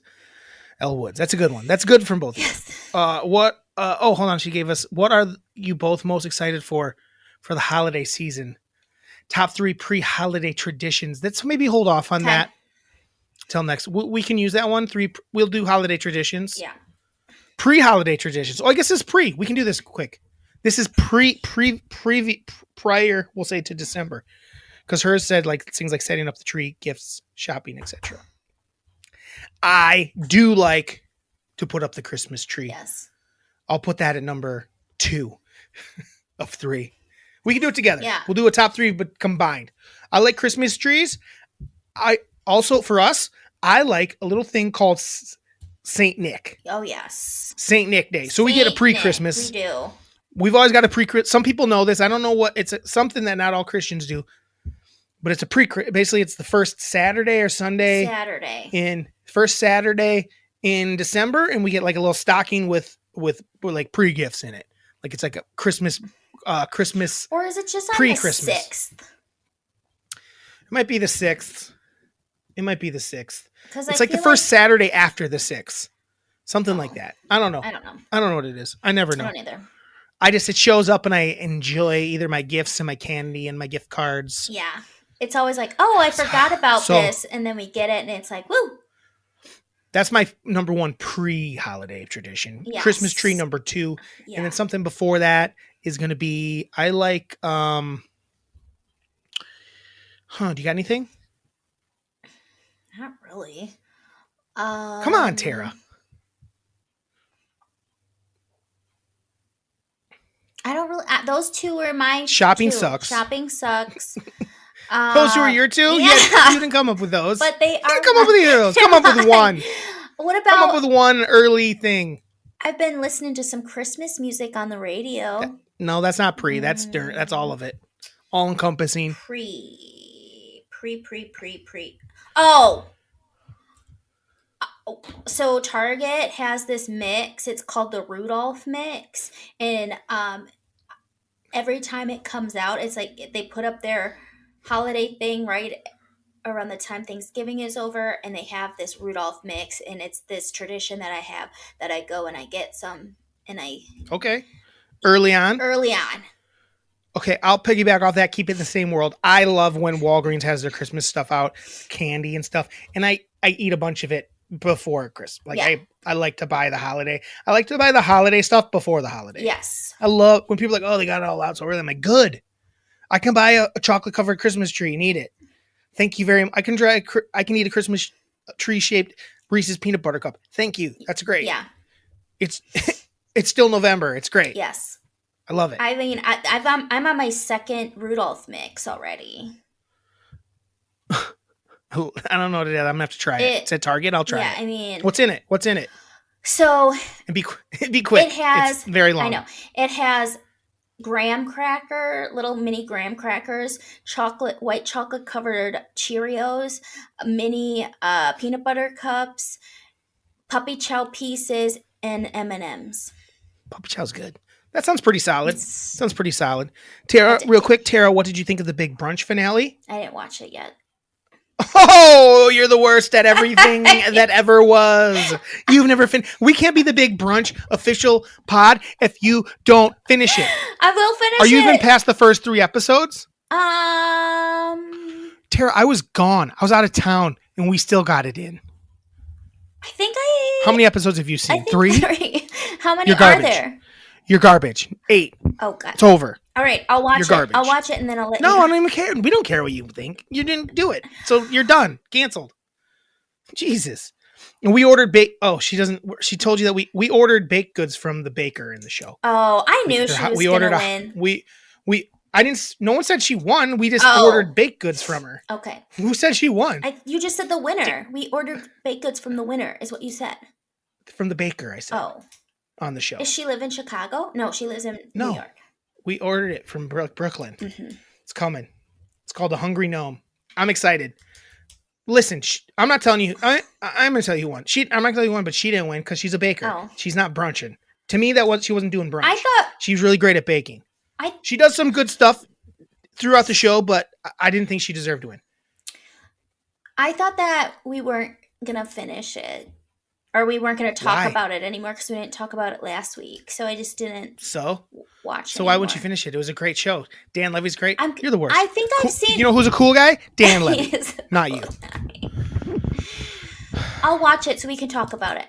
Speaker 1: Elle Woods. That's a good one. That's good from both of you.
Speaker 2: Yes.
Speaker 1: What? Oh, hold on. She gave us. What are you both most excited for the holiday season? Top 3 pre-holiday traditions. Let's maybe hold off on that till next. We can use that one. We'll do holiday traditions.
Speaker 2: Yeah.
Speaker 1: Pre-holiday traditions. Oh, I guess it's pre. We can do this quick. This is prior. We'll say to December, because hers said like things like setting up the tree, gifts, shopping, etc. I do like to put up the Christmas tree.
Speaker 2: Yes.
Speaker 1: I'll put that at number 2 of 3. We can do it together.
Speaker 2: Yeah.
Speaker 1: We'll do a top 3, but combined. I like Christmas trees. I also, for us, I like a little thing called Saint Nick.
Speaker 2: Oh, yes.
Speaker 1: Saint Nick Day. So we get a pre-Christmas.
Speaker 2: We do.
Speaker 1: We've always got a pre-Christmas. Some people know this. I don't know what it's something that not all Christians do, but it's a basically it's the first Saturday or Sunday. First Saturday in December, and we get like a little stocking with like pre-gifts in it. Like it's like a Christmas,
Speaker 2: or is it just on
Speaker 1: pre-Christmas?
Speaker 2: The 6th?
Speaker 1: It might be the 6th. It might be the 6th.
Speaker 2: Because
Speaker 1: it's like the first Saturday after the 6th. Something like that. I don't know.
Speaker 2: I don't know.
Speaker 1: I don't know what it is. I never know.
Speaker 2: I don't either.
Speaker 1: It shows up and I enjoy either my gifts and my candy and my gift cards.
Speaker 2: Yeah. It's always like, oh, I forgot about this. And then we get it and it's like, woo.
Speaker 1: That's my number 1 pre-holiday tradition.
Speaker 2: Yes.
Speaker 1: Christmas tree number 2.
Speaker 2: Yeah.
Speaker 1: And then something before that is going to be, I like, do you got anything?
Speaker 2: Not really.
Speaker 1: Come on, Tara.
Speaker 2: I don't really. Those 2 are my
Speaker 1: Shopping
Speaker 2: 2.
Speaker 1: sucks.
Speaker 2: Shopping sucks.
Speaker 1: Those 2 are your 2?
Speaker 2: Yeah.
Speaker 1: You didn't come up with those.
Speaker 2: But they are.
Speaker 1: You didn't come up with either of those. Come up with one.
Speaker 2: What about?
Speaker 1: Come up with one early thing.
Speaker 2: I've been listening to some Christmas music on the radio.
Speaker 1: No, that's not pre. That's dirt. That's all of it. All encompassing.
Speaker 2: Pre. Oh. So Target has this mix. It's called the Rudolph mix, and every time it comes out, it's like they put up their holiday thing right around the time Thanksgiving is over, and they have this Rudolph mix, and it's this tradition that I have that I go and I get some, and I
Speaker 1: okay early on. Okay, I'll piggyback off that. Keep it in the same world. I love when Walgreens has their Christmas stuff out, candy and stuff, and I eat a bunch of it before Christmas. Like
Speaker 2: Yeah.
Speaker 1: I like to buy the holiday. I like to buy the holiday stuff before the holiday.
Speaker 2: Yes.
Speaker 1: I love when people are like, oh, they got it all out so early. I'm like, good. I can buy a chocolate covered Christmas tree and eat it. Thank you very much. I can eat a Christmas tree shaped Reese's peanut butter cup. Thank you. That's great.
Speaker 2: Yeah.
Speaker 1: It's still November. It's great.
Speaker 2: Yes.
Speaker 1: I love it.
Speaker 2: I mean, I'm on my 2nd Rudolph mix already.
Speaker 1: I don't know what it is. I'm gonna have to try it. It's at Target. I'll try it.
Speaker 2: Yeah, I mean,
Speaker 1: what's in it?
Speaker 2: So
Speaker 1: and be quick.
Speaker 2: It has
Speaker 1: it's very long.
Speaker 2: I know it has little mini graham crackers, white chocolate covered Cheerios, mini peanut butter cups, puppy chow pieces, and M&Ms.
Speaker 1: Puppy chow's good. That sounds pretty solid. Tara, real quick, Tara, what did you think of the big brunch finale?
Speaker 2: I didn't watch it yet.
Speaker 1: Oh, you're the worst at everything that ever was. You've never finished. We can't be the big brunch official pod if you don't finish it.
Speaker 2: I will finish it.
Speaker 1: Are you even past the first 3 episodes?
Speaker 2: Tara,
Speaker 1: I was gone. I was out of town, and we still got it in.
Speaker 2: I think
Speaker 1: How many episodes have you seen? 3?
Speaker 2: How many
Speaker 1: You're
Speaker 2: are
Speaker 1: garbage.
Speaker 2: there?
Speaker 1: You're garbage. 8.
Speaker 2: Oh, God.
Speaker 1: It's over.
Speaker 2: All right, I'll watch
Speaker 1: You're
Speaker 2: it.
Speaker 1: garbage.
Speaker 2: I'll watch it and then I'll let you
Speaker 1: No,
Speaker 2: know.
Speaker 1: I don't even care. We don't care what you think. You didn't do it. So you're done. Canceled. Jesus. And we ordered she told you that we ordered baked goods from the baker in the show.
Speaker 2: Oh, I knew she was going to win.
Speaker 1: No one said she won. We just
Speaker 2: Oh.
Speaker 1: ordered baked goods from her.
Speaker 2: Okay.
Speaker 1: Who said she won?
Speaker 2: You just said the winner. We ordered baked goods from the winner, is what you said.
Speaker 1: From the baker, I said.
Speaker 2: Oh.
Speaker 1: On the show.
Speaker 2: Does she live in Chicago? No, she lives in New York.
Speaker 1: We ordered it from Brooklyn.
Speaker 2: Mm-hmm.
Speaker 1: It's coming. It's called the Hungry Gnome. I'm excited. Listen, I'm not telling you. I'm gonna tell you who won. I'm not gonna tell you who won, but she didn't win because she's a baker.
Speaker 2: Oh.
Speaker 1: She's not brunching. To me, she wasn't doing brunch.
Speaker 2: I thought
Speaker 1: She was really great at baking.
Speaker 2: I-
Speaker 1: She does some good stuff throughout the show, but I didn't think she deserved to win.
Speaker 2: that we weren't gonna finish it, or we weren't gonna talk
Speaker 1: Why?
Speaker 2: about it anymore because we didn't talk about it last week. So I just didn't
Speaker 1: So
Speaker 2: watch.
Speaker 1: why wouldn't you finish it? It was a great show. Dan Levy's great. You're the worst.
Speaker 2: I think I've seen.
Speaker 1: You know who's a cool guy? Dan Levy,
Speaker 2: He is a
Speaker 1: not
Speaker 2: cool
Speaker 1: you.
Speaker 2: guy. I'll watch it so we can talk about it.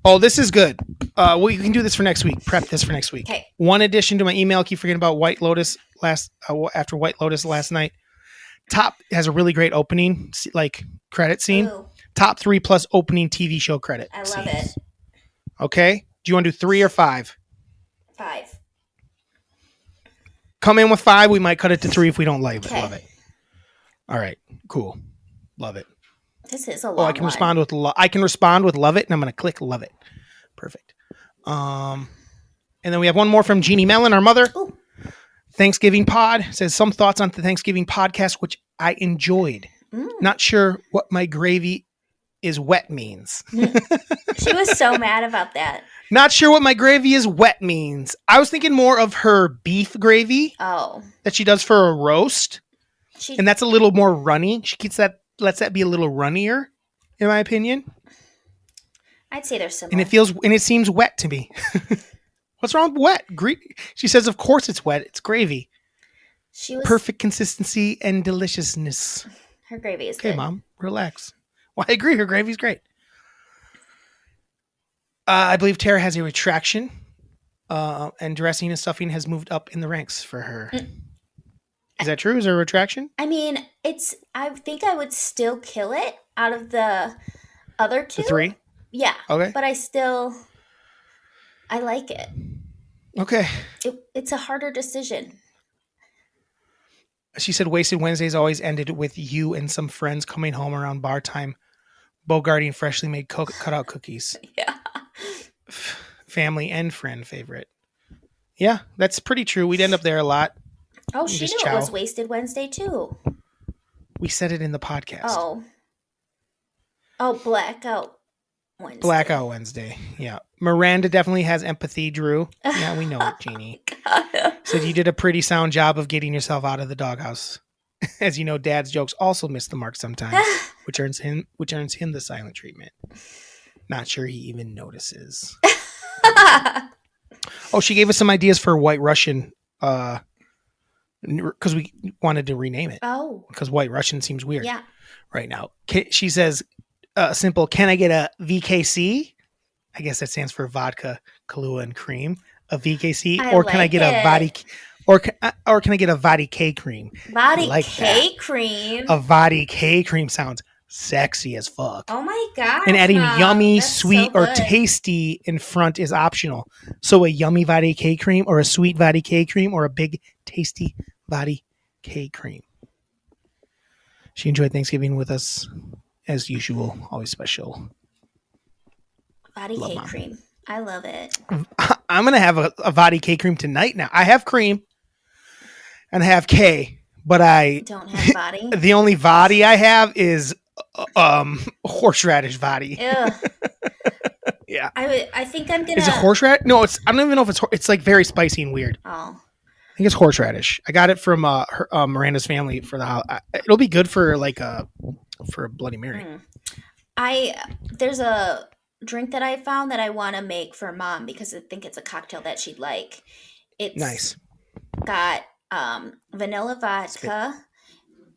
Speaker 1: Oh, this is good. Well, you can do this for next week. Prep this for next week.
Speaker 2: Okay.
Speaker 1: One addition to my email. I keep forgetting about White Lotus after White Lotus last night. Top has a really great opening, like credit scene.
Speaker 2: Ooh,
Speaker 1: Top 3 plus opening TV show credit.
Speaker 2: I love
Speaker 1: scenes.
Speaker 2: it.
Speaker 1: Okay. Do you want to do 3 or 5?
Speaker 2: 5.
Speaker 1: Come in with 5. We might cut it to 3 if we don't like it.
Speaker 2: Okay.
Speaker 1: Love it. All right. Cool. Love it.
Speaker 2: This is a long
Speaker 1: Oh, I can
Speaker 2: one.
Speaker 1: respond with I can respond with love it, and I'm going to click love it. Perfect. And then we have one more from Jeannie Mellon, our mother.
Speaker 2: Ooh.
Speaker 1: Thanksgiving pod says some thoughts on the Thanksgiving podcast, which I enjoyed. Not sure what my gravy is wet means.
Speaker 2: She was so mad about that.
Speaker 1: Not sure what my gravy is wet means. I was thinking more of her beef gravy
Speaker 2: Oh.
Speaker 1: that she does for a roast.
Speaker 2: She
Speaker 1: And that's a little more runny. She lets that be a little runnier, in my opinion.
Speaker 2: I'd say they're similar.
Speaker 1: And it seems wet to me. What's wrong with wet? She says, of course it's wet. It's gravy.
Speaker 2: She was
Speaker 1: Perfect consistency and deliciousness.
Speaker 2: Her gravy is
Speaker 1: Okay,
Speaker 2: good.
Speaker 1: Mom, relax. Well, I agree. Her gravy's great. I believe Tara has a retraction, and dressing and stuffing has moved up in the ranks for her. Is that true? Is there a retraction?
Speaker 2: I mean, I think I would still kill it out of the other 2.
Speaker 1: The 3?
Speaker 2: Yeah.
Speaker 1: Okay.
Speaker 2: But I like it.
Speaker 1: Okay.
Speaker 2: It's a harder decision.
Speaker 1: She said Wasted Wednesdays always ended with you and some friends coming home around bar time, bogarting freshly made cutout cookies.
Speaker 2: Yeah.
Speaker 1: Family and friend favorite. Yeah, that's pretty true. We'd end up there a lot.
Speaker 2: Oh, she
Speaker 1: just
Speaker 2: knew it was
Speaker 1: chow.
Speaker 2: Wasted Wednesday too.
Speaker 1: We said it in the podcast.
Speaker 2: Oh, Blackout Wednesday.
Speaker 1: Blackout Wednesday. Yeah. Miranda definitely has empathy, Drew. Yeah, we know it, Jeannie.
Speaker 2: God.
Speaker 1: Said you did a pretty sound job of getting yourself out of the doghouse. As you know, Dad's jokes also miss the mark sometimes, which earns him the silent treatment. Not sure he even notices. Oh, she gave us some ideas for White Russian, because we wanted to rename it.
Speaker 2: Oh.
Speaker 1: Because White Russian seems weird
Speaker 2: Yeah.
Speaker 1: right now. She says, simple, can I get a VKC? I guess that stands for vodka, Kahlua, and cream. A VKC,
Speaker 2: I
Speaker 1: or can I
Speaker 2: like
Speaker 1: get a
Speaker 2: it.
Speaker 1: Vadi, or can I get a Vadi K cream?
Speaker 2: Body
Speaker 1: like
Speaker 2: cake cream.
Speaker 1: A Vadi K cream sounds sexy as fuck.
Speaker 2: Oh my god.
Speaker 1: And adding
Speaker 2: Mom,
Speaker 1: yummy,
Speaker 2: that's
Speaker 1: sweet,
Speaker 2: so
Speaker 1: or
Speaker 2: good.
Speaker 1: tasty in front is optional. So a yummy Vadi K cream, or a sweet Vadi K cream, or a big, tasty Vadi K cream. She enjoyed Thanksgiving with us as usual. Always special.
Speaker 2: Body
Speaker 1: Love
Speaker 2: cake
Speaker 1: Mom.
Speaker 2: cream. I love it.
Speaker 1: I'm gonna have a Vadi K cream tonight. Now I have cream, and I have K, but
Speaker 2: Don't have body.
Speaker 1: the only Vadi I have is horseradish Vadi.
Speaker 2: Ew.
Speaker 1: Yeah.
Speaker 2: I think I'm gonna.
Speaker 1: Is it horseradish? No, I don't even know if it's like very spicy and weird.
Speaker 2: Oh.
Speaker 1: I think it's horseradish. I got it from Miranda's family for the house. It'll be good for for a Bloody Mary.
Speaker 2: There's a drink that I found that I want to make for Mom because I think it's a cocktail that she'd like. It's
Speaker 1: Nice.
Speaker 2: got vanilla vodka,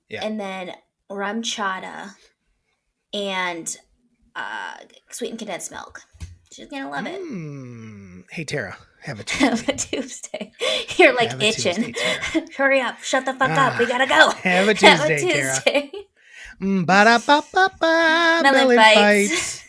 Speaker 1: Yeah.
Speaker 2: and then rum chata, and sweetened condensed milk. She's gonna love it.
Speaker 1: Hey Tara, have a Tuesday.
Speaker 2: Have a Tuesday. You're like
Speaker 1: Have a
Speaker 2: itching.
Speaker 1: Tuesday,
Speaker 2: Hurry up! Shut the fuck up! We gotta go.
Speaker 1: Have a Tuesday, Tara.
Speaker 2: Tuesday.
Speaker 1: Ba-da-ba-ba-ba.
Speaker 2: Melon
Speaker 1: Melon
Speaker 2: fights.
Speaker 1: fights.